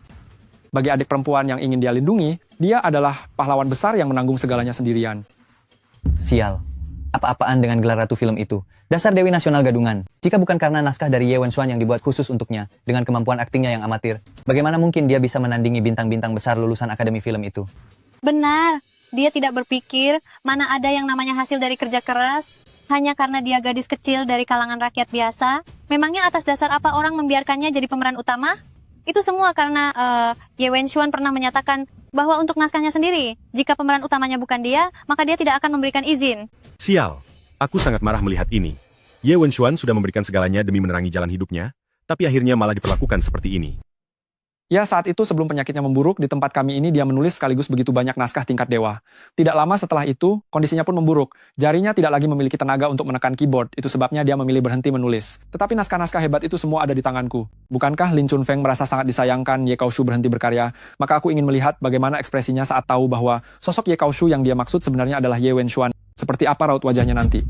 Bagi adik perempuan yang ingin dia lindungi, dia adalah pahlawan besar yang menanggung segalanya sendirian. Sial. Apa-apaan dengan gelar ratu film itu? Dasar Dewi Nasional Gadungan. Jika bukan karena naskah dari Ye Wenxuan yang dibuat khusus untuknya, dengan kemampuan aktingnya yang amatir, bagaimana mungkin dia bisa menandingi bintang-bintang besar lulusan Akademi Film itu? Benar, dia tidak berpikir mana ada yang namanya hasil dari kerja keras. Hanya karena dia gadis kecil dari kalangan rakyat biasa. Memangnya atas dasar apa orang membiarkannya jadi pemeran utama? Itu semua karena Ye Wenxuan pernah menyatakan bahwa untuk naskahnya sendiri, jika pemeran utamanya bukan dia, maka dia tidak akan memberikan izin. Sial, aku sangat marah melihat ini. Ye Wenxuan sudah memberikan segalanya demi menerangi jalan hidupnya, tapi akhirnya malah diperlakukan seperti ini. Ya, saat itu sebelum penyakitnya memburuk, di tempat kami ini dia menulis sekaligus begitu banyak naskah tingkat dewa. Tidak lama setelah itu, kondisinya pun memburuk. Jarinya tidak lagi memiliki tenaga untuk menekan keyboard, itu sebabnya dia memilih berhenti menulis. Tetapi naskah-naskah hebat itu semua ada di tanganku. Bukankah Lin Chunfeng merasa sangat disayangkan Ye Kaoshu berhenti berkarya? Maka aku ingin melihat bagaimana ekspresinya saat tahu bahwa sosok Ye Kaoshu yang dia maksud sebenarnya adalah Ye Wenxuan. Seperti apa raut wajahnya nanti.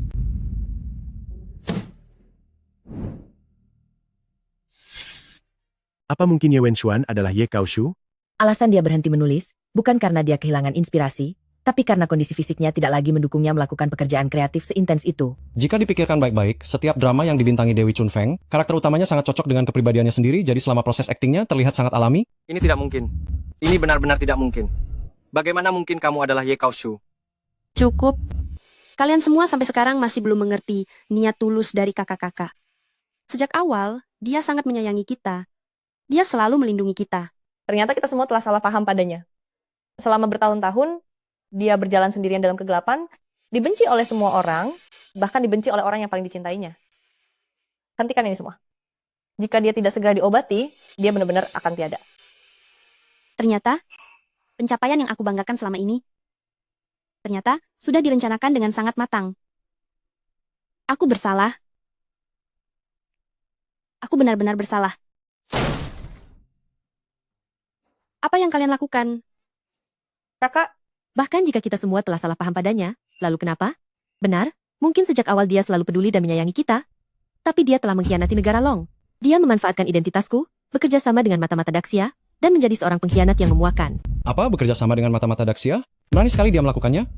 Apa mungkin Ye Wenxuan adalah Ye Kaoshu? Alasan dia berhenti menulis, bukan karena dia kehilangan inspirasi, tapi karena kondisi fisiknya tidak lagi mendukungnya melakukan pekerjaan kreatif seintens itu. Jika dipikirkan baik-baik, setiap drama yang dibintangi Dewi Chunfeng, karakter utamanya sangat cocok dengan kepribadiannya sendiri, jadi selama proses aktingnya terlihat sangat alami. Ini tidak mungkin. Ini benar-benar tidak mungkin. Bagaimana mungkin kamu adalah Ye Kaoshu? Cukup. Kalian semua sampai sekarang masih belum mengerti niat tulus dari kakak-kakak. Sejak awal, dia sangat menyayangi kita. Dia selalu melindungi kita. Ternyata kita semua telah salah paham padanya. Selama bertahun-tahun, dia berjalan sendirian dalam kegelapan, dibenci oleh semua orang, bahkan dibenci oleh orang yang paling dicintainya. Hentikan ini semua. Jika dia tidak segera diobati, dia benar-benar akan tiada. Ternyata, pencapaian yang aku banggakan selama ini, ternyata sudah direncanakan dengan sangat matang. Aku bersalah. Aku benar-benar bersalah. Apa yang kalian lakukan? Kakak. Bahkan jika kita semua telah salah paham padanya, lalu kenapa? Benar, mungkin sejak awal dia selalu peduli dan menyayangi kita. Tapi dia telah mengkhianati negara Long. Dia memanfaatkan identitasku, bekerja sama dengan mata-mata Daxia, dan menjadi seorang pengkhianat yang memuakan. Apa bekerja sama dengan mata-mata Daxia? Berani sekali dia melakukannya?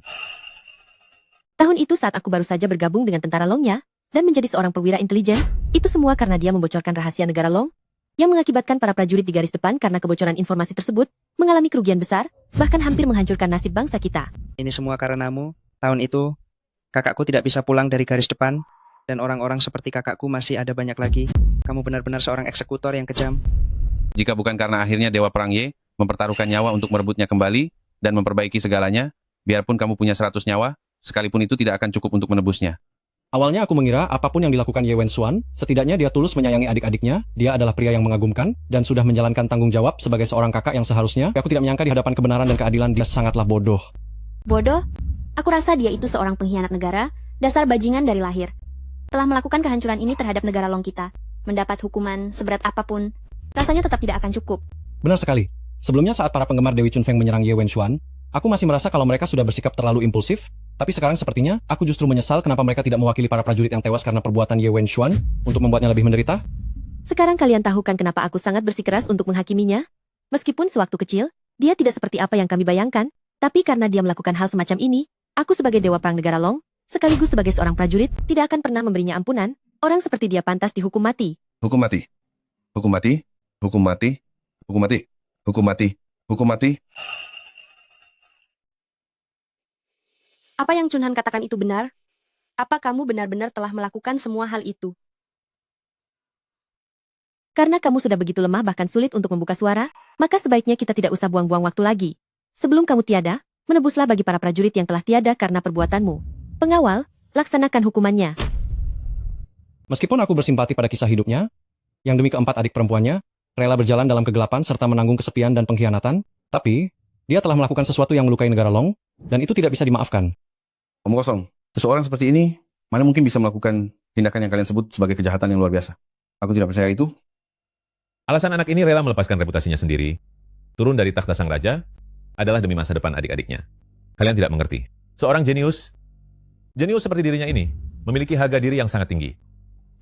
Tahun itu saat aku baru saja bergabung dengan tentara Longnya, dan menjadi seorang perwira intelijen, itu semua karena dia membocorkan rahasia negara Long, yang mengakibatkan para prajurit di garis depan karena kebocoran informasi tersebut, mengalami kerugian besar, bahkan hampir menghancurkan nasib bangsa kita. Ini semua karenamu. Tahun itu, kakakku tidak bisa pulang dari garis depan, dan orang-orang seperti kakakku masih ada banyak lagi. Kamu benar-benar seorang eksekutor yang kejam. Jika bukan karena akhirnya Dewa Perang Ye mempertaruhkan nyawa untuk merebutnya kembali dan memperbaiki segalanya, biarpun kamu punya 100 nyawa, sekalipun itu tidak akan cukup untuk menebusnya. Awalnya aku mengira apapun yang dilakukan Ye Wenxuan, setidaknya dia tulus menyayangi adik-adiknya, dia adalah pria yang mengagumkan, dan sudah menjalankan tanggung jawab sebagai seorang kakak yang seharusnya. Aku tidak menyangka di hadapan kebenaran dan keadilan dia sangatlah bodoh. Bodoh? Aku rasa dia itu seorang pengkhianat negara, dasar bajingan dari lahir. Telah melakukan kehancuran ini terhadap negara Long kita. Mendapat hukuman seberat apapun, rasanya tetap tidak akan cukup. Benar sekali. Sebelumnya saat para penggemar Dewi Chunfeng menyerang Ye Wenxuan, aku masih merasa kalau mereka sudah bersikap terlalu impulsif, tapi sekarang sepertinya aku justru menyesal kenapa mereka tidak mewakili para prajurit yang tewas karena perbuatan Ye Wenxuan untuk membuatnya lebih menderita. Sekarang kalian tahu kan kenapa aku sangat bersikeras untuk menghakiminya? Meskipun sewaktu kecil, dia tidak seperti apa yang kami bayangkan, tapi karena dia melakukan hal semacam ini, aku sebagai dewa perang negara Long, sekaligus sebagai seorang prajurit, tidak akan pernah memberinya ampunan. Orang seperti dia pantas dihukum mati. Hukum mati. Hukum mati. Hukum mati. Hukum mati. Hukum mati. Hukum mati. Apa yang Chunhan katakan itu benar? Apa kamu benar-benar telah melakukan semua hal itu? Karena kamu sudah begitu lemah bahkan sulit untuk membuka suara, maka sebaiknya kita tidak usah buang-buang waktu lagi. Sebelum kamu tiada, menebuslah bagi para prajurit yang telah tiada karena perbuatanmu. Pengawal, laksanakan hukumannya. Meskipun aku bersimpati pada kisah hidupnya, yang demi keempat adik perempuannya, rela berjalan dalam kegelapan serta menanggung kesepian dan pengkhianatan, tapi dia telah melakukan sesuatu yang melukai negara Long, dan itu tidak bisa dimaafkan. Omong kosong. Seseorang seperti ini, mana mungkin bisa melakukan tindakan yang kalian sebut sebagai kejahatan yang luar biasa. Aku tidak percaya itu. Alasan anak ini rela melepaskan reputasinya sendiri, turun dari takhta sang raja, adalah demi masa depan adik-adiknya. Kalian tidak mengerti. Seorang jenius seperti dirinya ini, memiliki harga diri yang sangat tinggi.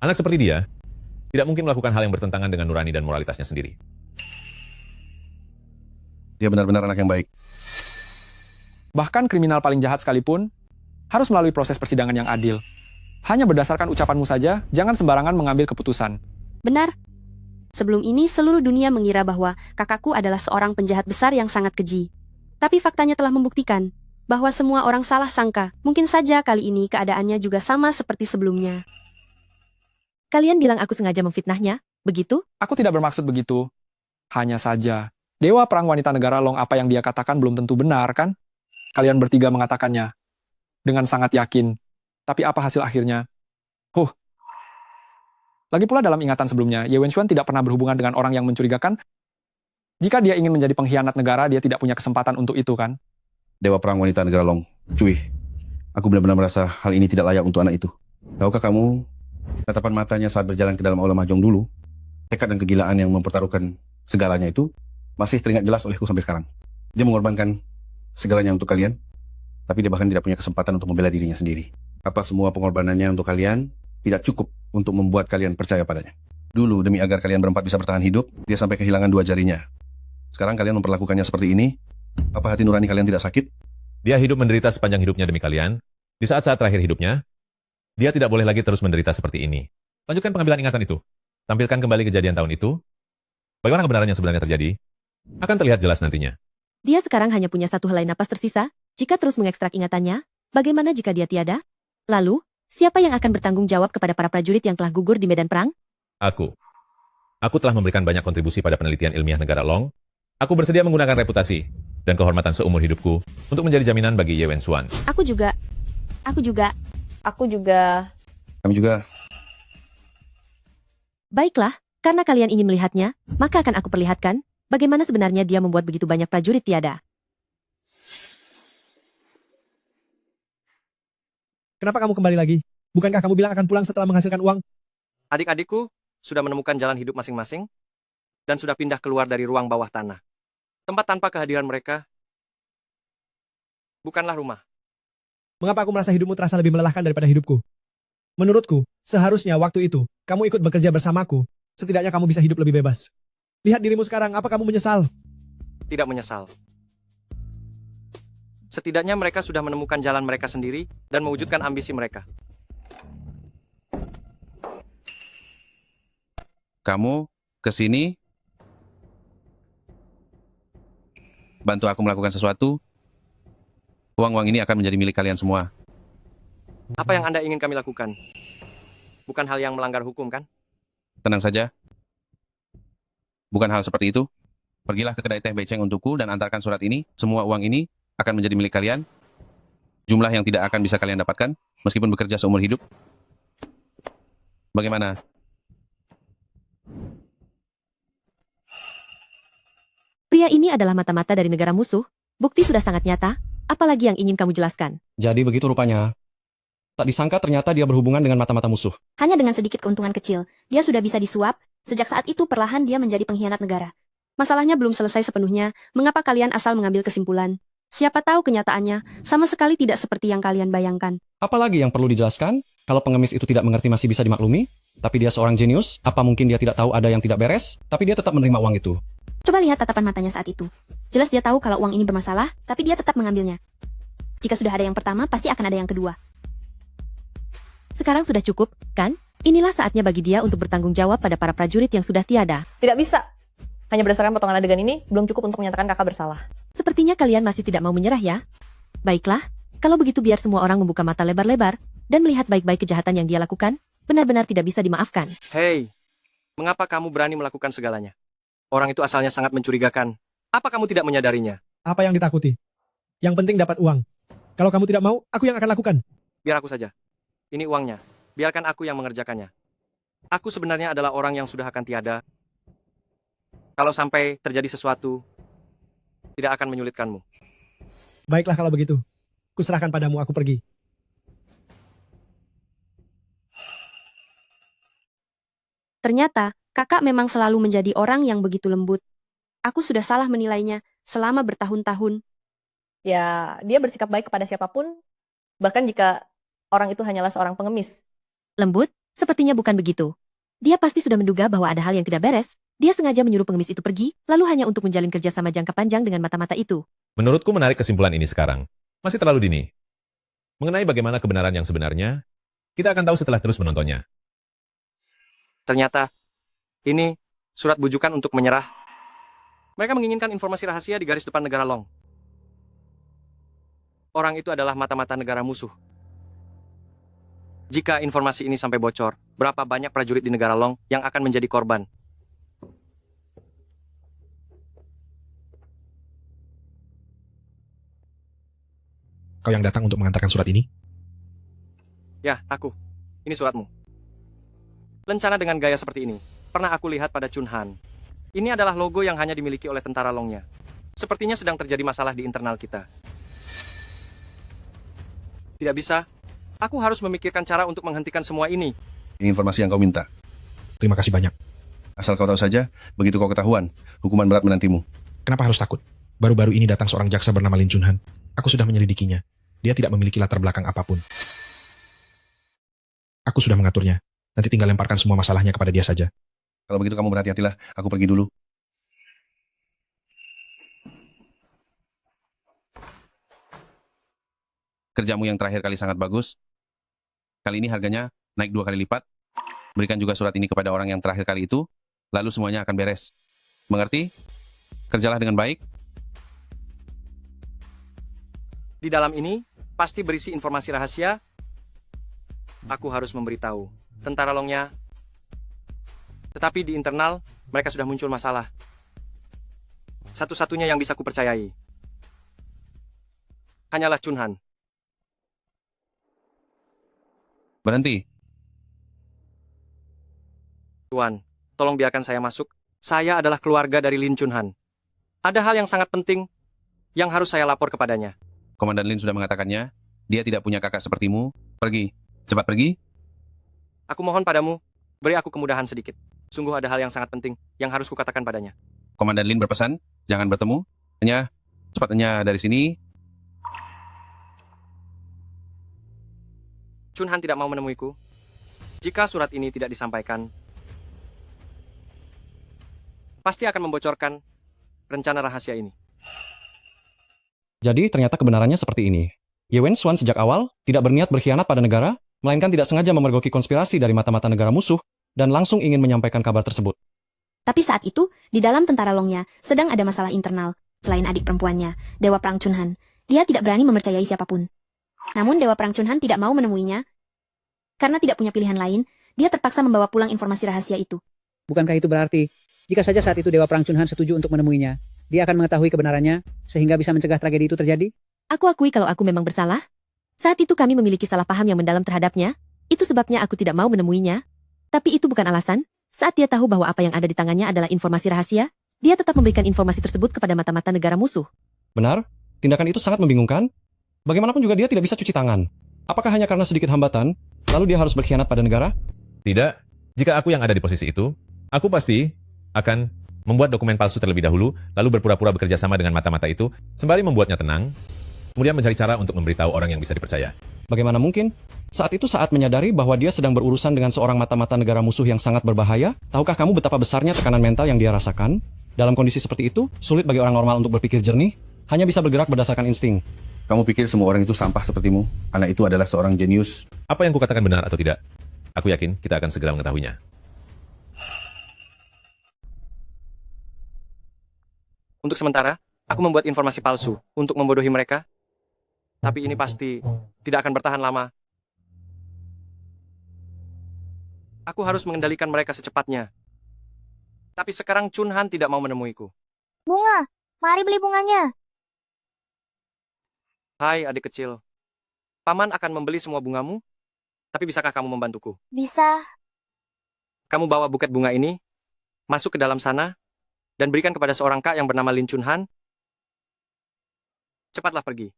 Anak seperti dia, tidak mungkin melakukan hal yang bertentangan dengan nurani dan moralitasnya sendiri. Dia benar-benar anak yang baik. Bahkan kriminal paling jahat sekalipun, harus melalui proses persidangan yang adil. Hanya berdasarkan ucapanmu saja, jangan sembarangan mengambil keputusan. Benar. Sebelum ini seluruh dunia mengira bahwa kakakku adalah seorang penjahat besar yang sangat keji. Tapi faktanya telah membuktikan bahwa semua orang salah sangka. Mungkin saja kali ini keadaannya juga sama seperti sebelumnya. Kalian bilang aku sengaja memfitnahnya, begitu? Aku tidak bermaksud begitu. Hanya saja, Dewa Perang Wanita Negara Long apa yang dia katakan belum tentu benar, kan? Kalian bertiga mengatakannya dengan sangat yakin. Tapi apa hasil akhirnya? Lagi pula dalam ingatan sebelumnya, Ye Wenxuan tidak pernah berhubungan dengan orang yang mencurigakan. Jika dia ingin menjadi pengkhianat negara, dia tidak punya kesempatan untuk itu, kan? Dewa Perang Wanita Negara Long. Cuy, aku benar-benar merasa hal ini tidak layak untuk anak itu. Tahukah kamu, tatapan matanya saat berjalan ke dalam aula mahjong dulu, tekad dan kegilaan yang mempertaruhkan segalanya itu, masih teringat jelas olehku sampai sekarang. Dia mengorbankan segalanya untuk kalian, tapi dia bahkan tidak punya kesempatan untuk membela dirinya sendiri. Apa semua pengorbanannya untuk kalian tidak cukup untuk membuat kalian percaya padanya. Dulu, demi agar kalian berempat bisa bertahan hidup, dia sampai kehilangan 2 jarinya. Sekarang kalian memperlakukannya seperti ini, apa hati nurani kalian tidak sakit? Dia hidup menderita sepanjang hidupnya demi kalian. Di saat-saat terakhir hidupnya, dia tidak boleh lagi terus menderita seperti ini. Lanjutkan pengambilan ingatan itu. Tampilkan kembali kejadian tahun itu. Bagaimana kebenaran yang sebenarnya terjadi? Akan terlihat jelas nantinya. Dia sekarang hanya punya satu helai napas tersisa. Jika terus mengekstrak ingatannya, bagaimana jika dia tiada? Lalu, siapa yang akan bertanggung jawab kepada para prajurit yang telah gugur di medan perang? Aku telah memberikan banyak kontribusi pada penelitian ilmiah negara Long. Aku bersedia menggunakan reputasi dan kehormatan seumur hidupku untuk menjadi jaminan bagi Ye Wenxuan. Aku juga. Kami juga. Baiklah, karena kalian ingin melihatnya, maka akan aku perlihatkan bagaimana sebenarnya dia membuat begitu banyak prajurit tiada. Kenapa kamu kembali lagi? Bukankah kamu bilang akan pulang setelah menghasilkan uang? Adik-adikku sudah menemukan jalan hidup masing-masing dan sudah pindah keluar dari ruang bawah tanah. Tempat tanpa kehadiran mereka bukanlah rumah. Mengapa aku merasa hidupmu terasa lebih melelahkan daripada hidupku? Menurutku, seharusnya waktu itu, kamu ikut bekerja bersamaku. Setidaknya kamu bisa hidup lebih bebas. Lihat dirimu sekarang, apa kamu menyesal? Tidak menyesal. Setidaknya mereka sudah menemukan jalan mereka sendiri dan mewujudkan ambisi mereka. Kamu kesini bantu aku melakukan sesuatu. Uang-uang ini akan menjadi milik kalian semua. Apa yang Anda ingin kami lakukan? Bukan hal yang melanggar hukum, kan? Tenang saja. Bukan hal seperti itu. Pergilah ke kedai teh beceng untukku dan antarkan surat ini. Semua uang ini akan menjadi milik kalian. Jumlah yang tidak akan bisa kalian dapatkan, meskipun bekerja seumur hidup. Bagaimana? Pria ini adalah mata-mata dari negara musuh. Bukti sudah sangat nyata. Apalagi yang ingin kamu jelaskan? Jadi begitu rupanya. Tak disangka ternyata dia berhubungan dengan mata-mata musuh. Hanya dengan sedikit keuntungan kecil, dia sudah bisa disuap. Sejak saat itu perlahan dia menjadi pengkhianat negara. Masalahnya belum selesai sepenuhnya, mengapa kalian asal mengambil kesimpulan? Siapa tahu kenyataannya sama sekali tidak seperti yang kalian bayangkan. Apalagi yang perlu dijelaskan? Kalau pengemis itu tidak mengerti masih bisa dimaklumi. Tapi dia seorang jenius, apa mungkin dia tidak tahu ada yang tidak beres? Tapi dia tetap menerima uang itu. Coba lihat tatapan matanya saat itu. Jelas dia tahu kalau uang ini bermasalah, tapi dia tetap mengambilnya. Jika sudah ada yang pertama, pasti akan ada yang kedua. Sekarang sudah cukup, kan? Inilah saatnya bagi dia untuk bertanggung jawab pada para prajurit yang sudah tiada. Tidak bisa. Hanya berdasarkan potongan adegan ini, belum cukup untuk menyatakan kakak bersalah. Sepertinya kalian masih tidak mau menyerah ya? Baiklah, kalau begitu biar semua orang membuka mata lebar-lebar dan melihat baik-baik kejahatan yang dia lakukan, benar-benar tidak bisa dimaafkan. Hei, mengapa kamu berani melakukan segalanya? Orang itu asalnya sangat mencurigakan. Apa kamu tidak menyadarinya? Apa yang ditakuti? Yang penting dapat uang. Kalau kamu tidak mau, aku yang akan lakukan. Biar aku saja. Ini uangnya. Biarkan aku yang mengerjakannya. Aku sebenarnya adalah orang yang sudah akan tiada. Kalau sampai terjadi sesuatu, tidak akan menyulitkanmu. Baiklah kalau begitu. Kuserahkan padamu, aku pergi. Ternyata, kakak memang selalu menjadi orang yang begitu lembut. Aku sudah salah menilainya selama bertahun-tahun. Ya, dia bersikap baik kepada siapapun, bahkan jika orang itu hanyalah seorang pengemis. Lembut? Sepertinya bukan begitu. Dia pasti sudah menduga bahwa ada hal yang tidak beres. Dia sengaja menyuruh pengemis itu pergi, lalu hanya untuk menjalin kerjasama jangka panjang dengan mata-mata itu. Menurutku menarik kesimpulan ini sekarang. Masih terlalu dini. Mengenai bagaimana kebenaran yang sebenarnya, kita akan tahu setelah terus menontonnya. Ternyata, ini surat bujukan untuk menyerah. Mereka menginginkan informasi rahasia di garis depan negara Long. Orang itu adalah mata-mata negara musuh. Jika informasi ini sampai bocor, berapa banyak prajurit di negara Long yang akan menjadi korban? Kau yang datang untuk mengantarkan surat ini? Ya, aku. Ini suratmu. Lencana dengan gaya seperti ini, pernah aku lihat pada Chun Han. Ini adalah logo yang hanya dimiliki oleh tentara Longnya. Sepertinya sedang terjadi masalah di internal kita. Tidak bisa. Aku harus memikirkan cara untuk menghentikan semua ini. Ini informasi yang kau minta. Terima kasih banyak. Asal kau tahu saja, begitu kau ketahuan, hukuman berat menantimu. Kenapa harus takut? Baru-baru ini datang seorang jaksa bernama Lin Chun Han. Aku sudah menyelidikinya. Dia tidak memiliki latar belakang apapun. Aku sudah mengaturnya. Nanti tinggal lemparkan semua masalahnya kepada dia saja. Kalau begitu kamu berhati-hatilah, aku pergi dulu. Kerjamu yang terakhir kali sangat bagus. Kali ini harganya naik 2 kali lipat. Berikan juga surat ini kepada orang yang terakhir kali itu, lalu semuanya akan beres. Mengerti? Kerjalah dengan baik. Di dalam ini, pasti berisi informasi rahasia. Aku harus memberitahu tentara Longnya. Tetapi di internal, mereka sudah muncul masalah. Satu-satunya yang bisa kupercayai hanyalah Chun Han. Berhenti. Tuan, tolong biarkan saya masuk. Saya adalah keluarga dari Lin Chun Han. Ada hal yang sangat penting yang harus saya lapor kepadanya. Komandan Lin sudah mengatakannya, dia tidak punya kakak sepertimu. Pergi. Cepat pergi. Aku mohon padamu, beri aku kemudahan sedikit. Sungguh ada hal yang sangat penting yang harus kukatakan padanya. Komandan Lin berpesan, jangan bertemu. Cepatnya dari sini. Chun Han tidak mau menemuiku. Jika surat ini tidak disampaikan, pasti akan membocorkan rencana rahasia ini. Jadi ternyata kebenarannya seperti ini. Ye Wen-Xuan sejak awal tidak berniat berkhianat pada negara, melainkan tidak sengaja memergoki konspirasi dari mata-mata negara musuh, dan langsung ingin menyampaikan kabar tersebut. Tapi saat itu, di dalam tentara Longnya sedang ada masalah internal. Selain adik perempuannya, Dewa Perang Chun Han, dia tidak berani mempercayai siapapun. Namun Dewa Perang Chun Han tidak mau menemuinya. Karena tidak punya pilihan lain, dia terpaksa membawa pulang informasi rahasia itu. Bukankah itu berarti, jika saja saat itu Dewa Perang Chun Han setuju untuk menemuinya, dia akan mengetahui kebenarannya, sehingga bisa mencegah tragedi itu terjadi? Aku akui kalau aku memang bersalah. Saat itu kami memiliki salah paham yang mendalam terhadapnya. Itu sebabnya aku tidak mau menemuinya. Tapi itu bukan alasan. Saat dia tahu bahwa apa yang ada di tangannya adalah informasi rahasia, dia tetap memberikan informasi tersebut kepada mata-mata negara musuh. Benar, tindakan itu sangat membingungkan. Bagaimanapun juga dia tidak bisa cuci tangan. Apakah hanya karena sedikit hambatan, lalu dia harus berkhianat pada negara? Tidak. Jika aku yang ada di posisi itu, aku pasti akan membuat dokumen palsu terlebih dahulu, lalu berpura-pura bekerja sama dengan mata-mata itu, sembari membuatnya tenang, kemudian mencari cara untuk memberitahu orang yang bisa dipercaya. Bagaimana mungkin? Saat itu saat menyadari bahwa dia sedang berurusan dengan seorang mata-mata negara musuh yang sangat berbahaya, tahukah kamu betapa besarnya tekanan mental yang dia rasakan? Dalam kondisi seperti itu, sulit bagi orang normal untuk berpikir jernih, hanya bisa bergerak berdasarkan insting. Kamu pikir semua orang itu sampah sepertimu? Anak itu adalah seorang jenius. Apa yang kukatakan benar atau tidak? Aku yakin kita akan segera mengetahuinya. Untuk sementara, aku membuat informasi palsu untuk membodohi mereka. Tapi ini pasti tidak akan bertahan lama. Aku harus mengendalikan mereka secepatnya. Tapi sekarang Chun Han tidak mau menemuiku. Bunga, mari beli bunganya. Hai adik kecil. Paman akan membeli semua bungamu, tapi bisakah kamu membantuku? Bisa. Kamu bawa buket bunga ini, masuk ke dalam sana, dan berikan kepada seorang kak yang bernama Lin Chun Han. Cepatlah pergi.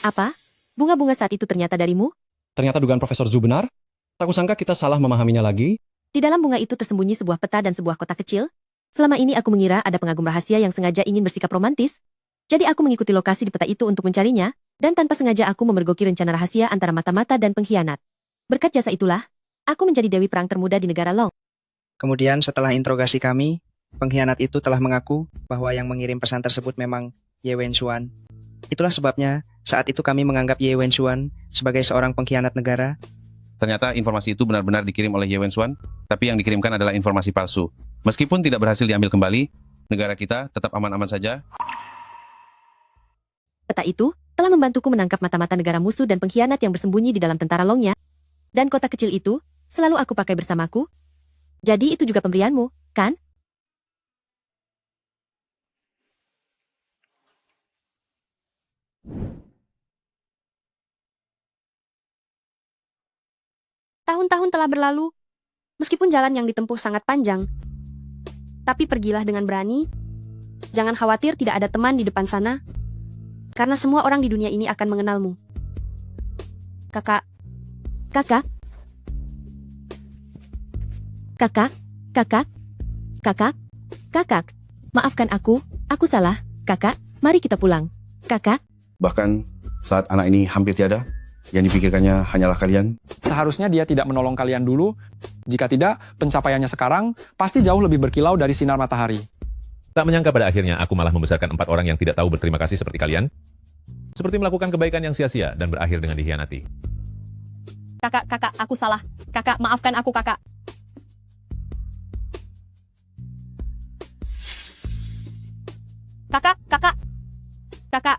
Apa? Bunga-bunga saat itu ternyata darimu? Ternyata dugaan Profesor Zhu benar? Tak kusangka kita salah memahaminya lagi. Di dalam bunga itu tersembunyi sebuah peta dan sebuah kotak kecil. Selama ini aku mengira ada pengagum rahasia yang sengaja ingin bersikap romantis. Jadi aku mengikuti lokasi di peta itu untuk mencarinya, dan tanpa sengaja aku memergoki rencana rahasia antara mata-mata dan pengkhianat. Berkat jasa itulah, aku menjadi Dewi Perang termuda di negara Long. Kemudian setelah interogasi kami, pengkhianat itu telah mengaku bahwa yang mengirim pesan tersebut memang Ye Wenshuan. Itulah sebabnya saat itu kami menganggap Ye Wenshuan sebagai seorang pengkhianat negara. Ternyata informasi itu benar-benar dikirim oleh Ye Wenshuan, tapi yang dikirimkan adalah informasi palsu. Meskipun tidak berhasil diambil kembali, negara kita tetap aman-aman saja. Peta itu telah membantuku menangkap mata-mata negara musuh dan pengkhianat yang bersembunyi di dalam tentara Longnya. Dan kotak kecil itu selalu aku pakai bersamaku. Jadi itu juga pemberianmu, kan? Tahun-tahun telah berlalu, meskipun jalan yang ditempuh sangat panjang. Tapi pergilah dengan berani. Jangan khawatir tidak ada teman di depan sana. Karena semua orang di dunia ini akan mengenalmu. Kakak. Kakak? Kakak? Kakak? Kakak? Kakak? Maafkan aku salah. Kakak, mari kita pulang. Kakak? Bahkan saat anak ini hampir tiada, yang dipikirkannya hanyalah kalian. Seharusnya dia tidak menolong kalian dulu. Jika tidak, pencapaiannya sekarang pasti jauh lebih berkilau dari sinar matahari. Tak menyangka pada akhirnya aku malah membesarkan 4 orang yang tidak tahu berterima kasih seperti kalian. Seperti melakukan kebaikan yang sia-sia dan berakhir dengan dikhianati. Kakak, aku salah. Kakak, maafkan aku, kakak. Kakak.